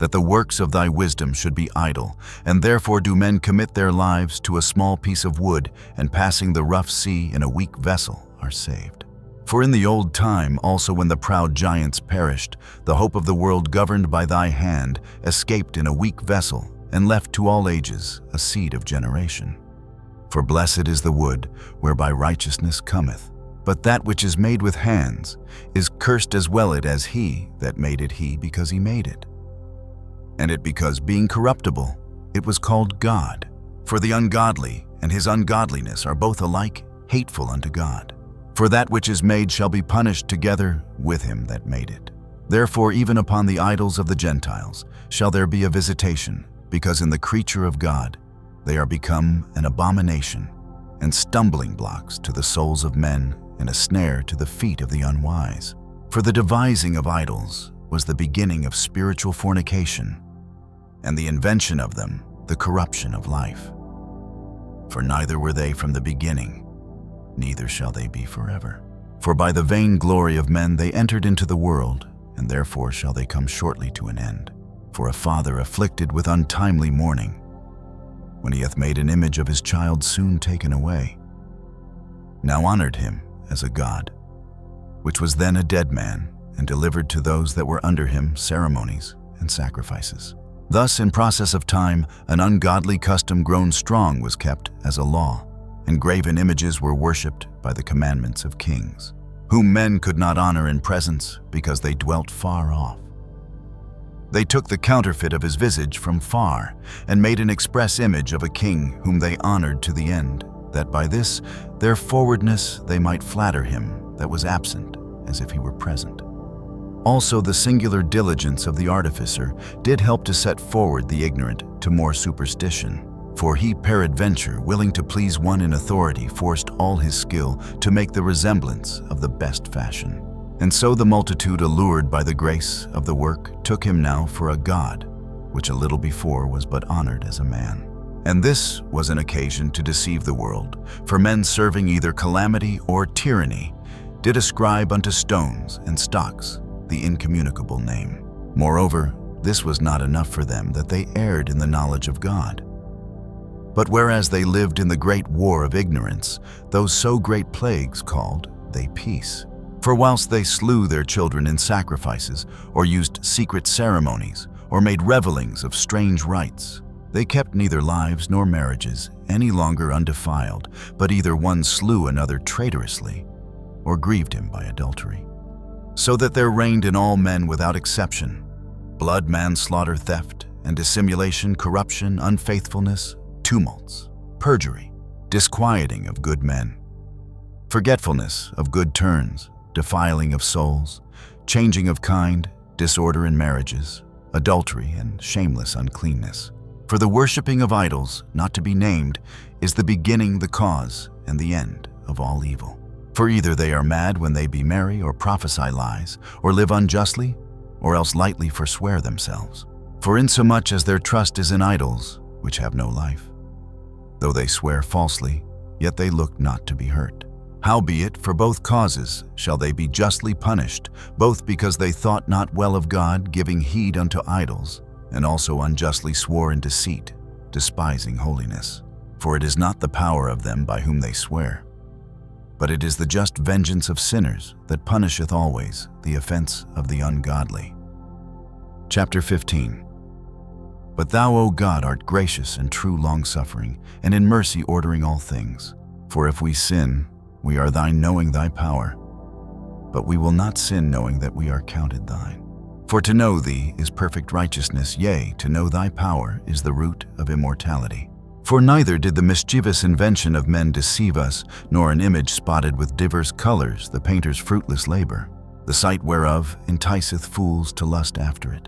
that the works of thy wisdom should be idle, and therefore do men commit their lives to a small piece of wood, and passing the rough sea in a weak vessel are saved. For in the old time also when the proud giants perished, the hope of the world governed by thy hand escaped in a weak vessel, and left to all ages a seed of generation. For blessed is the wood whereby righteousness cometh, but that which is made with hands is cursed as well it as he that made it he because he made it. And it because being corruptible, it was called God. For the ungodly and his ungodliness are both alike hateful unto God. For that which is made shall be punished together with him that made it. Therefore even upon the idols of the Gentiles shall there be a visitation, because in the creature of God they are become an abomination, and stumbling blocks to the souls of men, and a snare to the feet of the unwise. For the devising of idols was the beginning of spiritual fornication, and the invention of them the corruption of life. For neither were they from the beginning, neither shall they be forever. For by the vain glory of men they entered into the world, and therefore shall they come shortly to an end. For a father afflicted with untimely mourning, when he hath made an image of his child soon taken away, now honored him as a god, which was then a dead man, and delivered to those that were under him ceremonies and sacrifices. Thus in process of time an ungodly custom grown strong was kept as a law, and graven images were worshipped by the commandments of kings, whom men could not honor in presence because they dwelt far off. They took the counterfeit of his visage from far, and made an express image of a king whom they honored to the end, that by this their forwardness they might flatter him that was absent, as if he were present. Also the singular diligence of the artificer did help to set forward the ignorant to more superstition. For he peradventure, willing to please one in authority, forced all his skill to make the resemblance of the best fashion. And so the multitude, allured by the grace of the work, took him now for a god, which a little before was but honored as a man. And this was an occasion to deceive the world, for men serving either calamity or tyranny did ascribe unto stones and stocks the incommunicable name. Moreover, this was not enough for them, that they erred in the knowledge of God. But whereas they lived in the great war of ignorance, those so great plagues called they peace. For whilst they slew their children in sacrifices, or used secret ceremonies, or made revelings of strange rites, they kept neither lives nor marriages any longer undefiled, but either one slew another traitorously, or grieved him by adultery. So that there reigned in all men without exception blood, manslaughter, theft, and dissimulation, corruption, unfaithfulness, tumults, perjury, disquieting of good men, forgetfulness of good turns, defiling of souls, changing of kind, disorder in marriages, adultery, and shameless uncleanness. For the worshipping of idols, not to be named, is the beginning, the cause, and the end of all evil. For either they are mad when they be merry, or prophesy lies, or live unjustly, or else lightly forswear themselves. For insomuch as their trust is in idols, which have no life, though they swear falsely, yet they look not to be hurt. Howbeit, for both causes shall they be justly punished, both because they thought not well of God, giving heed unto idols, and also unjustly swore in deceit, despising holiness. For it is not the power of them by whom they swear, but it is the just vengeance of sinners that punisheth always the offense of the ungodly. Chapter 15. But thou, O God, art gracious and true, long-suffering, and in mercy ordering all things. For if we sin, we are thine, knowing thy power, but we will not sin, knowing that we are counted thine. For to know thee is perfect righteousness, yea, to know thy power is the root of immortality. For neither did the mischievous invention of men deceive us, nor an image spotted with divers colors, the painter's fruitless labor, the sight whereof enticeth fools to lust after it.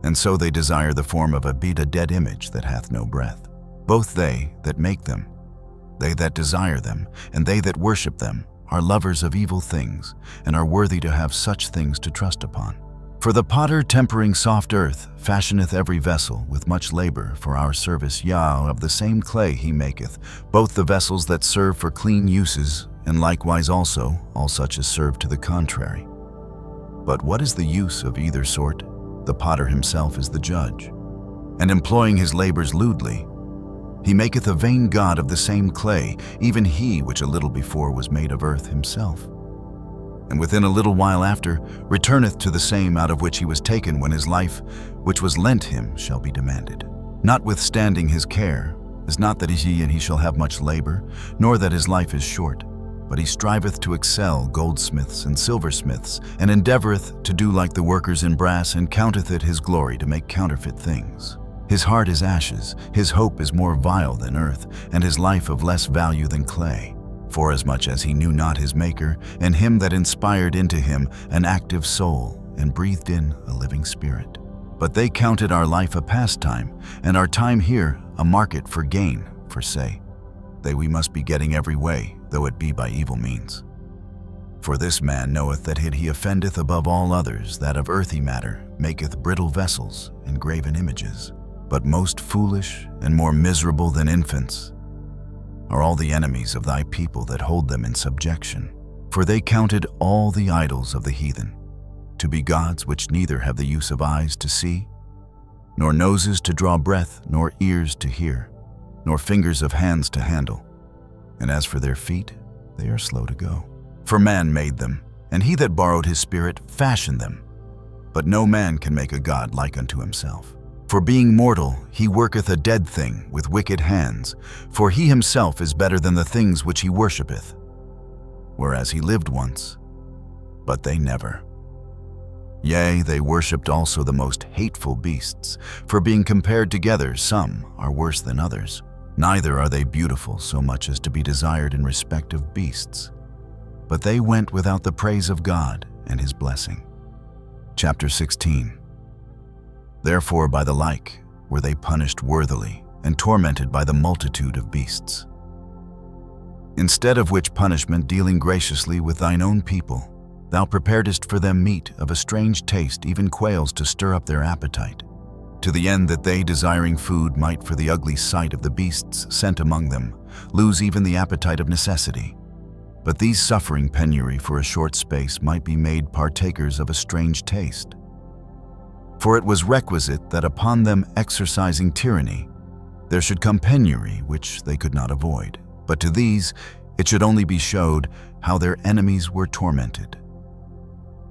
And so they desire the form of a dead image that hath no breath. Both they that make them, they that desire them, and they that worship them, are lovers of evil things, and are worthy to have such things to trust upon. For the potter, tempering soft earth, fashioneth every vessel with much labor for our service. Yea, of the same clay he maketh both the vessels that serve for clean uses, and likewise also all such as serve to the contrary. But what is the use of either sort? The potter himself is the judge. And employing his labors lewdly, he maketh a vain god of the same clay, even he which a little before was made of earth himself. and within a little while after returneth to the same out of which he was taken, when his life, which was lent him, shall be demanded. Notwithstanding his care is not that he shall have much labor, nor that his life is short, but he striveth to excel goldsmiths and silversmiths, and endeavoreth to do like the workers in brass, and counteth it his glory to make counterfeit things. His heart is ashes, his hope is more vile than earth, and his life of less value than clay. Forasmuch as he knew not his Maker, and him that inspired into him an active soul, and breathed in a living spirit. But they counted our life a pastime, and our time here a market for gain, for say, we must be getting every way, though it be by evil means. For this man knoweth that he offendeth above all others, that of earthy matter maketh brittle vessels and graven images. But most foolish and more miserable than infants are all the enemies of thy people that hold them in subjection. For they counted all the idols of the heathen to be gods, which neither have the use of eyes to see, nor noses to draw breath, nor ears to hear, nor fingers of hands to handle. And as for their feet, they are slow to go. For man made them, and he that borrowed his spirit fashioned them. But no man can make a god like unto himself. For being mortal, he worketh a dead thing with wicked hands, for he himself is better than the things which he worshippeth. Whereas he lived once, but they never. Yea, they worshipped also the most hateful beasts, for being compared together, some are worse than others. Neither are they beautiful so much as to be desired in respect of beasts. But they went without the praise of God and his blessing. Chapter 16. Therefore by the like were they punished worthily, and tormented by the multitude of beasts. Instead of which punishment, dealing graciously with thine own people, thou preparedst for them meat of a strange taste, even quails to stir up their appetite, to the end that they, desiring food, might for the ugly sight of the beasts sent among them, lose even the appetite of necessity. But these, suffering penury for a short space, might be made partakers of a strange taste. For it was requisite that upon them exercising tyranny, there should come penury which they could not avoid. But to these it should only be showed how their enemies were tormented.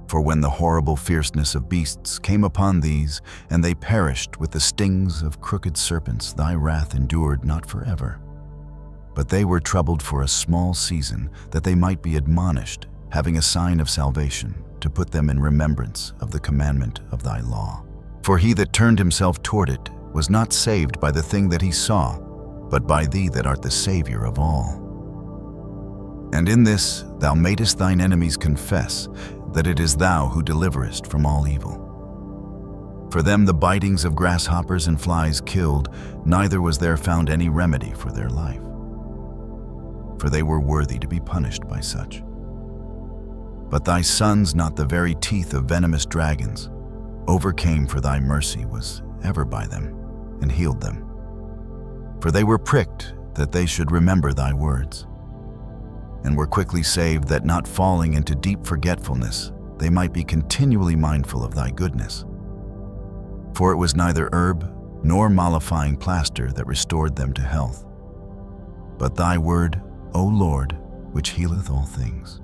For when the horrible fierceness of beasts came upon these, and they perished with the stings of crooked serpents, thy wrath endured not forever. But they were troubled for a small season, that they might be admonished, having a sign of salvation, to put them in remembrance of the commandment of thy law. For he that turned himself toward it was not saved by the thing that he saw, but by thee that art the Savior of all. And in this thou madest thine enemies confess that it is thou who deliverest from all evil. For them the bitings of grasshoppers and flies killed, neither was there found any remedy for their life. For they were worthy to be punished by such. But thy sons, not the very teeth of venomous dragons, overcame, for thy mercy was ever by them, and healed them. For they were pricked, that they should remember thy words, and were quickly saved, that not falling into deep forgetfulness, they might be continually mindful of thy goodness. For it was neither herb nor mollifying plaster that restored them to health, but thy word, O Lord, which healeth all things.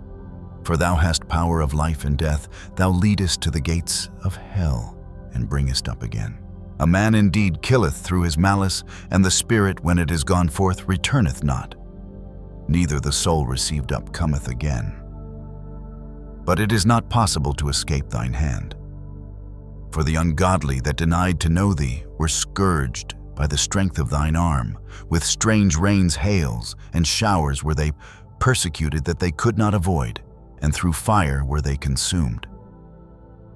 For thou hast power of life and death, thou leadest to the gates of hell, and bringest up again. A man indeed killeth through his malice, and the spirit, when it is gone forth, returneth not. Neither the soul received up cometh again. But it is not possible to escape thine hand. For the ungodly that denied to know thee were scourged by the strength of thine arm. With strange rains, hails, and showers were they persecuted that they could not avoid, and through fire were they consumed.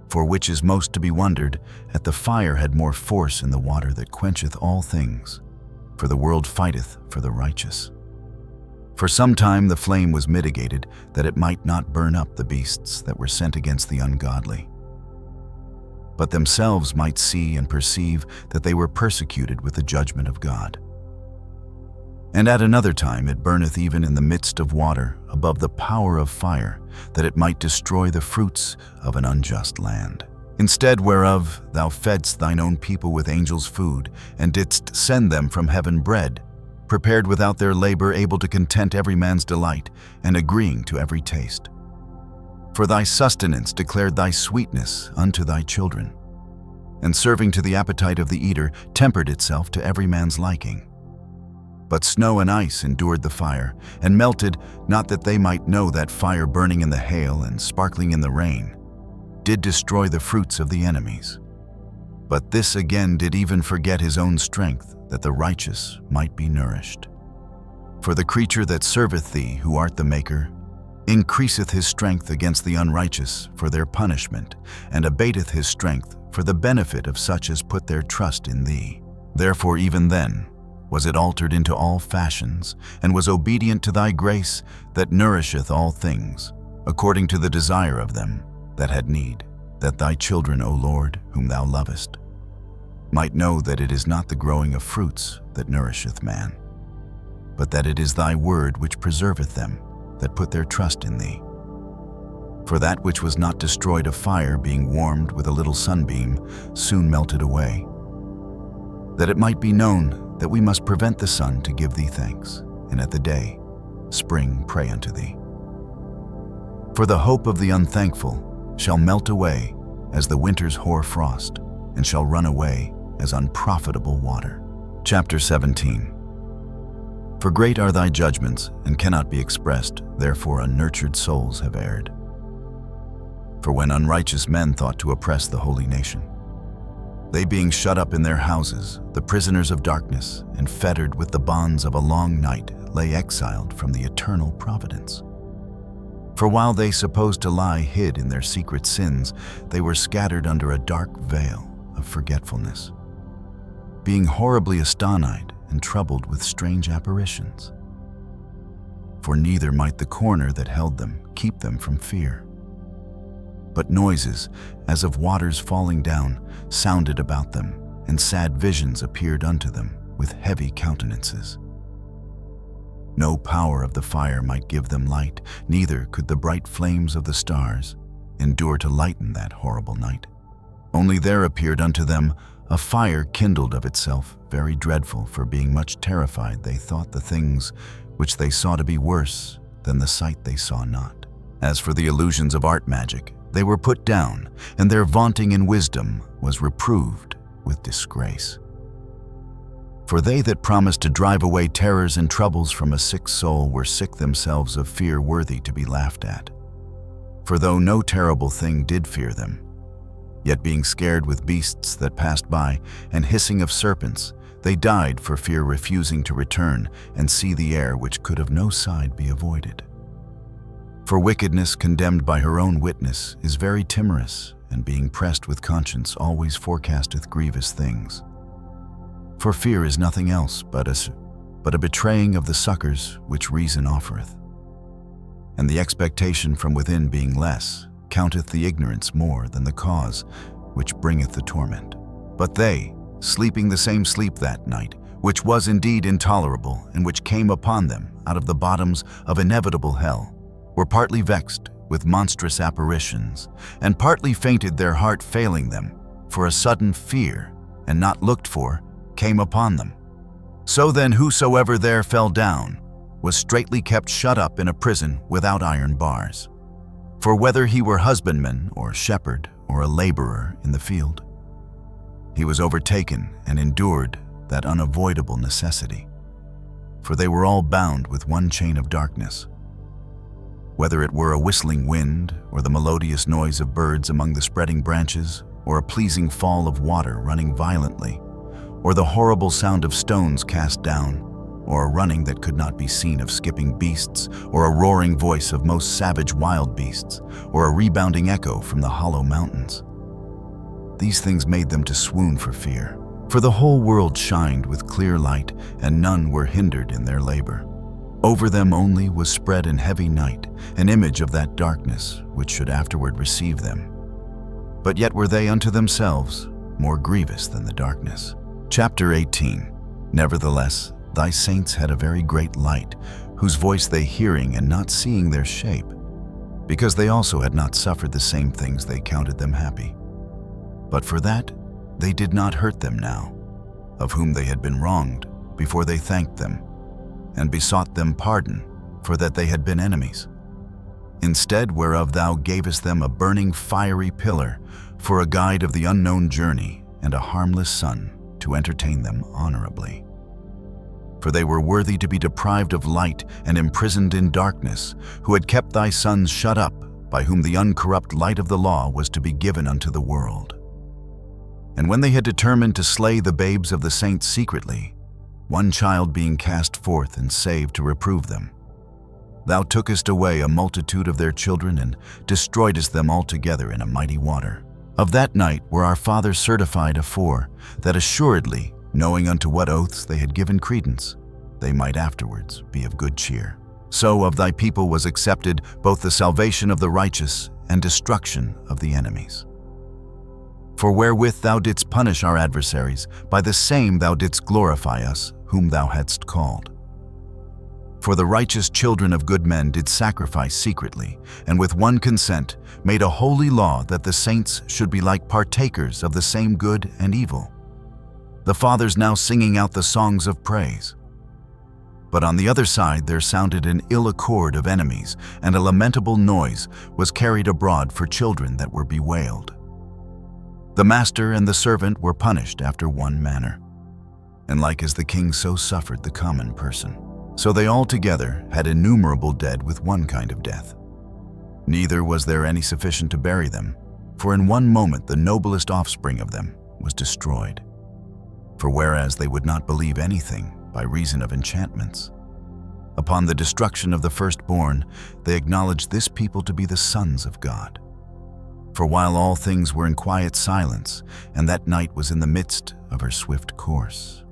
For which is most to be wondered, at the fire had more force in the water that quencheth all things. For the world fighteth for the righteous. For some time the flame was mitigated, that it might not burn up the beasts that were sent against the ungodly, but themselves might see and perceive that they were persecuted with the judgment of God. And at another time it burneth even in the midst of water, above the power of fire, that it might destroy the fruits of an unjust land. Instead whereof thou fedst thine own people with angels' food, and didst send them from heaven bread, prepared without their labor, able to content every man's delight, and agreeing to every taste. For thy sustenance declared thy sweetness unto thy children, and serving to the appetite of the eater, tempered itself to every man's liking. But snow and ice endured the fire, and melted, not that they might know that fire burning in the hail and sparkling in the rain did destroy the fruits of the enemies. But this again did even forget his own strength, that the righteous might be nourished. For the creature that serveth thee, who art the Maker, increaseth his strength against the unrighteous for their punishment, and abateth his strength for the benefit of such as put their trust in thee. Therefore even then was it altered into all fashions, and was obedient to thy grace that nourisheth all things, according to the desire of them that had need, that thy children, O Lord, whom thou lovest, might know that it is not the growing of fruits that nourisheth man, but that it is thy word which preserveth them that put their trust in thee. For that which was not destroyed of fire, being warmed with a little sunbeam, soon melted away, that it might be known that we must prevent the sun to give thee thanks, and at the day, spring pray unto thee. For the hope of the unthankful shall melt away as the winter's hoar frost, and shall run away as unprofitable water. Chapter 17. For great are thy judgments, and cannot be expressed, therefore unnurtured souls have erred. For when unrighteous men thought to oppress the holy nation, they being shut up in their houses, the prisoners of darkness, and fettered with the bonds of a long night, lay exiled from the eternal providence. For while they supposed to lie hid in their secret sins, they were scattered under a dark veil of forgetfulness, being horribly astonished and troubled with strange apparitions. For neither might the corner that held them keep them from fear, but noises, as of waters falling down, sounded about them, and sad visions appeared unto them with heavy countenances. No power of the fire might give them light, neither could the bright flames of the stars endure to lighten that horrible night. Only there appeared unto them a fire kindled of itself, very dreadful, for being much terrified they thought the things which they saw to be worse than the sight they saw not. As for the illusions of art magic, they were put down, and their vaunting in wisdom was reproved with disgrace. For they that promised to drive away terrors and troubles from a sick soul were sick themselves of fear worthy to be laughed at. For though no terrible thing did fear them, yet being scared with beasts that passed by, and hissing of serpents, they died for fear, refusing to return and see the air which could of no side be avoided. For wickedness condemned by her own witness is very timorous, and being pressed with conscience always forecasteth grievous things. For fear is nothing else but a betraying of the succors which reason offereth. And the expectation from within being less, counteth the ignorance more than the cause which bringeth the torment. But they, sleeping the same sleep that night, which was indeed intolerable, and which came upon them out of the bottoms of inevitable hell, were partly vexed with monstrous apparitions, and partly fainted, their heart failing them, for a sudden fear, and not looked for, came upon them. So then whosoever there fell down was straitly kept shut up in a prison without iron bars. For whether he were husbandman or shepherd or a laborer in the field, he was overtaken and endured that unavoidable necessity. For they were all bound with one chain of darkness. Whether it were a whistling wind, or the melodious noise of birds among the spreading branches, or a pleasing fall of water running violently, or the horrible sound of stones cast down, or a running that could not be seen of skipping beasts, or a roaring voice of most savage wild beasts, or a rebounding echo from the hollow mountains. These things made them to swoon for fear, for the whole world shined with clear light, and none were hindered in their labor. Over them only was spread in heavy night an image of that darkness which should afterward receive them. But yet were they unto themselves more grievous than the darkness. Chapter 18. Nevertheless, thy saints had a very great light, whose voice they hearing and not seeing their shape, because they also had not suffered the same things, they counted them happy. But for that they did not hurt them now, of whom they had been wronged, before they thanked them, and besought them pardon for that they had been enemies. instead whereof thou gavest them a burning fiery pillar for a guide of the unknown journey, and a harmless sun to entertain them honorably. For they were worthy to be deprived of light and imprisoned in darkness, who had kept thy sons shut up, by whom the uncorrupt light of the law was to be given unto the world. And when they had determined to slay the babes of the saints secretly, one child being cast forth and saved to reprove them, thou tookest away a multitude of their children, and destroyedst them altogether in a mighty water. Of that night were our fathers certified afore, that assuredly, knowing unto what oaths they had given credence, they might afterwards be of good cheer. So of thy people was accepted both the salvation of the righteous and destruction of the enemies. For wherewith thou didst punish our adversaries, by the same thou didst glorify us, whom thou hadst called. For the righteous children of good men did sacrifice secretly, and with one consent made a holy law that the saints should be like partakers of the same good and evil. The fathers now singing out the songs of praise. But on the other side there sounded an ill accord of enemies, and a lamentable noise was carried abroad for children that were bewailed. The master and the servant were punished after one manner, and like as the king so suffered the common person. So they all together had innumerable dead with one kind of death. Neither was there any sufficient to bury them, for in one moment the noblest offspring of them was destroyed. For whereas they would not believe anything by reason of enchantments, upon the destruction of the firstborn they acknowledged this people to be the sons of God. For while all things were in quiet silence, and that night was in the midst of her swift course,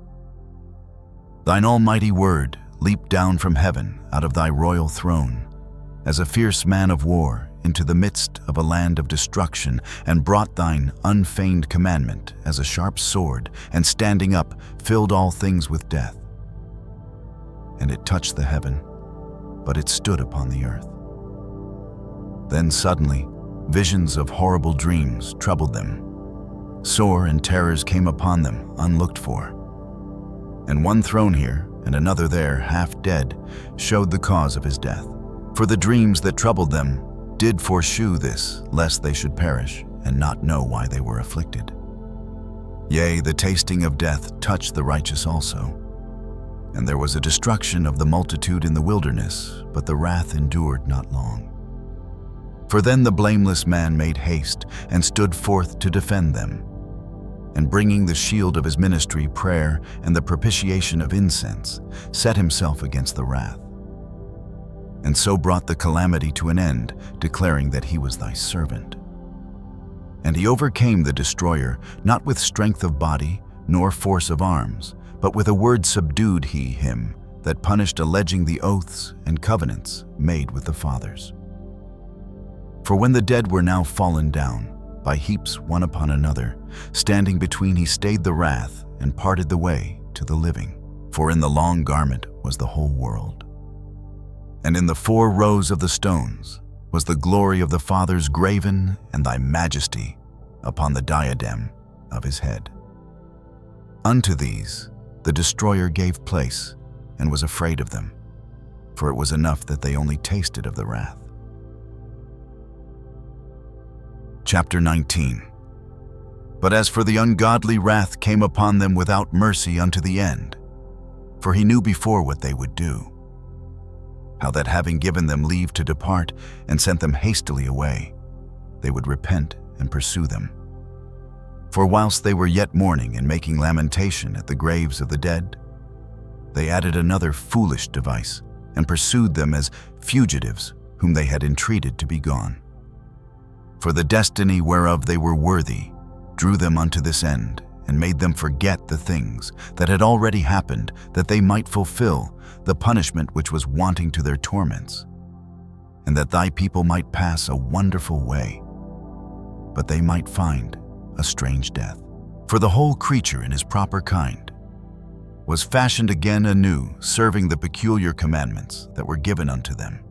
thine almighty word leaped down from heaven out of thy royal throne, as a fierce man of war into the midst of a land of destruction, and brought thine unfeigned commandment as a sharp sword, and standing up filled all things with death. And it touched the heaven, but it stood upon the earth. Then suddenly visions of horrible dreams troubled them. Sore and terrors came upon them unlooked for. And one thrown here and another there, half dead, showed the cause of his death. For the dreams that troubled them did foreshew this, lest they should perish, and not know why they were afflicted. Yea, the tasting of death touched the righteous also. And there was a destruction of the multitude in the wilderness, but the wrath endured not long. For then the blameless man made haste, and stood forth to defend them, and bringing the shield of his ministry, prayer, and the propitiation of incense, set himself against the wrath. And so brought the calamity to an end, declaring that he was thy servant. And he overcame the destroyer, not with strength of body, nor force of arms, but with a word subdued he him that punished, alleging the oaths and covenants made with the fathers. For when the dead were now fallen down, by heaps one upon another, standing between he stayed the wrath, and parted the way to the living. For in the long garment was the whole world. And in the 4 rows of the stones was the glory of the fathers graven, and thy majesty upon the diadem of his head. Unto these the destroyer gave place, and was afraid of them, for it was enough that they only tasted of the wrath. Chapter 19. But as for the ungodly, wrath came upon them without mercy unto the end, for he knew before what they would do, how that having given them leave to depart, and sent them hastily away, they would repent and pursue them. For whilst they were yet mourning and making lamentation at the graves of the dead, they added another foolish device, and pursued them as fugitives whom they had entreated to be gone. For the destiny whereof they were worthy drew them unto this end, and made them forget the things that had already happened, that they might fulfill the punishment which was wanting to their torments, and that thy people might pass a wonderful way, but they might find a strange death. For the whole creature in his proper kind was fashioned again anew, serving the peculiar commandments that were given unto them,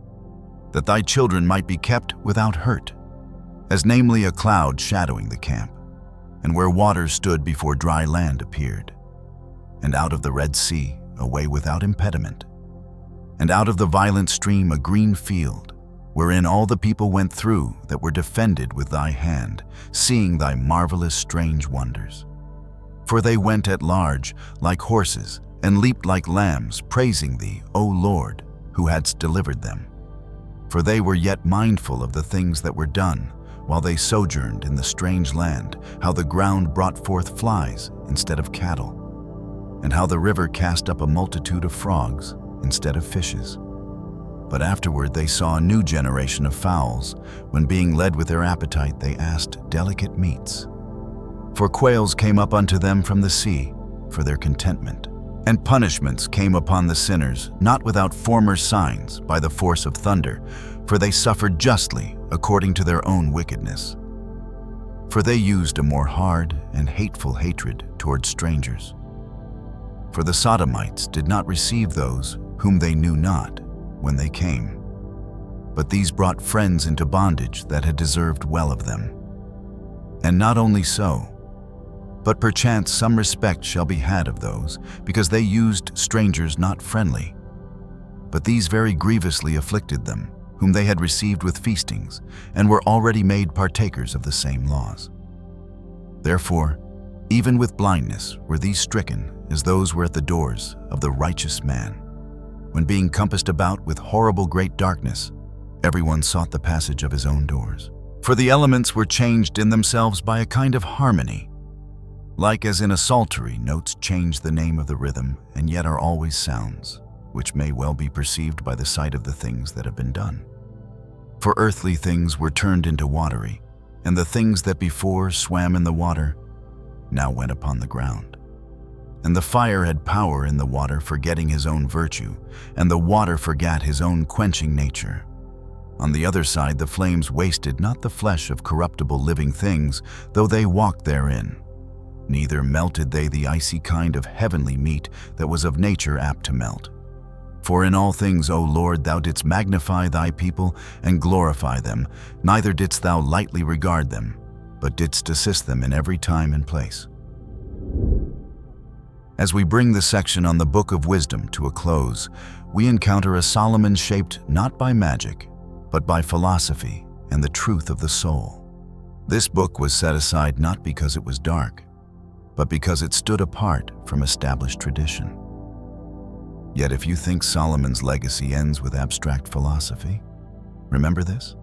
that thy children might be kept without hurt, as namely a cloud shadowing the camp, and where water stood before dry land appeared, and out of the Red Sea a way without impediment, and out of the violent stream a green field, wherein all the people went through that were defended with thy hand, seeing thy marvelous strange wonders. For they went at large like horses, and leaped like lambs, praising thee, O Lord, who hadst delivered them. For they were yet mindful of the things that were done, while they sojourned in the strange land, how the ground brought forth flies instead of cattle, and how the river cast up a multitude of frogs instead of fishes. But afterward they saw a new generation of fowls, when being led with their appetite they asked delicate meats. For quails came up unto them from the sea, for their contentment. And punishments came upon the sinners, not without former signs, by the force of thunder, for they suffered justly, according to their own wickedness. For they used a more hard and hateful hatred toward strangers. For the Sodomites did not receive those whom they knew not when they came, but these brought friends into bondage that had deserved well of them. And not only so, but perchance some respect shall be had of those, because they used strangers not friendly. But these very grievously afflicted them, whom they had received with feastings, and were already made partakers of the same laws. Therefore, even with blindness were these stricken, as those were at the doors of the righteous man. When being compassed about with horrible great darkness, everyone sought the passage of his own doors. For the elements were changed in themselves by a kind of harmony, like as in a psaltery, notes change the name of the rhythm, and yet are always sounds, which may well be perceived by the sight of the things that have been done. For earthly things were turned into watery, and the things that before swam in the water now went upon the ground. And the fire had power in the water, forgetting his own virtue, and the water forgat his own quenching nature. On the other side the flames wasted not the flesh of corruptible living things, though they walked therein. Neither melted they the icy kind of heavenly meat that was of nature apt to melt. For in all things, O Lord, thou didst magnify thy people and glorify them, neither didst thou lightly regard them, but didst assist them in every time and place. As we bring the section on the Book of Wisdom to a close, we encounter a Solomon shaped not by magic, but by philosophy and the truth of the soul. This book was set aside not because it was dark, but because it stood apart from established tradition. Yet if you think Solomon's legacy ends with abstract philosophy, remember this?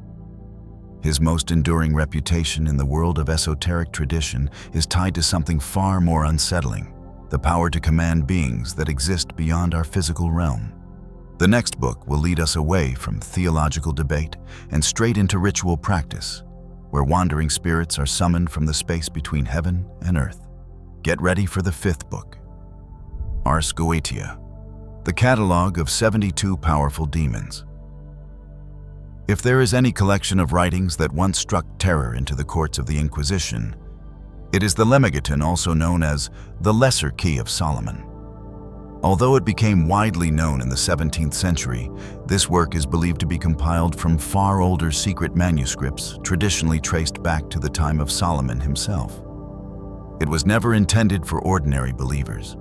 His most enduring reputation in the world of esoteric tradition is tied to something far more unsettling, the power to command beings that exist beyond our physical realm. The next book will lead us away from theological debate and straight into ritual practice, where wandering spirits are summoned from the space between heaven and earth. Get ready for the fifth book, Ars Goetia, the catalogue of 72 powerful demons. If there is any collection of writings that once struck terror into the courts of the Inquisition, it is the Lemegeton, also known as the Lesser Key of Solomon. Although it became widely known in the 17th century, this work is believed to be compiled from far older secret manuscripts traditionally traced back to the time of Solomon himself. It was never intended for ordinary believers.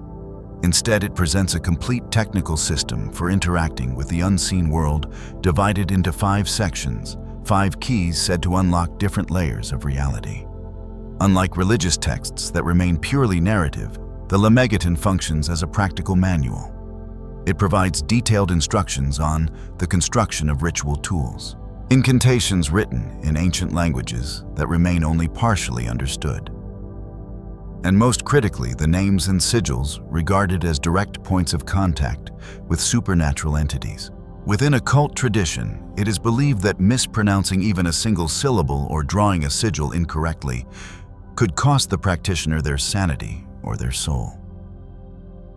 Instead, it presents a complete technical system for interacting with the unseen world, divided into 5 sections, 5 keys said to unlock different layers of reality. Unlike religious texts that remain purely narrative, the Lemegeton functions as a practical manual. It provides detailed instructions on the construction of ritual tools, incantations written in ancient languages that remain only partially understood, and most critically, the names and sigils regarded as direct points of contact with supernatural entities. Within occult tradition, it is believed that mispronouncing even a single syllable or drawing a sigil incorrectly could cost the practitioner their sanity or their soul.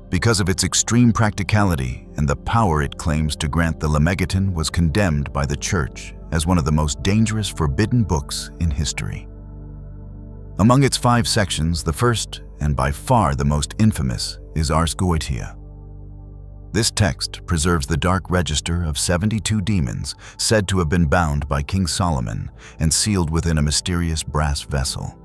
Because of its extreme practicality and the power it claims to grant, the Lemegeton was condemned by the Church as one of the most dangerous forbidden books in history. Among its 5 sections, the first, and by far the most infamous, is Ars Goetia. This text preserves the dark register of 72 demons said to have been bound by King Solomon and sealed within a mysterious brass vessel.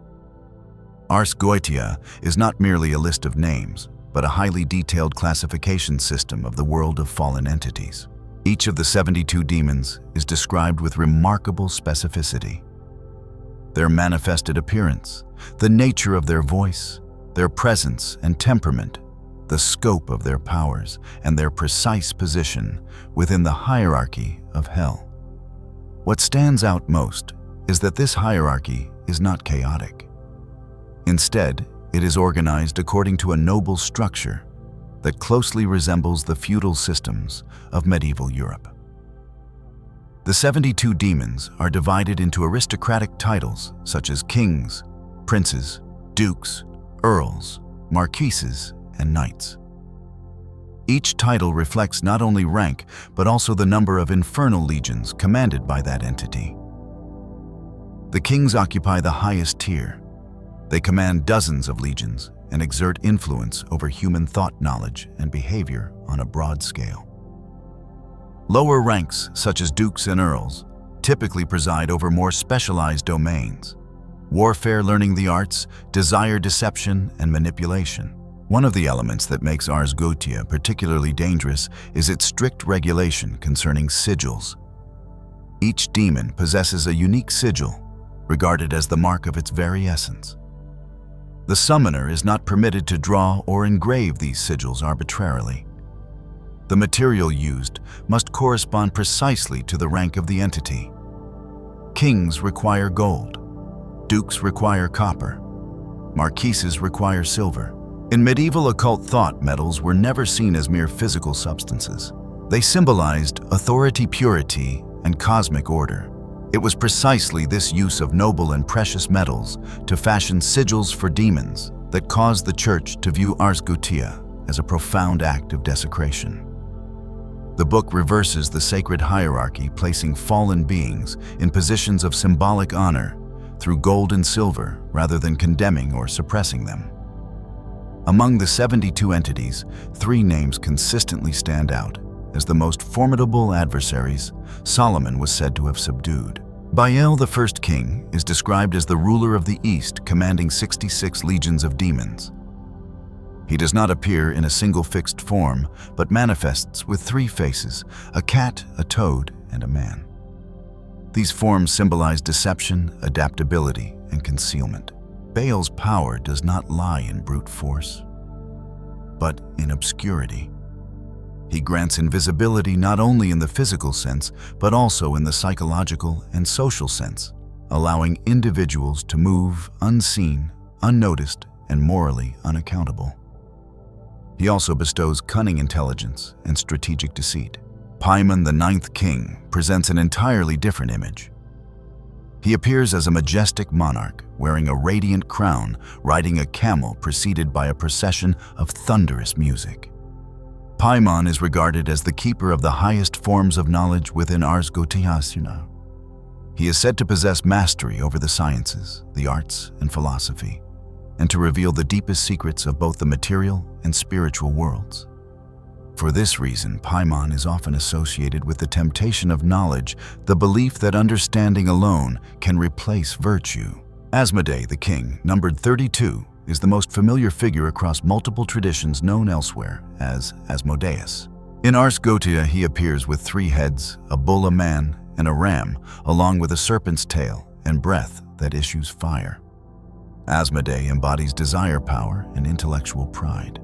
Ars Goetia is not merely a list of names, but a highly detailed classification system of the world of fallen entities. Each of the 72 demons is described with remarkable specificity. Their manifested appearance, the nature of their voice, their presence and temperament, the scope of their powers, and their precise position within the hierarchy of hell. What stands out most is that this hierarchy is not chaotic. Instead, it is organized according to a noble structure that closely resembles the feudal systems of medieval Europe. The 72 demons are divided into aristocratic titles such as kings, princes, dukes, earls, marquises, and knights. Each title reflects not only rank, but also the number of infernal legions commanded by that entity. The kings occupy the highest tier. They command dozens of legions and exert influence over human thought, knowledge, and behavior on a broad scale. Lower ranks, such as dukes and earls, typically preside over more specialized domains: warfare, learning the arts, desire, deception, and manipulation. One of the elements that makes Ars Goetia particularly dangerous is its strict regulation concerning sigils. Each demon possesses a unique sigil, regarded as the mark of its very essence. The summoner is not permitted to draw or engrave these sigils arbitrarily. The material used must correspond precisely to the rank of the entity. Kings require gold. Dukes require copper. Marquises require silver. In medieval occult thought, metals were never seen as mere physical substances. They symbolized authority, purity, and cosmic order. It was precisely this use of noble and precious metals to fashion sigils for demons that caused the Church to view Ars Goetia as a profound act of desecration. The book reverses the sacred hierarchy, placing fallen beings in positions of symbolic honor through gold and silver rather than condemning or suppressing them. Among the 72 entities, 3 names consistently stand out as the most formidable adversaries Solomon was said to have subdued. Baal, the first king, is described as the ruler of the East, commanding 66 legions of demons. He does not appear in a single fixed form, but manifests with 3 faces: a cat, a toad, and a man. These forms symbolize deception, adaptability, and concealment. Baal's power does not lie in brute force, but in obscurity. He grants invisibility not only in the physical sense, but also in the psychological and social sense, allowing individuals to move unseen, unnoticed, and morally unaccountable. He also bestows cunning intelligence and strategic deceit. Paimon, the 9th king, presents an entirely different image. He appears as a majestic monarch, wearing a radiant crown, riding a camel preceded by a procession of thunderous music. Paimon is regarded as the keeper of the highest forms of knowledge within Ars Goetia. He is said to possess mastery over the sciences, the arts, and philosophy, and to reveal the deepest secrets of both the material and spiritual worlds. For this reason, Paimon is often associated with the temptation of knowledge, the belief that understanding alone can replace virtue. Asmodee, the king, numbered 32, is the most familiar figure across multiple traditions, known elsewhere as Asmodeus. In Ars Goetia, he appears with 3 heads, a bull, a man, and a ram, along with a serpent's tail and breath that issues fire. Asmodee embodies desire, power, and intellectual pride.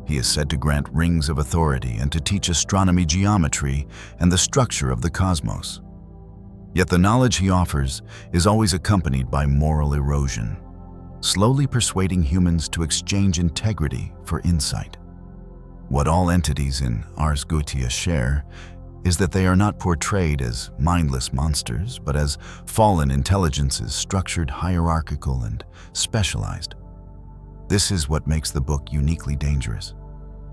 He is said to grant rings of authority and to teach astronomy, geometry, and the structure of the cosmos. Yet the knowledge he offers is always accompanied by moral erosion, slowly persuading humans to exchange integrity for insight. What all entities in Ars Goetia share is that they are not portrayed as mindless monsters, but as fallen intelligences, structured, hierarchical, and specialized. This is what makes the book uniquely dangerous.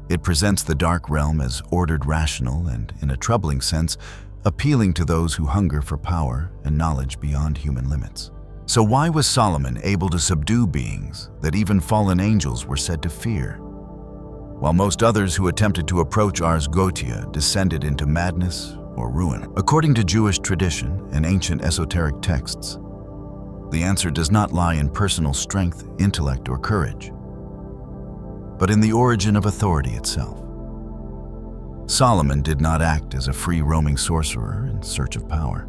It presents the dark realm as ordered, rational, and, in a troubling sense, appealing to those who hunger for power and knowledge beyond human limits. So why was Solomon able to subdue beings that even fallen angels were said to fear, while most others who attempted to approach Ars Goetia descended into madness or ruin? According to Jewish tradition and ancient esoteric texts, the answer does not lie in personal strength, intellect, or courage, but in the origin of authority itself. Solomon did not act as a free-roaming sorcerer in search of power.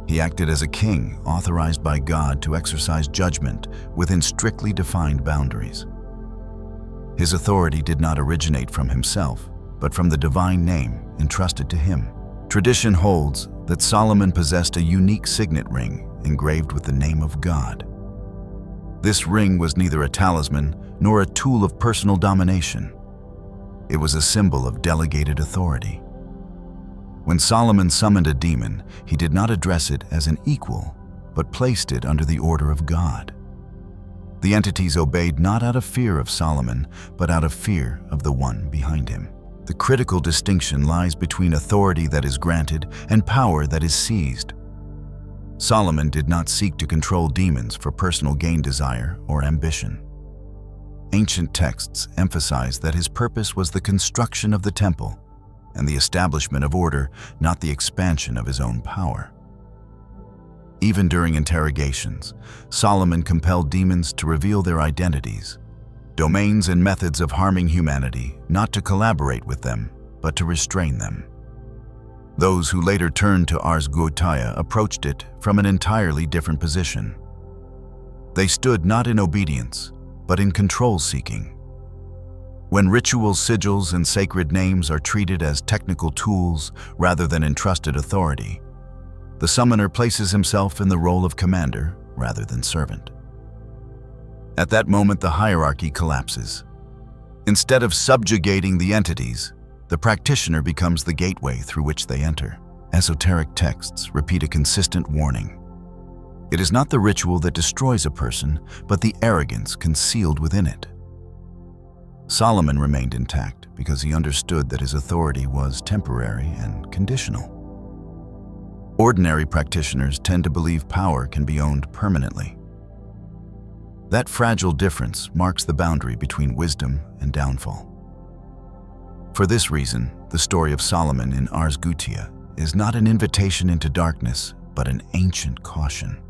He acted as a king authorized by God to exercise judgment within strictly defined boundaries. His authority did not originate from himself, but from the divine name entrusted to him. Tradition holds that Solomon possessed a unique signet ring engraved with the name of God. This ring was neither a talisman nor a tool of personal domination. It was a symbol of delegated authority. When Solomon summoned a demon, he did not address it as an equal, but placed it under the order of God. The entities obeyed not out of fear of Solomon, but out of fear of the one behind him. The critical distinction lies between authority that is granted and power that is seized. Solomon did not seek to control demons for personal gain desire or ambition. Ancient texts emphasize that his purpose was the construction of the temple and the establishment of order, not the expansion of his own power. Even during interrogations, Solomon compelled demons to reveal their identities, domains and methods of harming humanity, not to collaborate with them, but to restrain them. Those who later turned to Ars Goetia approached it from an entirely different position. They stood not in obedience, but in control-seeking. When ritual sigils and sacred names are treated as technical tools rather than entrusted authority, the summoner places himself in the role of commander rather than servant. At that moment, the hierarchy collapses. Instead of subjugating the entities, the practitioner becomes the gateway through which they enter. Esoteric texts repeat a consistent warning. It is not the ritual that destroys a person, but the arrogance concealed within it. Solomon remained intact because he understood that his authority was temporary and conditional. Ordinary practitioners tend to believe power can be owned permanently. That fragile difference marks the boundary between wisdom and downfall. For this reason, the story of Solomon in Ars Goetia is not an invitation into darkness, but an ancient caution.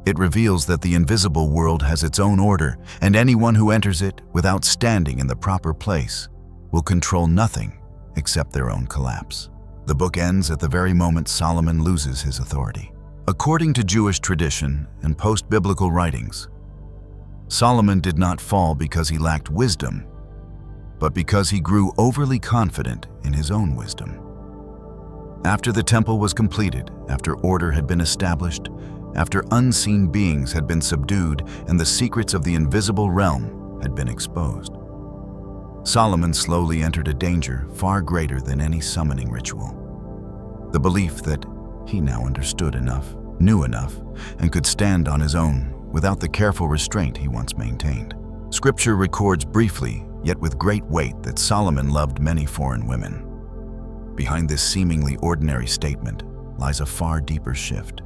It reveals that the invisible world has its own order, and anyone who enters it without standing in the proper place will control nothing except their own collapse. The book ends at the very moment Solomon loses his authority. According to Jewish tradition and post-biblical writings, Solomon did not fall because he lacked wisdom, but because he grew overly confident in his own wisdom. After the temple was completed, after order had been established, after unseen beings had been subdued and the secrets of the invisible realm had been exposed, Solomon slowly entered a danger far greater than any summoning ritual. The belief that he now understood enough, knew enough, and could stand on his own without the careful restraint he once maintained. Scripture records briefly, yet with great weight, that Solomon loved many foreign women. Behind this seemingly ordinary statement lies a far deeper shift.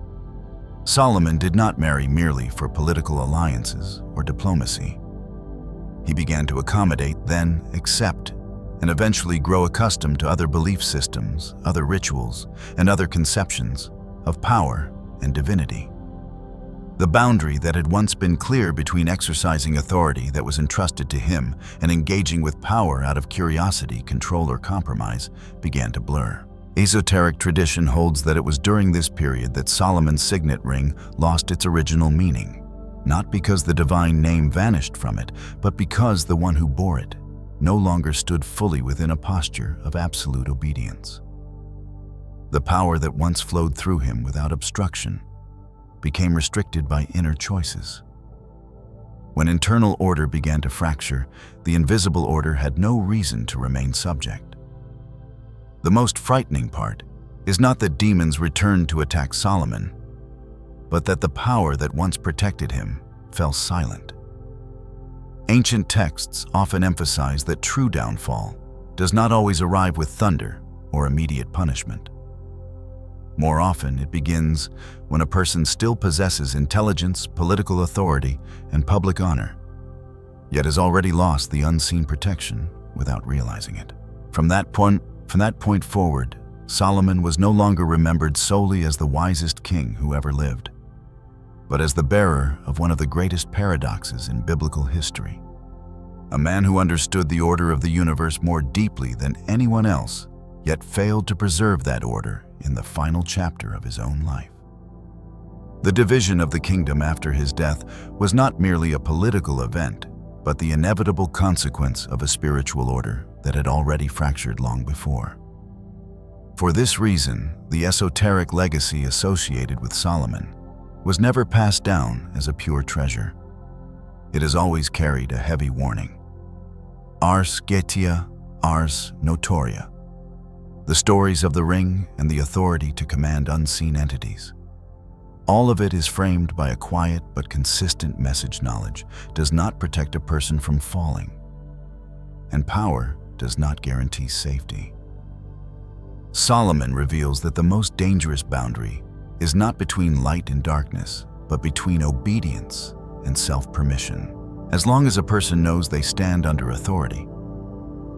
Solomon did not marry merely for political alliances or diplomacy. He began to accommodate, then accept, and eventually grow accustomed to other belief systems, other rituals, and other conceptions of power and divinity. The boundary that had once been clear between exercising authority that was entrusted to him and engaging with power out of curiosity, control, or compromise began to blur. Esoteric tradition holds that it was during this period that Solomon's signet ring lost its original meaning, not because the divine name vanished from it, but because the one who bore it no longer stood fully within a posture of absolute obedience. The power that once flowed through him without obstruction became restricted by inner choices. When internal order began to fracture, the invisible order had no reason to remain subject. The most frightening part is not that demons returned to attack Solomon, but that the power that once protected him fell silent. Ancient texts often emphasize that true downfall does not always arrive with thunder or immediate punishment. More often, it begins when a person still possesses intelligence, political authority, and public honor, yet has already lost the unseen protection without realizing it. From that point forward, Solomon was no longer remembered solely as the wisest king who ever lived, but as the bearer of one of the greatest paradoxes in biblical history. a man who understood the order of the universe more deeply than anyone else, yet failed to preserve that order in the final chapter of his own life. The division of the kingdom after his death was not merely a political event, but the inevitable consequence of a spiritual order that had already fractured long before. For this reason, the esoteric legacy associated with Solomon was never passed down as a pure treasure. It has always carried a heavy warning. Ars Goetia, Ars Notoria. The stories of the ring and the authority to command unseen entities. All of it is framed by a quiet but consistent message. Knowledge does not protect a person from falling, and power does not guarantee safety. Solomon reveals that the most dangerous boundary is not between light and darkness, but between obedience and self-permission. As long as a person knows they stand under authority,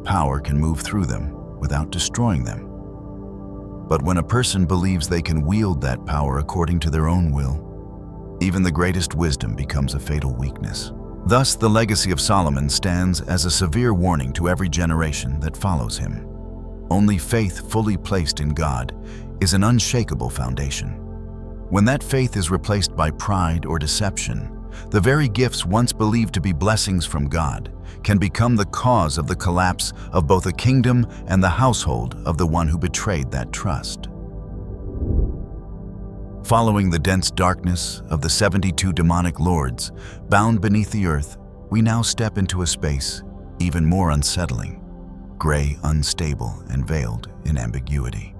power can move through them without destroying them. But when a person believes they can wield that power according to their own will, even the greatest wisdom becomes a fatal weakness. Thus, the legacy of Solomon stands as a severe warning to every generation that follows him. Only faith fully placed in God is an unshakable foundation. When that faith is replaced by pride or deception, the very gifts once believed to be blessings from God can become the cause of the collapse of both a kingdom and the household of the one who betrayed that trust. Following the dense darkness of the 72 demonic lords bound beneath the earth, we now step into a space even more unsettling, gray, unstable, and veiled in ambiguity.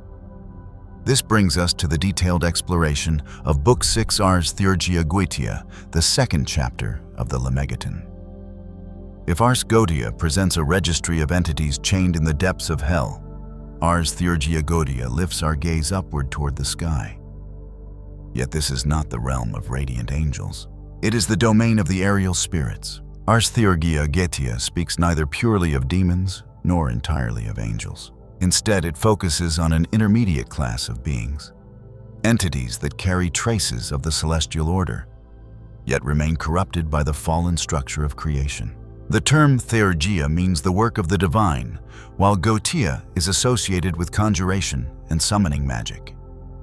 This brings us to the detailed exploration of Book 6 Ars Theurgia-Goetia, the second chapter of the Lemegeton. If Ars Goetia presents a registry of entities chained in the depths of hell, Ars Theurgia-Goetia lifts our gaze upward toward the sky. Yet this is not the realm of radiant angels. It is the domain of the aerial spirits. Ars Theurgia-Goetia speaks neither purely of demons nor entirely of angels. Instead, it focuses on an intermediate class of beings, entities that carry traces of the celestial order, yet remain corrupted by the fallen structure of creation. The term Theurgia means the work of the divine, while Goetia is associated with conjuration and summoning magic.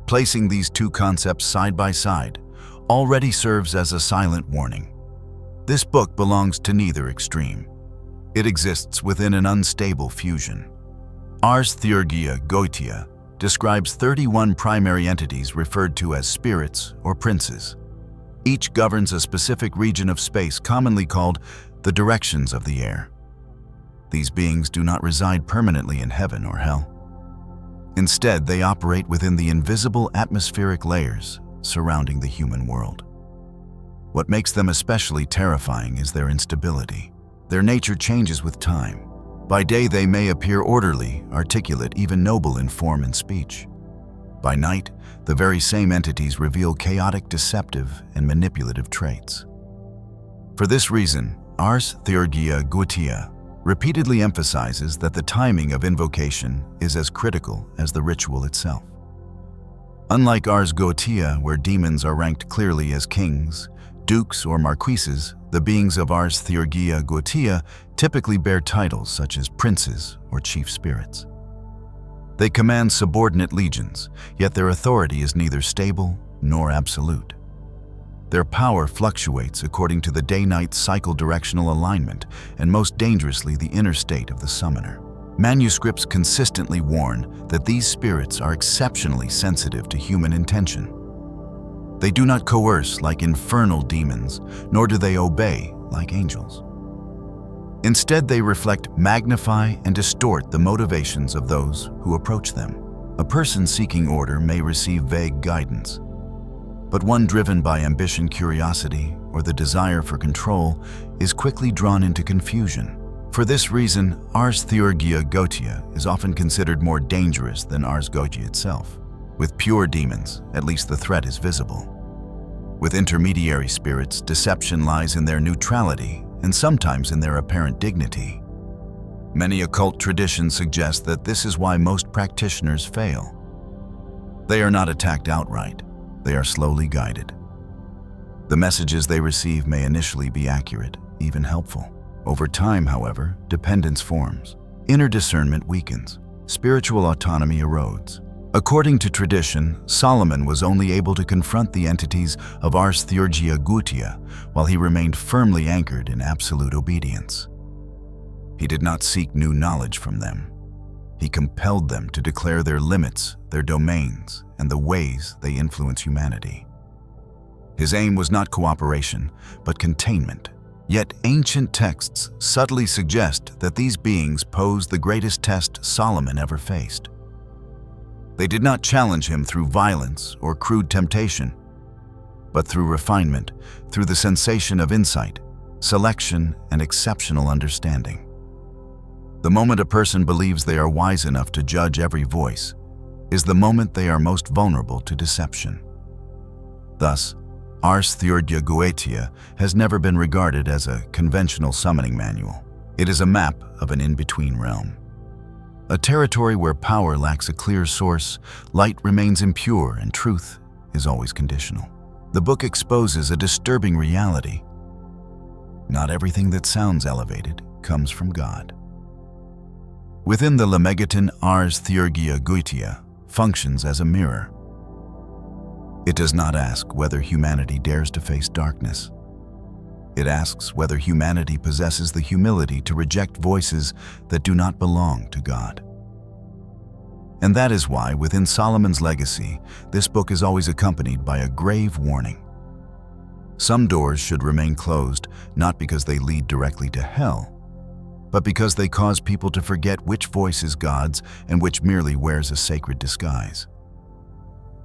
Placing these two concepts side by side already serves as a silent warning. This book belongs to neither extreme. It exists within an unstable fusion. Ars Theurgia-Goetia describes 31 primary entities referred to as spirits or princes. Each governs a specific region of space commonly called the directions of the air. These beings do not reside permanently in heaven or hell. Instead, they operate within the invisible atmospheric layers surrounding the human world. What makes them especially terrifying is their instability. Their nature changes with time. By day, they may appear orderly, articulate, even noble in form and speech. By night, the very same entities reveal chaotic, deceptive, and manipulative traits. For this reason, Ars Theurgia-Goetia repeatedly emphasizes that the timing of invocation is as critical as the ritual itself. Unlike Ars Goetia, where demons are ranked clearly as kings, dukes, or marquises, the beings of Ars Theurgia-Goetia typically bear titles such as princes or chief spirits. They command subordinate legions, yet their authority is neither stable nor absolute. Their power fluctuates according to the day-night cycle directional alignment and most dangerously the inner state of the summoner. Manuscripts consistently warn that these spirits are exceptionally sensitive to human intention. They do not coerce like infernal demons, nor do they obey like angels. Instead, they reflect, magnify, and distort the motivations of those who approach them. A person seeking order may receive vague guidance, but one driven by ambition, curiosity, or the desire for control is quickly drawn into confusion. For this reason, Ars Theurgia-Goetia is often considered more dangerous than Ars Goetia itself. With pure demons, at least the threat is visible. With intermediary spirits, deception lies in their neutrality and sometimes in their apparent dignity. Many occult traditions suggest that this is why most practitioners fail. They are not attacked outright, they are slowly guided. The messages they receive may initially be accurate, even helpful. Over time, however, dependence forms. Inner discernment weakens. Spiritual autonomy erodes. According to tradition, Solomon was only able to confront the entities of Ars Theurgia-Goetia while he remained firmly anchored in absolute obedience. He did not seek new knowledge from them. He compelled them to declare their limits, their domains, and the ways they influence humanity. His aim was not cooperation, but containment. Yet ancient texts subtly suggest that these beings posed the greatest test Solomon ever faced. They did not challenge him through violence or crude temptation, but through refinement, through the sensation of insight, selection, and exceptional understanding. The moment a person believes they are wise enough to judge every voice is the moment they are most vulnerable to deception. Thus, Ars Theurgia-Goetia has never been regarded as a conventional summoning manual. It is a map of an in-between realm. A territory where power lacks a clear source, light remains impure, and truth is always conditional. The book exposes a disturbing reality. Not everything that sounds elevated comes from God. Within the Lemegeton, Ars Theurgia-Goetia functions as a mirror. It does not ask whether humanity dares to face darkness. It asks whether humanity possesses the humility to reject voices that do not belong to God. And that is why, within Solomon's legacy, this book is always accompanied by a grave warning. Some doors should remain closed, not because they lead directly to hell, but because they cause people to forget which voice is God's and which merely wears a sacred disguise.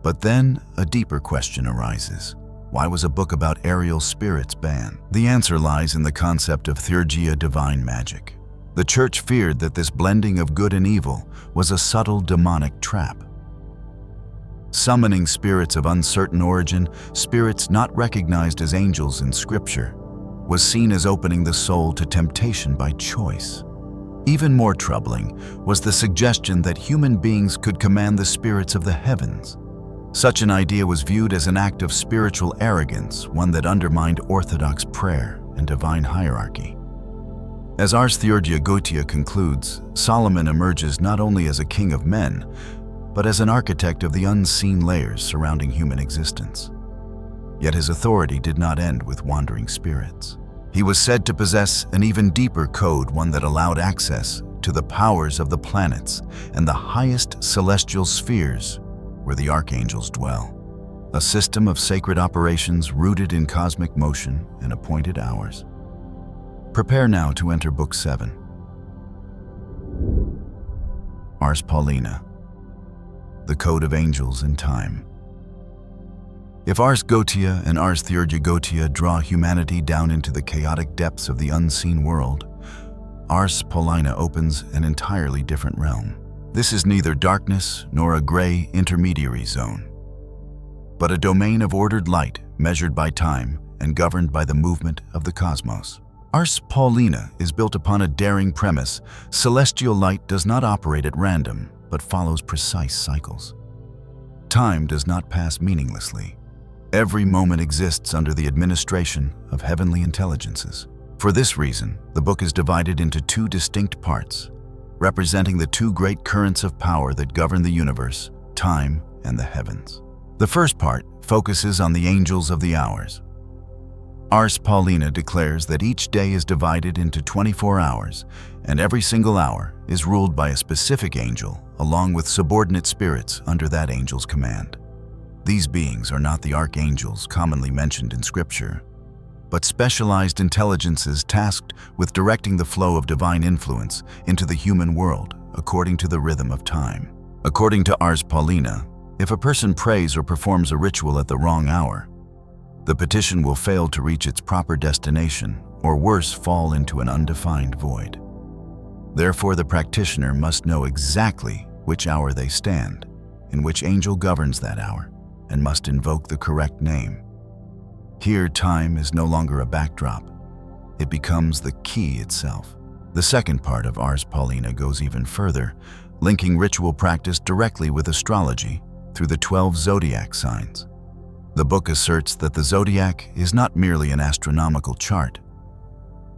But then, a deeper question arises. Why was a book about aerial spirits banned? The answer lies in the concept of Theurgia, divine magic. The Church feared that this blending of good and evil was a subtle demonic trap. Summoning spirits of uncertain origin, spirits not recognized as angels in Scripture, was seen as opening the soul to temptation by choice. Even more troubling was the suggestion that human beings could command the spirits of the heavens. Such an idea was viewed as an act of spiritual arrogance, one that undermined orthodox prayer and divine hierarchy. As Ars Theurgia-Goetia concludes, Solomon emerges not only as a king of men, but as an architect of the unseen layers surrounding human existence. Yet his authority did not end with wandering spirits. He was said to possess an even deeper code, one that allowed access to the powers of the planets and the highest celestial spheres where the archangels dwell. A system of sacred operations rooted in cosmic motion and appointed hours. Prepare now to enter Book 7. Ars Paulina, the Code of Angels in Time. If Ars Goetia and Ars Theurgia-Goetia draw humanity down into the chaotic depths of the unseen world, Ars Paulina opens an entirely different realm. This is neither darkness nor a gray intermediary zone, but a domain of ordered light measured by time and governed by the movement of the cosmos. Ars Paulina is built upon a daring premise. Celestial light does not operate at random, but follows precise cycles. Time does not pass meaninglessly. Every moment exists under the administration of heavenly intelligences. For this reason, the book is divided into two distinct parts, representing the two great currents of power that govern the universe, time and the heavens. The first part focuses on the angels of the hours. Ars Paulina declares that each day is divided into 24 hours, and every single hour is ruled by a specific angel, along with subordinate spirits under that angel's command. These beings are not the archangels commonly mentioned in Scripture, but specialized intelligences tasked with directing the flow of divine influence into the human world according to the rhythm of time. According to Ars Paulina, if a person prays or performs a ritual at the wrong hour, the petition will fail to reach its proper destination, or worse, fall into an undefined void. Therefore, the practitioner must know exactly which hour they stand, in which angel governs that hour, and must invoke the correct name. Here, time is no longer a backdrop. It becomes the key itself. The second part of Ars Paulina goes even further, linking ritual practice directly with astrology through the 12 zodiac signs. The book asserts that the zodiac is not merely an astronomical chart,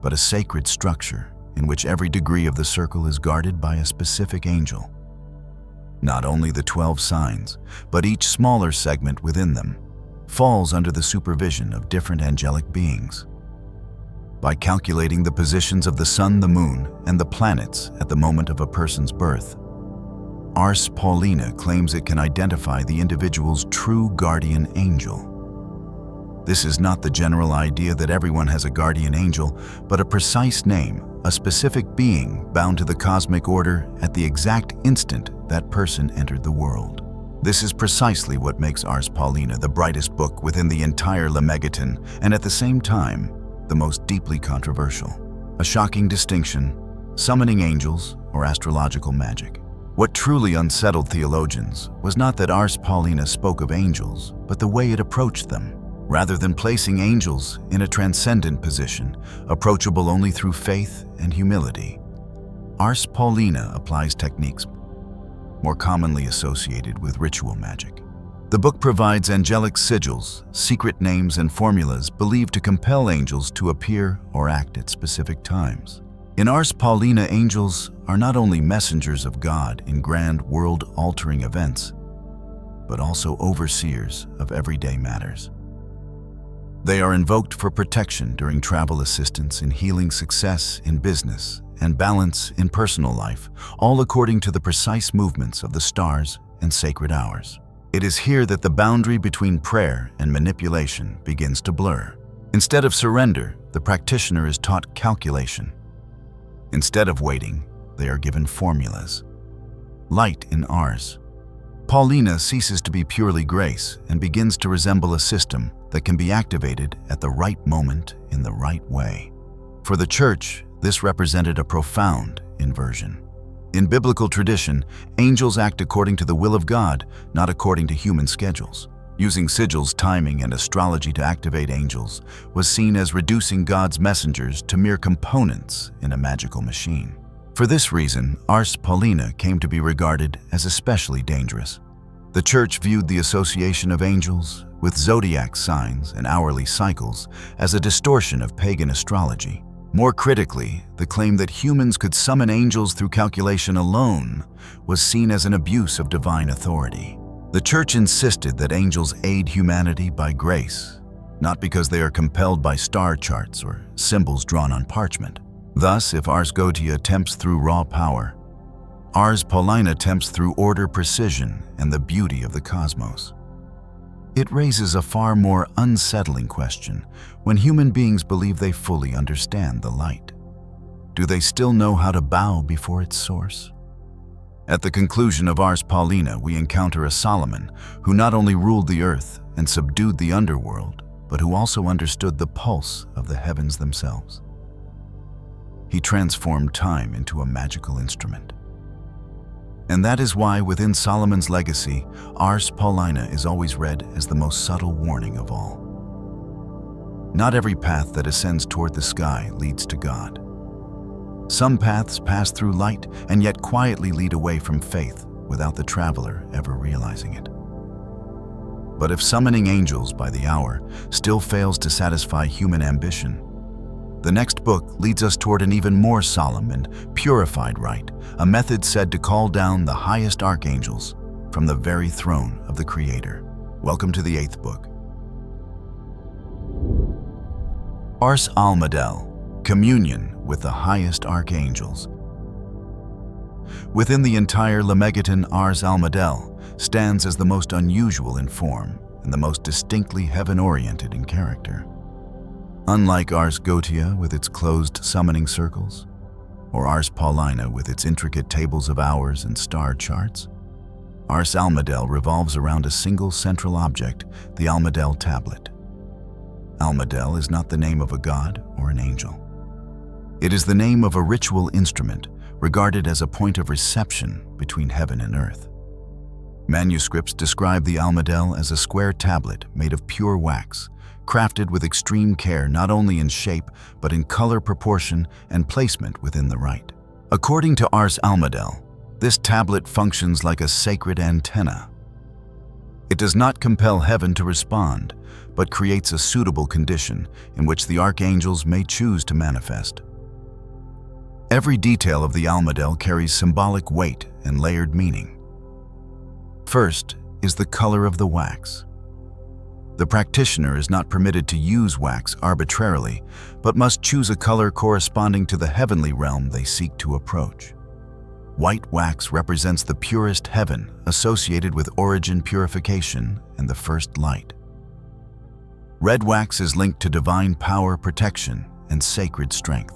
but a sacred structure in which every degree of the circle is guarded by a specific angel. Not only the 12 signs, but each smaller segment within them falls under the supervision of different angelic beings. By calculating the positions of the sun, the moon, and the planets at the moment of a person's birth, Ars Paulina claims it can identify the individual's true guardian angel. This is not the general idea that everyone has a guardian angel, but a precise name, a specific being bound to the cosmic order at the exact instant that person entered the world. This is precisely what makes Ars Paulina the brightest book within the entire Lemegeton, and at the same time, the most deeply controversial. A shocking distinction: summoning angels or astrological magic. What truly unsettled theologians was not that Ars Paulina spoke of angels, but the way it approached them. Rather than placing angels in a transcendent position, approachable only through faith and humility, Ars Paulina applies techniques more commonly associated with ritual magic. The book provides angelic sigils, secret names, and formulas believed to compel angels to appear or act at specific times. In Ars Paulina, angels are not only messengers of God in grand world-altering events, but also overseers of everyday matters. They are invoked for protection during travel assistance, in healing, success in business, and balance in personal life, all according to the precise movements of the stars and sacred hours. It is here that the boundary between prayer and manipulation begins to blur. Instead of surrender, the practitioner is taught calculation. Instead of waiting, they are given formulas. Light in Ars Paulina ceases to be purely grace and begins to resemble a system that can be activated at the right moment in the right way. For the Church, this represented a profound inversion. In biblical tradition, angels act according to the will of God, not according to human schedules. Using sigils, timing, and astrology to activate angels was seen as reducing God's messengers to mere components in a magical machine. For this reason, Ars Paulina came to be regarded as especially dangerous. The Church viewed the association of angels with zodiac signs and hourly cycles as a distortion of pagan astrology. More critically, the claim that humans could summon angels through calculation alone was seen as an abuse of divine authority. The Church insisted that angels aid humanity by grace, not because they are compelled by star charts or symbols drawn on parchment. Thus, if Ars Goetia tempts through raw power, Ars Paulina tempts through order, precision, and the beauty of the cosmos. It raises a far more unsettling question: when human beings believe they fully understand the light, do they still know how to bow before its source? At the conclusion of Ars Paulina, we encounter a Solomon who not only ruled the earth and subdued the underworld, but who also understood the pulse of the heavens themselves. He transformed time into a magical instrument. And that is why within Solomon's legacy, Ars Paulina is always read as the most subtle warning of all. Not every path that ascends toward the sky leads to God. Some paths pass through light and yet quietly lead away from faith without the traveler ever realizing it. But if summoning angels by the hour still fails to satisfy human ambition, the next book leads us toward an even more solemn and purified rite, a method said to call down the highest archangels from the very throne of the Creator. Welcome to the 8th book. Ars ALMADEL, communion with the highest archangels. Within the entire Lemegeton, Ars ALMADEL stands as the most unusual in form and the most distinctly heaven-oriented in character. Unlike Ars Goetia with its closed summoning circles, or Ars Paulina with its intricate tables of hours and star charts, Ars ALMADEL revolves around a single central object, the ALMADEL tablet. ALMADEL is not the name of a god or an angel. It is the name of a ritual instrument regarded as a point of reception between heaven and earth. Manuscripts describe the ALMADEL as a square tablet made of pure wax, crafted with extreme care not only in shape but in color, proportion, and placement within the rite. According to Ars ALMADEL, this tablet functions like a sacred antenna. It does not compel heaven to respond, but creates a suitable condition in which the archangels may choose to manifest. Every detail of the ALMADEL carries symbolic weight and layered meaning. First is the color of the wax. The practitioner is not permitted to use wax arbitrarily, but must choose a color corresponding to the heavenly realm they seek to approach. White wax represents the purest heaven, associated with origin purification and the first light. Red wax is linked to divine power, protection, and sacred strength.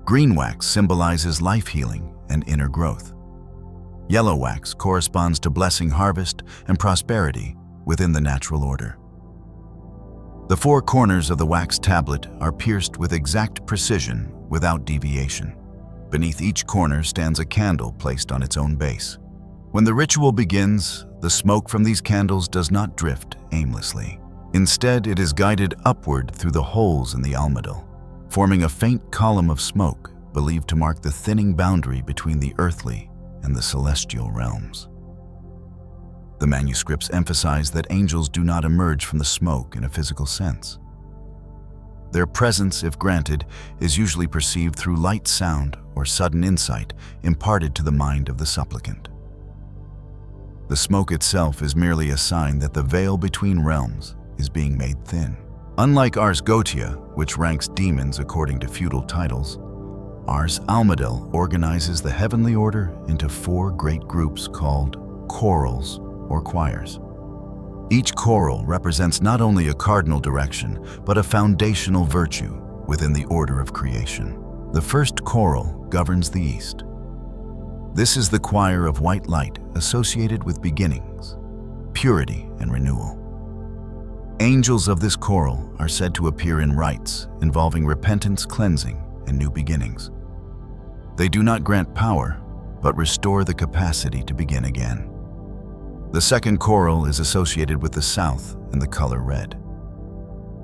Green wax symbolizes life healing and inner growth. Yellow wax corresponds to blessing, harvest, and prosperity within the natural order. The four corners of the wax tablet are pierced with exact precision without deviation. Beneath each corner stands a candle placed on its own base. When the ritual begins, the smoke from these candles does not drift aimlessly. Instead, it is guided upward through the holes in the ALMADEL, forming a faint column of smoke believed to mark the thinning boundary between the earthly and the celestial realms. The manuscripts emphasize that angels do not emerge from the smoke in a physical sense. Their presence, if granted, is usually perceived through light, sound, or sudden insight imparted to the mind of the supplicant. The smoke itself is merely a sign that the veil between realms is being made thin. Unlike Ars Goetia, which ranks demons according to feudal titles, Ars ALMADEL organizes the heavenly order into four great groups called chorals or choirs. Each choral represents not only a cardinal direction, but a foundational virtue within the order of creation. The first choral governs the east. This is the choir of white light associated with beginnings, purity, and renewal. Angels of this choral are said to appear in rites involving repentance, cleansing, and new beginnings. They do not grant power, but restore the capacity to begin again. The second choral is associated with the south and the color red.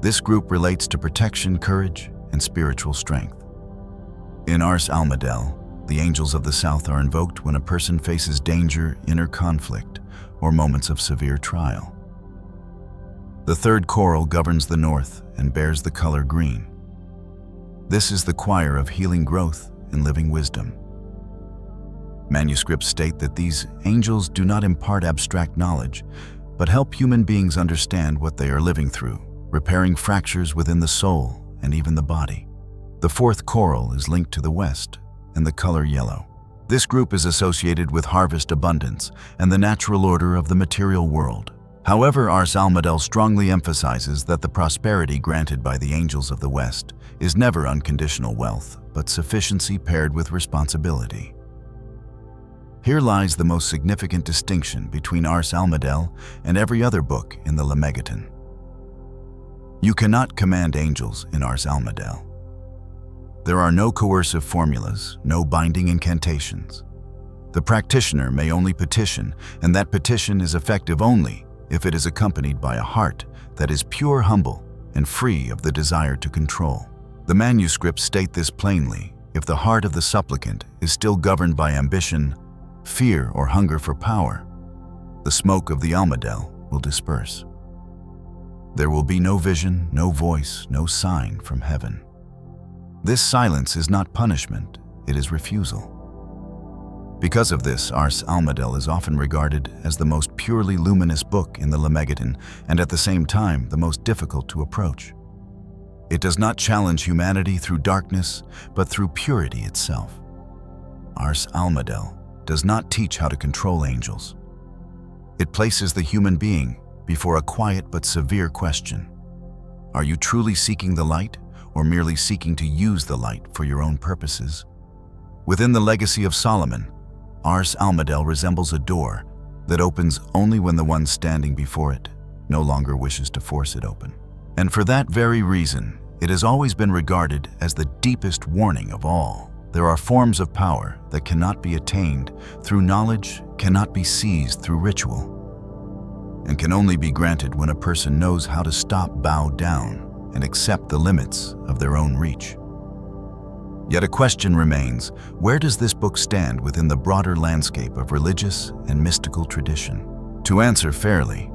This group relates to protection, courage, and spiritual strength. In Ars ALMADEL, the angels of the south are invoked when a person faces danger, inner conflict, or moments of severe trial. The third choral governs the north and bears the color green. This is the choir of healing, growth, and living wisdom. Manuscripts state that these angels do not impart abstract knowledge, but help human beings understand what they are living through, repairing fractures within the soul and even the body. The fourth choral is linked to the west and the color yellow. This group is associated with harvest, abundance, and the natural order of the material world. However, Ars ALMADEL strongly emphasizes that the prosperity granted by the angels of the west is never unconditional wealth, but sufficiency paired with responsibility. Here lies the most significant distinction between Ars ALMADEL and every other book in the Lemegeton. You cannot command angels in Ars ALMADEL. There are no coercive formulas, no binding incantations. The practitioner may only petition, and that petition is effective only if it is accompanied by a heart that is pure, humble, and free of the desire to control. The manuscripts state this plainly: if the heart of the supplicant is still governed by ambition, fear, or hunger for power, the smoke of the ALMADEL will disperse. There will be no vision, no voice, no sign from heaven. This silence is not punishment, it is refusal. Because of this, Ars ALMADEL is often regarded as the most purely luminous book in the Lemegeton, and at the same time, the most difficult to approach. It does not challenge humanity through darkness, but through purity itself. Ars ALMADEL does not teach how to control angels. It places the human being before a quiet but severe question. Are you truly seeking the light, or merely seeking to use the light for your own purposes? Within the legacy of Solomon, Ars ALMADEL resembles a door that opens only when the one standing before it no longer wishes to force it open. And for that very reason, it has always been regarded as the deepest warning of all. There are forms of power that cannot be attained through knowledge, cannot be seized through ritual, and can only be granted when a person knows how to stop, bow down, and accept the limits of their own reach. Yet a question remains: where does this book stand within the broader landscape of religious and mystical tradition? To answer fairly,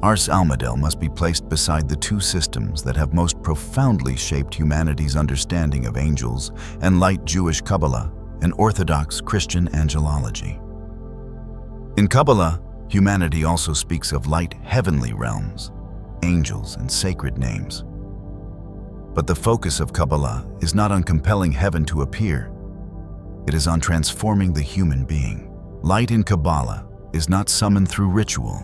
Ars ALMADEL must be placed beside the two systems that have most profoundly shaped humanity's understanding of angels and light: Jewish Kabbalah and Orthodox Christian angelology. In Kabbalah, humanity also speaks of light heavenly realms, angels, and sacred names. But the focus of Kabbalah is not on compelling heaven to appear. It is on transforming the human being. Light in Kabbalah is not summoned through ritual,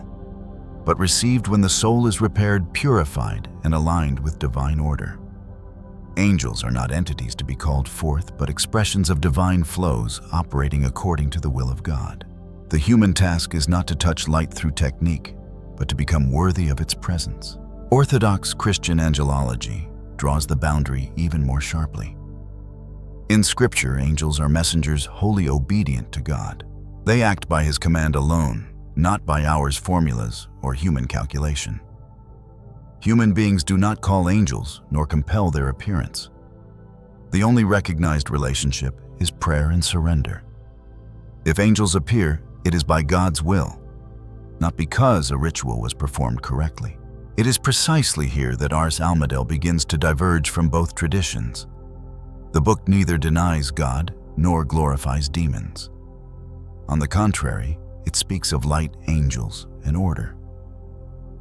but received when the soul is repaired, purified, and aligned with divine order. Angels are not entities to be called forth, but expressions of divine flows operating according to the will of God. The human task is not to touch light through technique, but to become worthy of its presence. Orthodox Christian angelology draws the boundary even more sharply. In Scripture, angels are messengers wholly obedient to God. They act by His command alone, not by ours formulas or human calculation. Human beings do not call angels nor compel their appearance. The only recognized relationship is prayer and surrender. If angels appear, it is by God's will, not because a ritual was performed correctly. It is precisely here that Ars ALMADEL begins to diverge from both traditions. The book neither denies God nor glorifies demons. On the contrary, it speaks of light, angels, and order.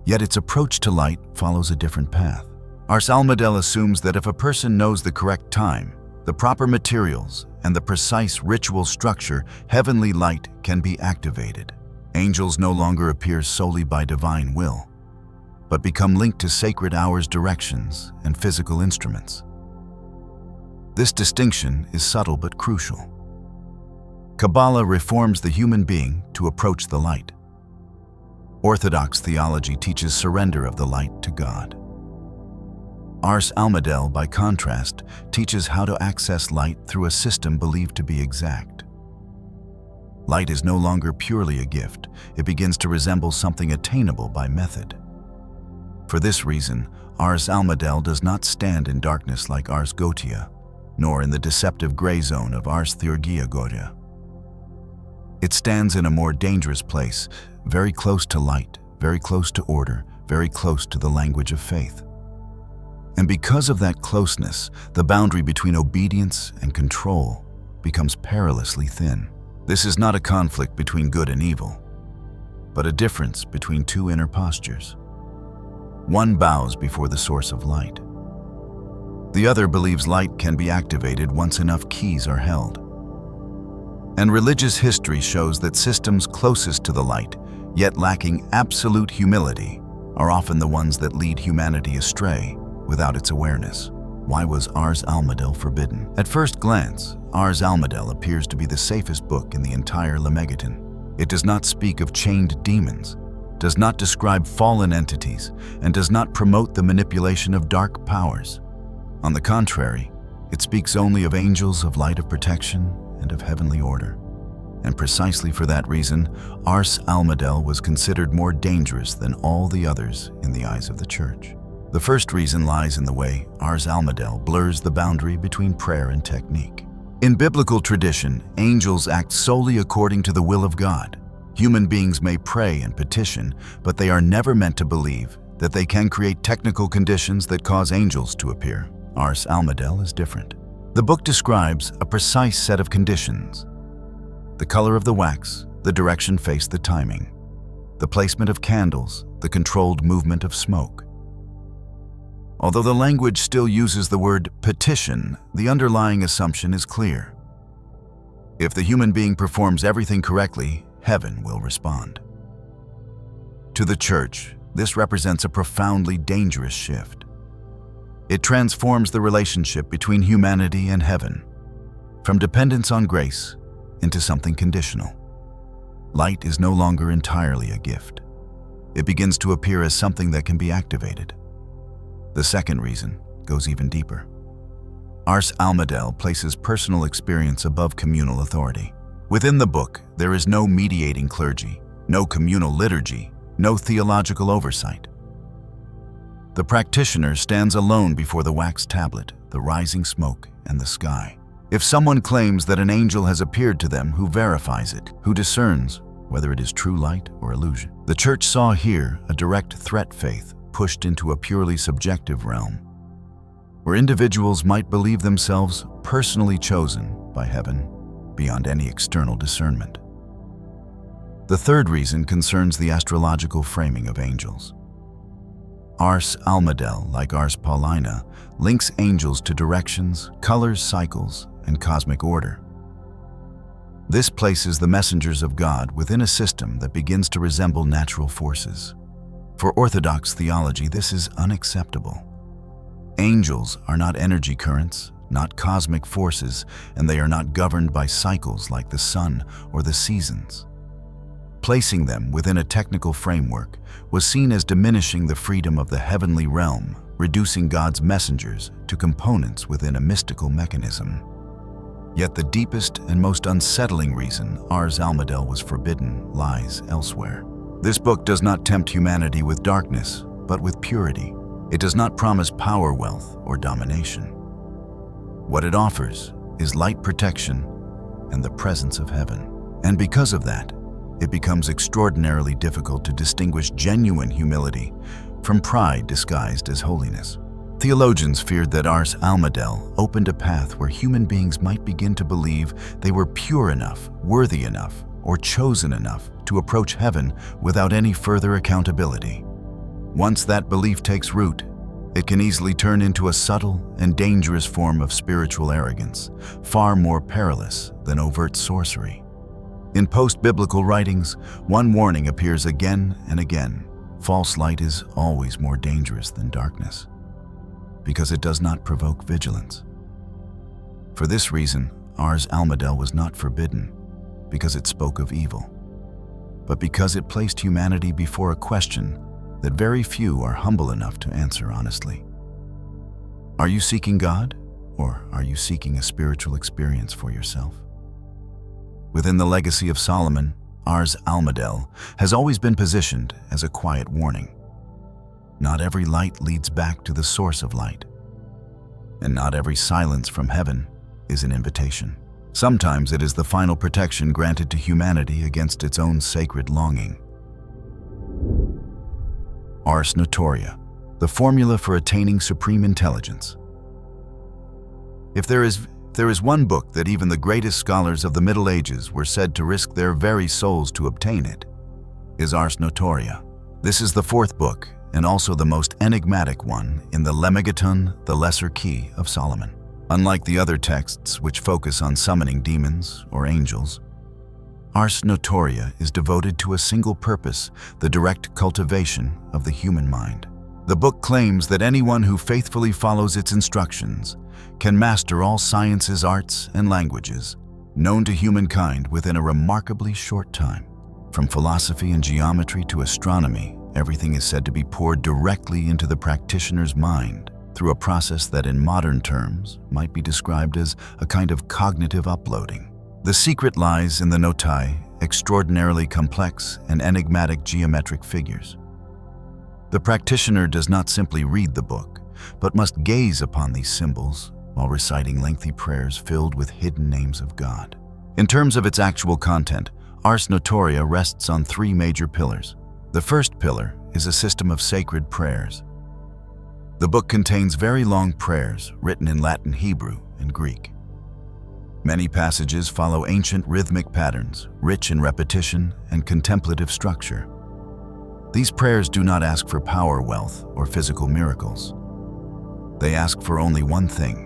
Yet its approach to light follows a different path. Ars ALMADEL assumes that if a person knows the correct time, the proper materials, and the precise ritual structure, heavenly light can be activated. Angels no longer appear solely by divine will, but become linked to sacred hours, directions, and physical instruments. This distinction is subtle but crucial. Kabbalah reforms the human being to approach the light. Orthodox theology teaches surrender of the light to God. Ars ALMADEL, by contrast, teaches how to access light through a system believed to be exact. Light is no longer purely a gift, it begins to resemble something attainable by method. For this reason, Ars ALMADEL does not stand in darkness like Ars Goetia, nor in the deceptive gray zone of Ars Theurgia-Goetia. It stands in a more dangerous place, very close to light, very close to order, very close to the language of faith. And because of that closeness, the boundary between obedience and control becomes perilously thin. This is not a conflict between good and evil, but a difference between two inner postures. One bows before the source of light. The other believes light can be activated once enough keys are held. And religious history shows that systems closest to the light, yet lacking absolute humility, are often the ones that lead humanity astray without its awareness. Why was Ars ALMADEL forbidden? At first glance, Ars ALMADEL appears to be the safest book in the entire Lemegeton. It does not speak of chained demons, does not describe fallen entities, and does not promote the manipulation of dark powers. On the contrary, it speaks only of angels, of light, of protection, and of heavenly order. And precisely for that reason, Ars ALMADEL was considered more dangerous than all the others in the eyes of the Church. The first reason lies in the way Ars ALMADEL blurs the boundary between prayer and technique. In biblical tradition, angels act solely according to the will of God. Human beings may pray and petition, but they are never meant to believe that they can create technical conditions that cause angels to appear. Ars ALMADEL is different. The book describes a precise set of conditions: the color of the wax, the direction face, the timing, the placement of candles, the controlled movement of smoke. Although the language still uses the word petition, the underlying assumption is clear. If the human being performs everything correctly, heaven will respond. To the Church, this represents a profoundly dangerous shift. It transforms the relationship between humanity and heaven, from dependence on grace into something conditional. Light is no longer entirely a gift. It begins to appear as something that can be activated. The second reason goes even deeper. Ars ALMADEL places personal experience above communal authority. Within the book, there is no mediating clergy, no communal liturgy, no theological oversight. The practitioner stands alone before the wax tablet, the rising smoke, and the sky. If someone claims that an angel has appeared to them, who verifies it? Who discerns whether it is true light or illusion. The Church saw here a direct threat faith pushed into a purely subjective realm, where individuals might believe themselves personally chosen by heaven beyond any external discernment. The third reason concerns the astrological framing of angels. Ars ALMADEL, like Ars Paulina, links angels to directions, colors, cycles, and cosmic order. This places the messengers of God within a system that begins to resemble natural forces. For Orthodox theology, this is unacceptable. Angels are not energy currents, not cosmic forces, and they are not governed by cycles like the sun or the seasons. Placing them within a technical framework was seen as diminishing the freedom of the heavenly realm, reducing God's messengers to components within a mystical mechanism. Yet the deepest and most unsettling reason Ars ALMADEL was forbidden lies elsewhere. This book does not tempt humanity with darkness, but with purity. It does not promise power, wealth, or domination. What it offers is light, protection, and the presence of heaven. And because of that, it becomes extraordinarily difficult to distinguish genuine humility from pride disguised as holiness. Theologians feared that Ars ALMADEL opened a path where human beings might begin to believe they were pure enough, worthy enough, or chosen enough to approach heaven without any further accountability. Once that belief takes root, it can easily turn into a subtle and dangerous form of spiritual arrogance, far more perilous than overt sorcery. In post-biblical writings, one warning appears again and again: false light is always more dangerous than darkness, because it does not provoke vigilance. For this reason, Ars ALMADEL was not forbidden because it spoke of evil, but because it placed humanity before a question that very few are humble enough to answer honestly. Are you seeking God, or are you seeking a spiritual experience for yourself? Within the legacy of Solomon, Ars ALMADEL has always been positioned as a quiet warning. Not every light leads back to the source of light, and not every silence from heaven is an invitation. Sometimes it is the final protection granted to humanity against its own sacred longing. Ars Notoria, the formula for attaining supreme intelligence. If there is one book that even the greatest scholars of the Middle Ages were said to risk their very souls to obtain, it is Ars Notoria. This is the fourth book, and also the most enigmatic one in the Lemegeton, the Lesser Key of Solomon. Unlike the other texts which focus on summoning demons or angels, Ars Notoria is devoted to a single purpose: the direct cultivation of the human mind. The book claims that anyone who faithfully follows its instructions can master all sciences, arts, and languages known to humankind within a remarkably short time. From philosophy and geometry to astronomy, everything is said to be poured directly into the practitioner's mind through a process that in modern terms might be described as a kind of cognitive uploading. The secret lies in the notai, extraordinarily complex and enigmatic geometric figures. The practitioner does not simply read the book, but must gaze upon these symbols while reciting lengthy prayers filled with hidden names of God. In terms of its actual content, Ars Notoria rests on three major pillars. The first pillar is a system of sacred prayers. The book contains very long prayers written in Latin, Hebrew, and Greek. Many passages follow ancient rhythmic patterns, rich in repetition and contemplative structure. These prayers do not ask for power, wealth, or physical miracles. They ask for only one thing: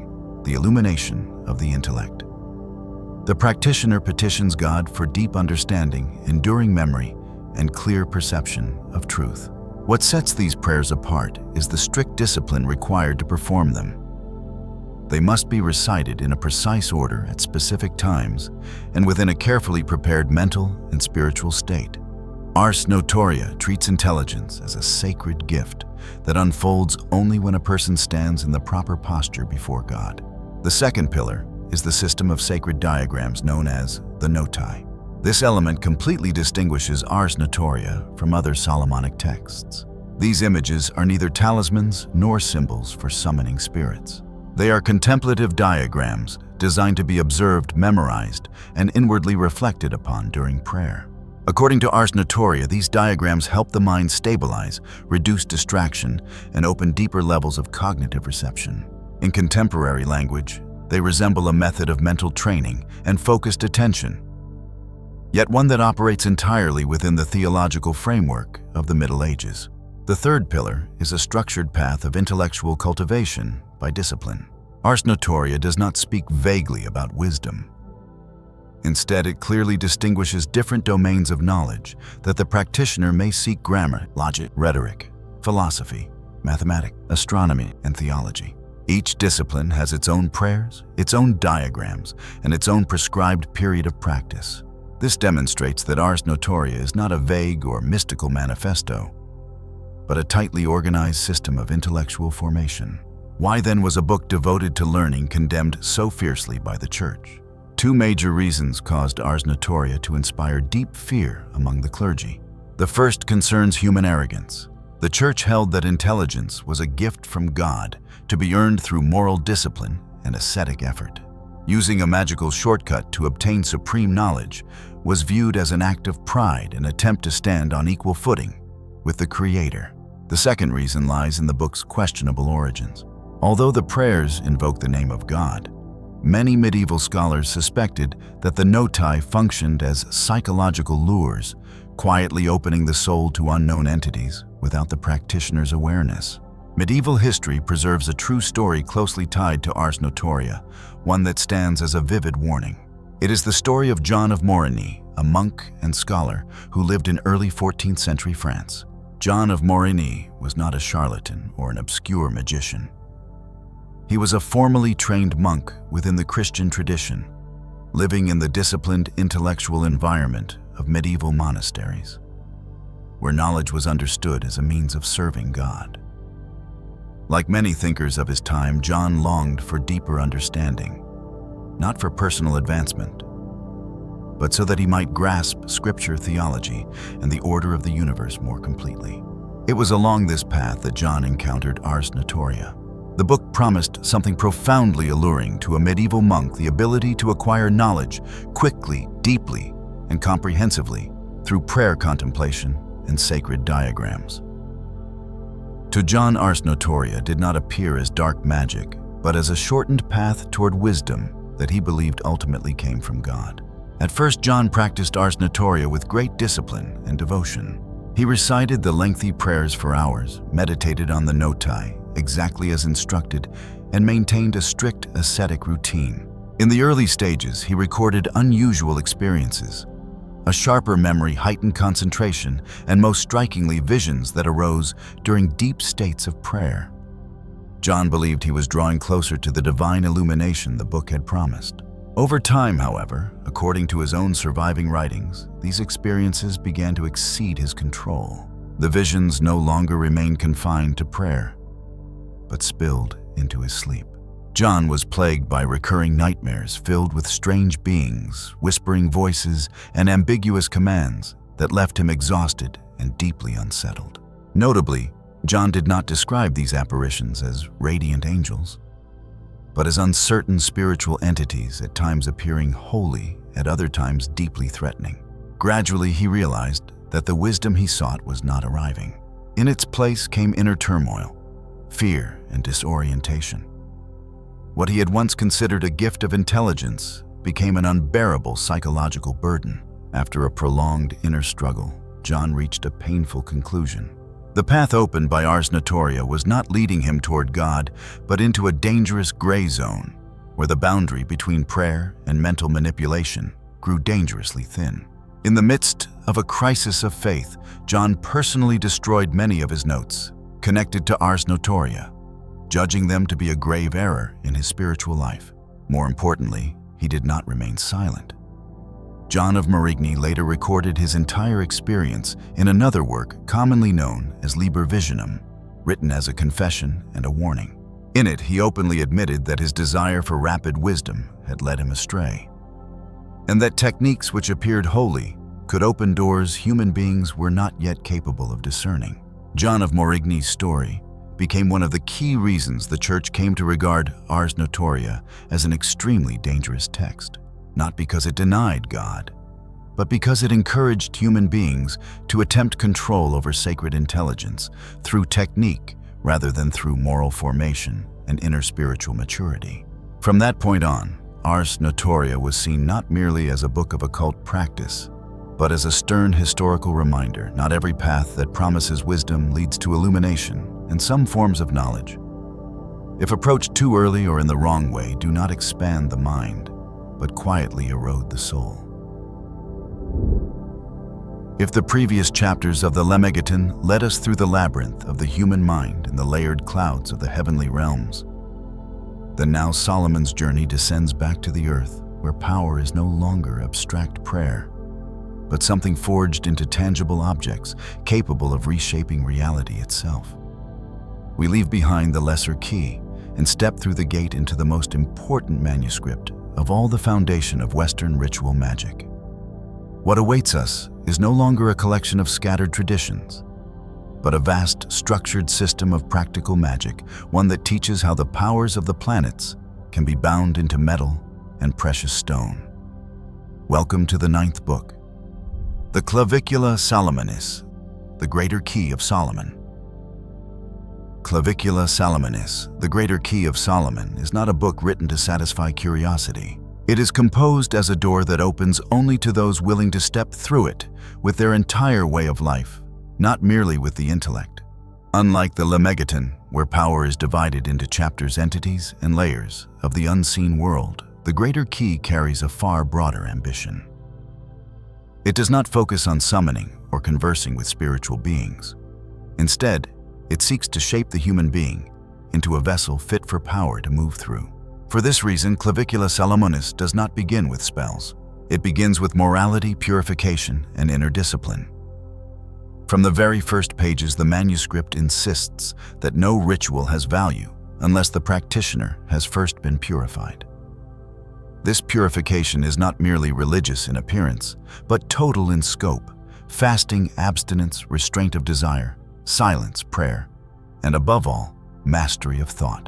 the illumination of the intellect. The practitioner petitions God for deep understanding, enduring memory, and clear perception of truth. What sets these prayers apart is the strict discipline required to perform them. They must be recited in a precise order at specific times and within a carefully prepared mental and spiritual state. Ars Notoria treats intelligence as a sacred gift that unfolds only when a person stands in the proper posture before God. The second pillar is the system of sacred diagrams known as the notai. This element completely distinguishes Ars Notoria from other Solomonic texts. These images are neither talismans nor symbols for summoning spirits. They are contemplative diagrams designed to be observed, memorized, and inwardly reflected upon during prayer. According to Ars Notoria, these diagrams help the mind stabilize, reduce distraction, and open deeper levels of cognitive reception. In contemporary language, they resemble a method of mental training and focused attention, yet one that operates entirely within the theological framework of the Middle Ages. The third pillar is a structured path of intellectual cultivation by discipline. Ars Notoria does not speak vaguely about wisdom. Instead, it clearly distinguishes different domains of knowledge that the practitioner may seek: grammar, logic, rhetoric, philosophy, mathematics, astronomy, and theology. Each discipline has its own prayers, its own diagrams, and its own prescribed period of practice. This demonstrates that Ars Notoria is not a vague or mystical manifesto, but a tightly organized system of intellectual formation. Why then was a book devoted to learning condemned so fiercely by the Church? Two major reasons caused Ars Notoria to inspire deep fear among the clergy. The first concerns human arrogance. The Church held that intelligence was a gift from God to be earned through moral discipline and ascetic effort. Using a magical shortcut to obtain supreme knowledge was viewed as an act of pride, an attempt to stand on equal footing with the Creator. The second reason lies in the book's questionable origins. Although the prayers invoke the name of God, many medieval scholars suspected that the noti functioned as psychological lures, quietly opening the soul to unknown entities without the practitioner's awareness. Medieval history preserves a true story closely tied to Ars Notoria, one that stands as a vivid warning. It is the story of John of Morigny, a monk and scholar who lived in early 14th century France. John of Morigny was not a charlatan or an obscure magician. He was a formally trained monk within the Christian tradition, living in the disciplined intellectual environment of medieval monasteries, where knowledge was understood as a means of serving God. Like many thinkers of his time, John longed for deeper understanding, not for personal advancement, but so that he might grasp scripture theology and the order of the universe more completely. It was along this path that John encountered Ars Notoria. The book promised something profoundly alluring to a medieval monk: the ability to acquire knowledge quickly, deeply, and comprehensively through prayer contemplation and sacred diagrams. To John, Ars Notoria did not appear as dark magic, but as a shortened path toward wisdom that he believed ultimately came from God. At first, John practiced Ars Notoria with great discipline and devotion. He recited the lengthy prayers for hours, meditated on the noti exactly as instructed, and maintained a strict ascetic routine. In the early stages, he recorded unusual experiences: a sharper memory, heightened concentration, and most strikingly, visions that arose during deep states of prayer. John believed he was drawing closer to the divine illumination the book had promised. Over time, however, according to his own surviving writings, these experiences began to exceed his control. The visions no longer remained confined to prayer, but spilled into his sleep. John was plagued by recurring nightmares filled with strange beings, whispering voices, and ambiguous commands that left him exhausted and deeply unsettled. Notably, John did not describe these apparitions as radiant angels, but as uncertain spiritual entities, at times appearing holy, at other times deeply threatening. Gradually, he realized that the wisdom he sought was not arriving. In its place came inner turmoil, fear, and disorientation. What he had once considered a gift of intelligence became an unbearable psychological burden. After a prolonged inner struggle, John reached a painful conclusion. The path opened by Ars Notoria was not leading him toward God, but into a dangerous gray zone, where the boundary between prayer and mental manipulation grew dangerously thin. In the midst of a crisis of faith, John personally destroyed many of his notes connected to Ars Notoria, judging them to be a grave error in his spiritual life. More importantly, he did not remain silent. John of Morigny later recorded his entire experience in another work commonly known as Liber Visionum, written as a confession and a warning. In it, he openly admitted that his desire for rapid wisdom had led him astray, and that techniques which appeared holy could open doors human beings were not yet capable of discerning. John of Morigny's story became one of the key reasons the Church came to regard Ars Notoria as an extremely dangerous text, not because it denied God, but because it encouraged human beings to attempt control over sacred intelligence through technique rather than through moral formation and inner spiritual maturity. From that point on, Ars Notoria was seen not merely as a book of occult practice, but as a stern historical reminder: not every path that promises wisdom leads to illumination and some forms of knowledge. If approached too early or in the wrong way, do not expand the mind, but quietly erode the soul. If the previous chapters of the Lemegeton led us through the labyrinth of the human mind and the layered clouds of the heavenly realms, then now Solomon's journey descends back to the earth, where power is no longer abstract prayer, but something forged into tangible objects, capable of reshaping reality itself. We leave behind the lesser key and step through the gate into the most important manuscript of all, the foundation of Western ritual magic. What awaits us is no longer a collection of scattered traditions, but a vast, structured system of practical magic, one that teaches how the powers of the planets can be bound into metal and precious stone. Welcome to the 9th book, the Clavicula Salomonis, the Greater Key of Solomon. Clavicula Salomonis, the Greater Key of Solomon, is not a book written to satisfy curiosity. It is composed as a door that opens only to those willing to step through it with their entire way of life, not merely with the intellect. Unlike the Lemegeton, where power is divided into chapters, entities, and layers of the unseen world, the Greater Key carries a far broader ambition. It does not focus on summoning or conversing with spiritual beings. Instead, it seeks to shape the human being into a vessel fit for power to move through. For this reason, Clavicula Salomonis does not begin with spells. It begins with morality, purification, and inner discipline. From the very first pages, the manuscript insists that no ritual has value unless the practitioner has first been purified. This purification is not merely religious in appearance, but total in scope: fasting, abstinence, restraint of desire, silence, prayer, and above all, mastery of thought.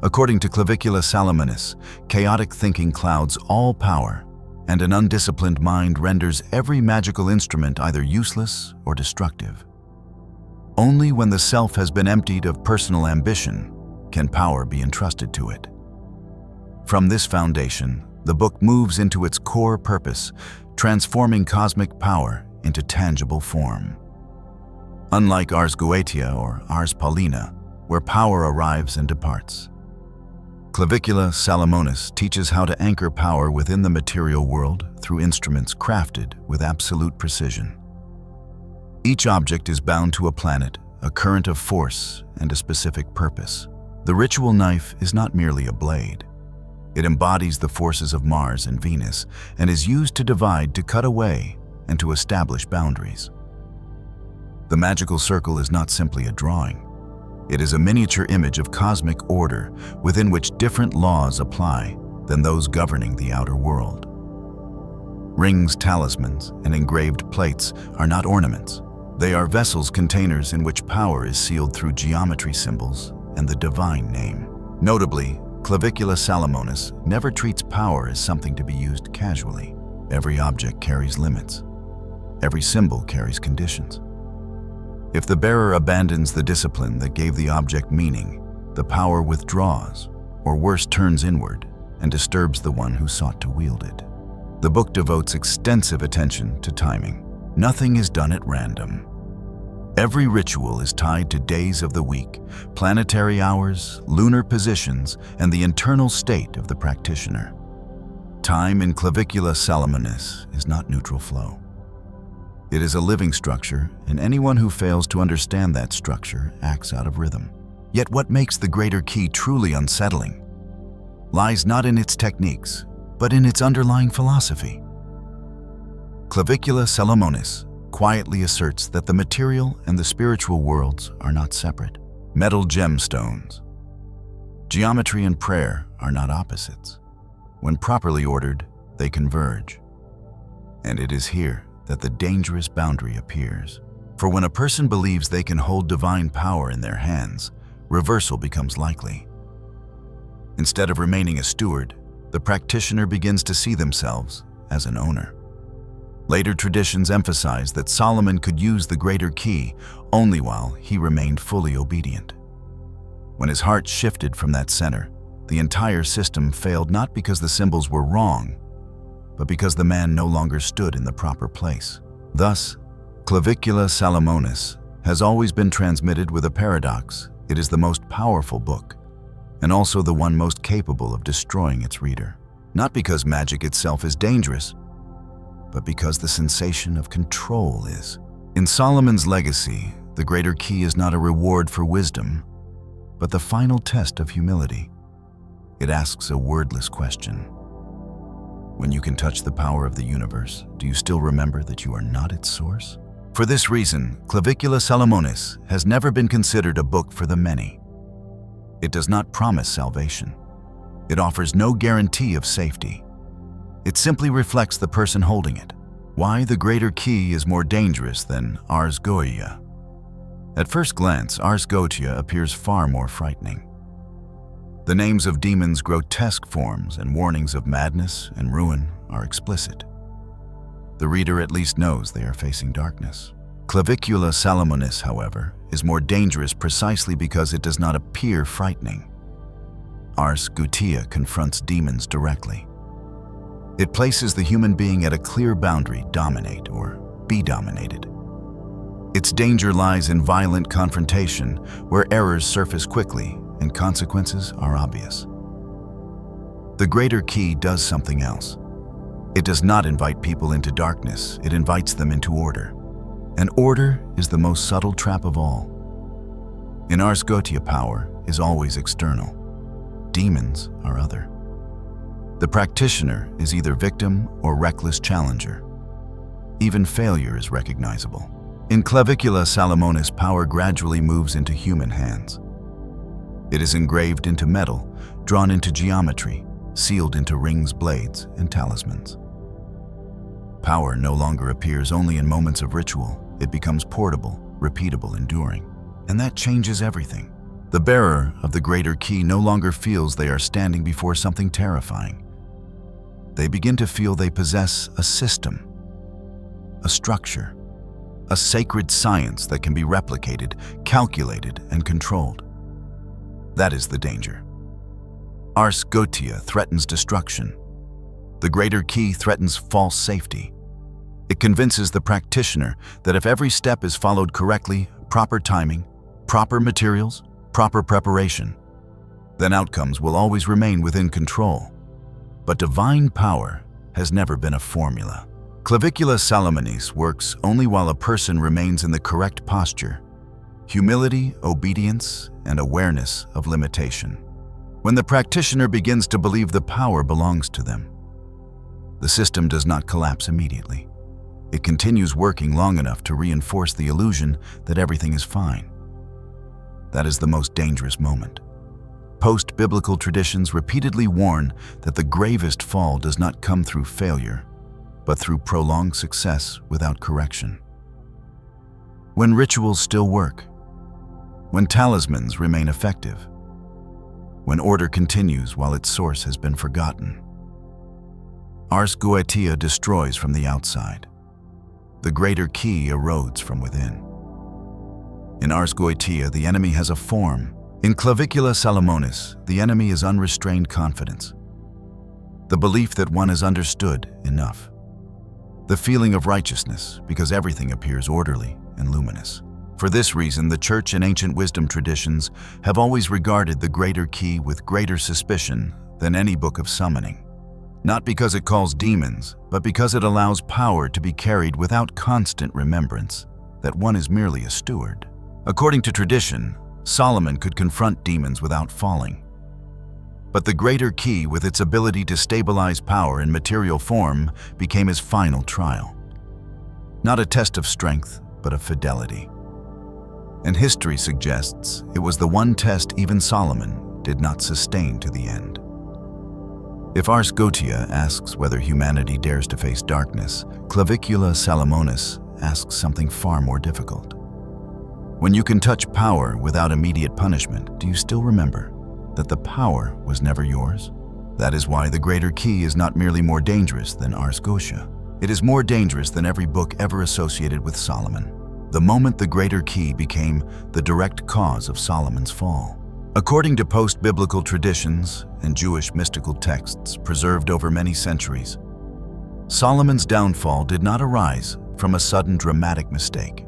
According to Clavicula Salomonis, chaotic thinking clouds all power, and an undisciplined mind renders every magical instrument either useless or destructive. Only when the self has been emptied of personal ambition can power be entrusted to it. From this foundation, the book moves into its core purpose, transforming cosmic power into tangible form. Unlike Ars Goetia or Ars Paulina, where power arrives and departs, Clavicula Salomonis teaches how to anchor power within the material world through instruments crafted with absolute precision. Each object is bound to a planet, a current of force, and a specific purpose. The ritual knife is not merely a blade. It embodies the forces of Mars and Venus and is used to divide, to cut away, and to establish boundaries. The magical circle is not simply a drawing. It is a miniature image of cosmic order within which different laws apply than those governing the outer world. Rings, talismans, and engraved plates are not ornaments. They are vessels, containers in which power is sealed through geometry, symbols, and the divine name. Notably, Clavicula Salomonis never treats power as something to be used casually. Every object carries limits. Every symbol carries conditions. If the bearer abandons the discipline that gave the object meaning, the power withdraws, or worse, turns inward and disturbs the one who sought to wield it. The book devotes extensive attention to timing. Nothing is done at random. Every ritual is tied to days of the week, planetary hours, lunar positions, and the internal state of the practitioner. Time in Clavicula Salomonis is not neutral flow. It is a living structure, and anyone who fails to understand that structure acts out of rhythm. Yet what makes the Greater Key truly unsettling lies not in its techniques, but in its underlying philosophy. Clavicula Salomonis quietly asserts that the material and the spiritual worlds are not separate. Metal gemstones, geometry, and prayer are not opposites. When properly ordered, they converge. And it is here that the dangerous boundary appears. For when a person believes they can hold divine power in their hands, reversal becomes likely. Instead of remaining a steward, the practitioner begins to see themselves as an owner. Later traditions emphasize that Solomon could use the greater key only while he remained fully obedient. When his heart shifted from that center, the entire system failed not because the symbols were wrong, but because the man no longer stood in the proper place. Thus, Clavicula Salomonis has always been transmitted with a paradox. It is the most powerful book, and also the one most capable of destroying its reader. Not because magic itself is dangerous, but because the sensation of control is. In Solomon's legacy, the greater key is not a reward for wisdom, but the final test of humility. It asks a wordless question. When you can touch the power of the universe, do you still remember that you are not its source? For this reason, Clavicula Salomonis has never been considered a book for the many. It does not promise salvation. It offers no guarantee of safety. It simply reflects the person holding it. Why the greater key is more dangerous than Ars Goetia. At first glance, Ars Goetia appears far more frightening. The names of demons' grotesque forms and warnings of madness and ruin are explicit. The reader at least knows they are facing darkness. Clavicula Salomonis, however, is more dangerous precisely because it does not appear frightening. Ars Goetia confronts demons directly. It places the human being at a clear boundary: dominate or be dominated. Its danger lies in violent confrontation, where errors surface quickly and consequences are obvious. The greater key does something else. It does not invite people into darkness, it invites them into order. And order is the most subtle trap of all. In Ars Goetia, power is always external. Demons are other. The practitioner is either victim or reckless challenger. Even failure is recognizable. In Clavicula Salomonis, power gradually moves into human hands. It is engraved into metal, drawn into geometry, sealed into rings, blades, and talismans. Power no longer appears only in moments of ritual. It becomes portable, repeatable, enduring. And that changes everything. The bearer of the greater key no longer feels they are standing before something terrifying. They begin to feel they possess a system, a structure, a sacred science that can be replicated, calculated, and controlled. That is the danger. Ars Goetia threatens destruction. The greater key threatens false safety. It convinces the practitioner that if every step is followed correctly, proper timing, proper materials, proper preparation, then outcomes will always remain within control. But divine power has never been a formula. Clavicula Salomonis works only while a person remains in the correct posture: humility, obedience, and awareness of limitation. When the practitioner begins to believe the power belongs to them, the system does not collapse immediately. It continues working long enough to reinforce the illusion that everything is fine. That is the most dangerous moment. Post-biblical traditions repeatedly warn that the gravest fall does not come through failure, but through prolonged success without correction. When rituals still work, when talismans remain effective, when order continues while its source has been forgotten. Ars Goetia destroys from the outside. The greater key erodes from within. In Ars Goetia, the enemy has a form. In Clavicula Salomonis, the enemy is unrestrained confidence. The belief that one is understood enough. The feeling of righteousness because everything appears orderly and luminous. For this reason, the Church and ancient wisdom traditions have always regarded the greater key with greater suspicion than any book of summoning. Not because it calls demons, but because it allows power to be carried without constant remembrance that one is merely a steward. According to tradition, Solomon could confront demons without falling. But the greater key, with its ability to stabilize power in material form, became his final trial. Not a test of strength, but of fidelity. And history suggests it was the one test even Solomon did not sustain to the end. If Ars Goetia asks whether humanity dares to face darkness, Clavicula Salomonis asks something far more difficult. When you can touch power without immediate punishment, do you still remember that the power was never yours? That is why the greater key is not merely more dangerous than Ars Goetia. It is more dangerous than every book ever associated with Solomon. The moment the greater key became the direct cause of Solomon's fall. According to post-biblical traditions and Jewish mystical texts preserved over many centuries, Solomon's downfall did not arise from a sudden dramatic mistake.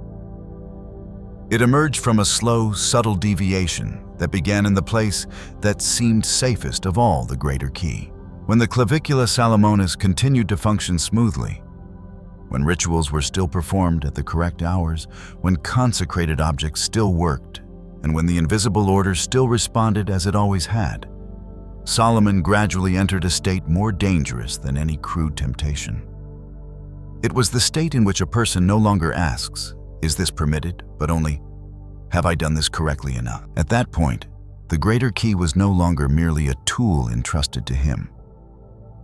It emerged from a slow, subtle deviation that began in the place that seemed safest of all, the greater key. When the Clavicula Salomonis continued to function smoothly, when rituals were still performed at the correct hours, when consecrated objects still worked, and when the invisible order still responded as it always had, Solomon gradually entered a state more dangerous than any crude temptation. It was the state in which a person no longer asks, "Is this permitted?" but only, "Have I done this correctly enough?" At that point, the greater key was no longer merely a tool entrusted to him.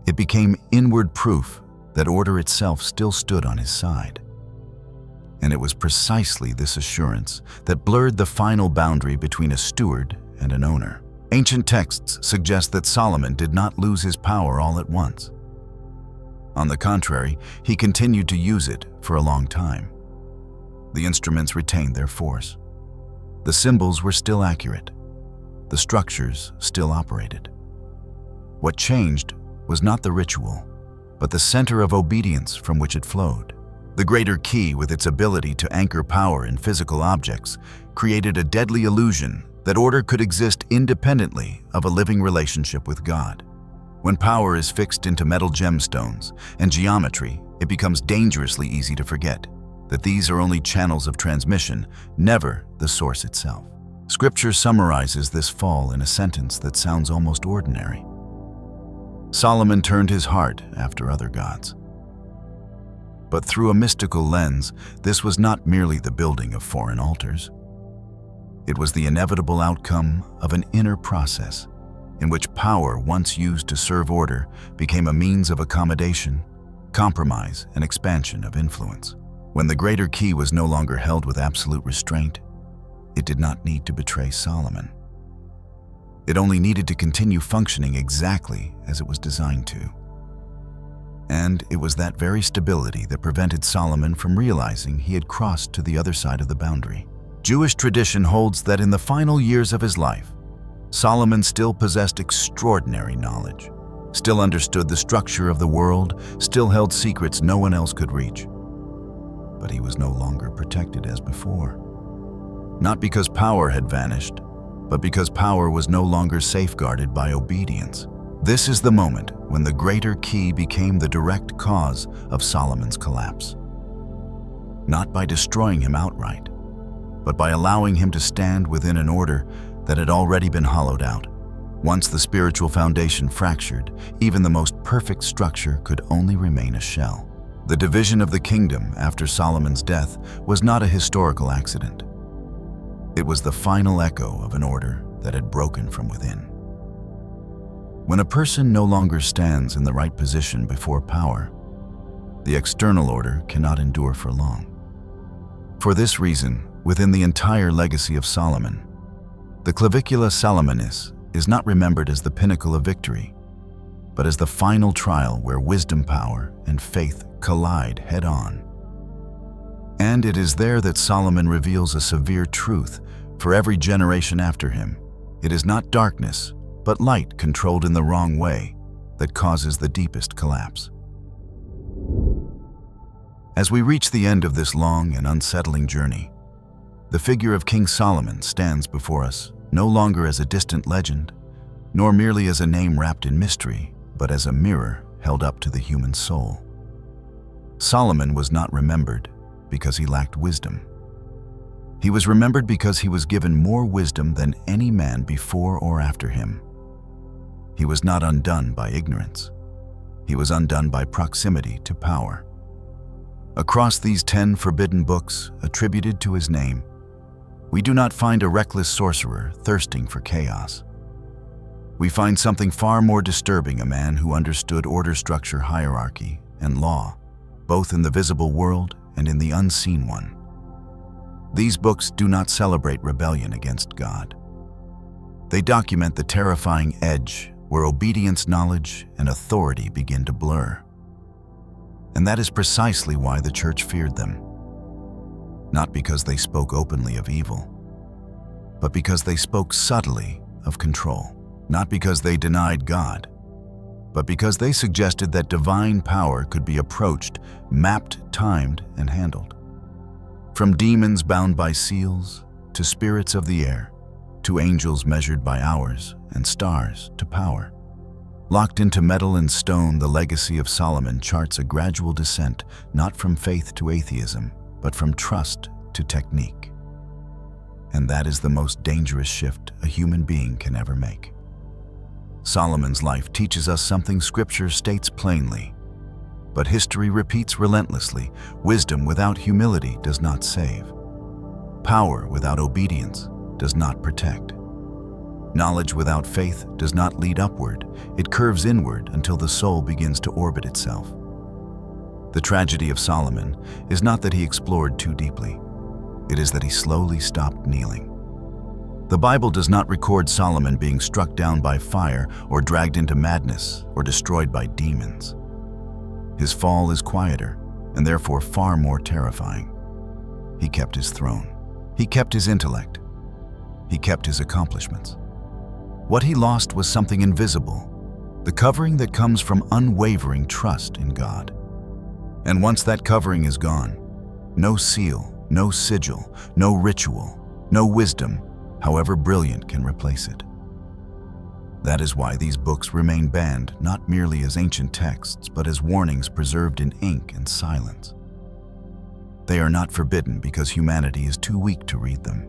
It became inward proof that order itself still stood on his side. And it was precisely this assurance that blurred the final boundary between a steward and an owner. Ancient texts suggest that Solomon did not lose his power all at once. On the contrary, he continued to use it for a long time. The instruments retained their force. The symbols were still accurate. The structures still operated. What changed was not the ritual, but the center of obedience from which it flowed. The greater key, with its ability to anchor power in physical objects, created a deadly illusion that order could exist independently of a living relationship with God. When power is fixed into metal gemstones and geometry, it becomes dangerously easy to forget that these are only channels of transmission, never the source itself. Scripture summarizes this fall in a sentence that sounds almost ordinary. Solomon turned his heart after other gods. But through a mystical lens, this was not merely the building of foreign altars. It was the inevitable outcome of an inner process in which power, once used to serve order, became a means of accommodation, compromise, and expansion of influence. When the greater key was no longer held with absolute restraint, it did not need to betray Solomon. It only needed to continue functioning exactly as it was designed to. And it was that very stability that prevented Solomon from realizing he had crossed to the other side of the boundary. Jewish tradition holds that in the final years of his life, Solomon still possessed extraordinary knowledge, still understood the structure of the world, still held secrets no one else could reach. But he was no longer protected as before. Not because power had vanished, but because power was no longer safeguarded by obedience. This is the moment when the greater key became the direct cause of Solomon's collapse. Not by destroying him outright, but by allowing him to stand within an order that had already been hollowed out. Once the spiritual foundation fractured, even the most perfect structure could only remain a shell. The division of the kingdom after Solomon's death was not a historical accident. It was the final echo of an order that had broken from within. When a person no longer stands in the right position before power, the external order cannot endure for long. For this reason, within the entire legacy of Solomon, the Clavicula Salomonis is not remembered as the pinnacle of victory, but as the final trial where wisdom, power, and faith collide head-on. And it is there that Solomon reveals a severe truth for every generation after him. It is not darkness, but light controlled in the wrong way that causes the deepest collapse. As we reach the end of this long and unsettling journey, the figure of King Solomon stands before us no longer as a distant legend, nor merely as a name wrapped in mystery, but as a mirror held up to the human soul. Solomon was not remembered because he lacked wisdom. He was remembered because he was given more wisdom than any man before or after him. He was not undone by ignorance. He was undone by proximity to power. Across these 10 forbidden books attributed to his name, we do not find a reckless sorcerer thirsting for chaos. We find something far more disturbing: a man who understood order, structure, hierarchy, and law, both in the visible world and in the unseen one. These books do not celebrate rebellion against God. They document the terrifying edge where obedience, knowledge, and authority begin to blur. And that is precisely why the church feared them. Not because they spoke openly of evil, but because they spoke subtly of control. Not because they denied God, but because they suggested that divine power could be approached, mapped, timed, and handled. From demons bound by seals, to spirits of the air, to angels measured by hours, and stars to power. Locked into metal and stone, the legacy of Solomon charts a gradual descent, not from faith to atheism, but from trust to technique. And that is the most dangerous shift a human being can ever make. Solomon's life teaches us something Scripture states plainly, but history repeats relentlessly. Wisdom without humility does not save. Power without obedience does not protect. Knowledge without faith does not lead upward. It curves inward until the soul begins to orbit itself. The tragedy of Solomon is not that he explored too deeply. It is that he slowly stopped kneeling. The Bible does not record Solomon being struck down by fire or dragged into madness or destroyed by demons. His fall is quieter and therefore far more terrifying. He kept his throne. He kept his intellect. He kept his accomplishments. What he lost was something invisible, the covering that comes from unwavering trust in God. And once that covering is gone, no seal, no sigil, no ritual, no wisdom, however brilliant, can replace it. That is why these books remain banned, not merely as ancient texts, but as warnings preserved in ink and silence. They are not forbidden because humanity is too weak to read them.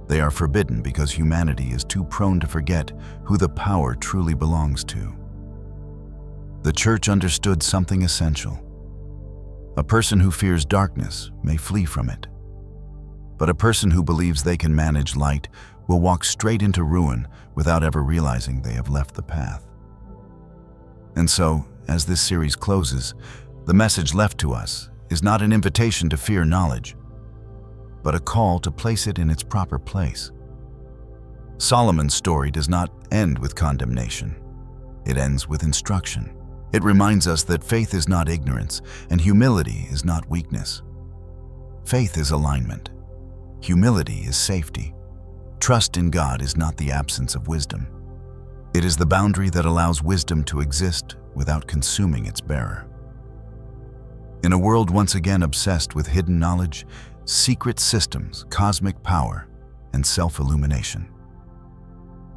They are forbidden because humanity is too prone to forget who the power truly belongs to. The church understood something essential. A person who fears darkness may flee from it, but a person who believes they can manage light will walk straight into ruin without ever realizing they have left the path. And so, as this series closes, the message left to us is not an invitation to fear knowledge, but a call to place it in its proper place. Solomon's story does not end with condemnation. It ends with instruction. It reminds us that faith is not ignorance, and humility is not weakness. Faith is alignment. Humility is safety. Trust in God is not the absence of wisdom. It is the boundary that allows wisdom to exist without consuming its bearer. In a world once again obsessed with hidden knowledge, secret systems, cosmic power, and self-illumination,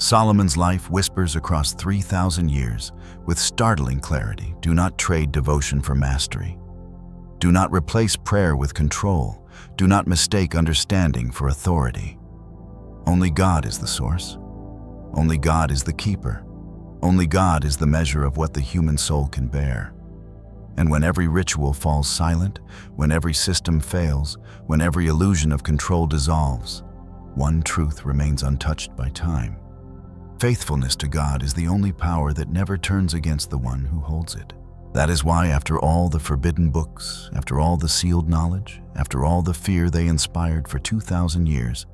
Solomon's life whispers across 3,000 years with startling clarity. Do not trade devotion for mastery. Do not replace prayer with control. Do not mistake understanding for authority. Only God is the source. Only God is the keeper. Only God is the measure of what the human soul can bear. And when every ritual falls silent, when every system fails, when every illusion of control dissolves, one truth remains untouched by time. Faithfulness to God is the only power that never turns against the one who holds it. That is why, after all the forbidden books, after all the sealed knowledge, after all the fear they inspired for 2,000 years,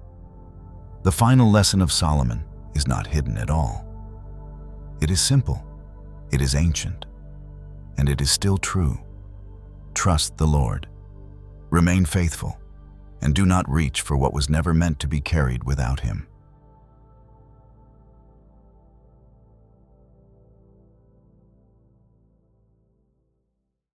the final lesson of Solomon is not hidden at all. It is simple, it is ancient, and it is still true. Trust the Lord. Remain faithful, and do not reach for what was never meant to be carried without Him.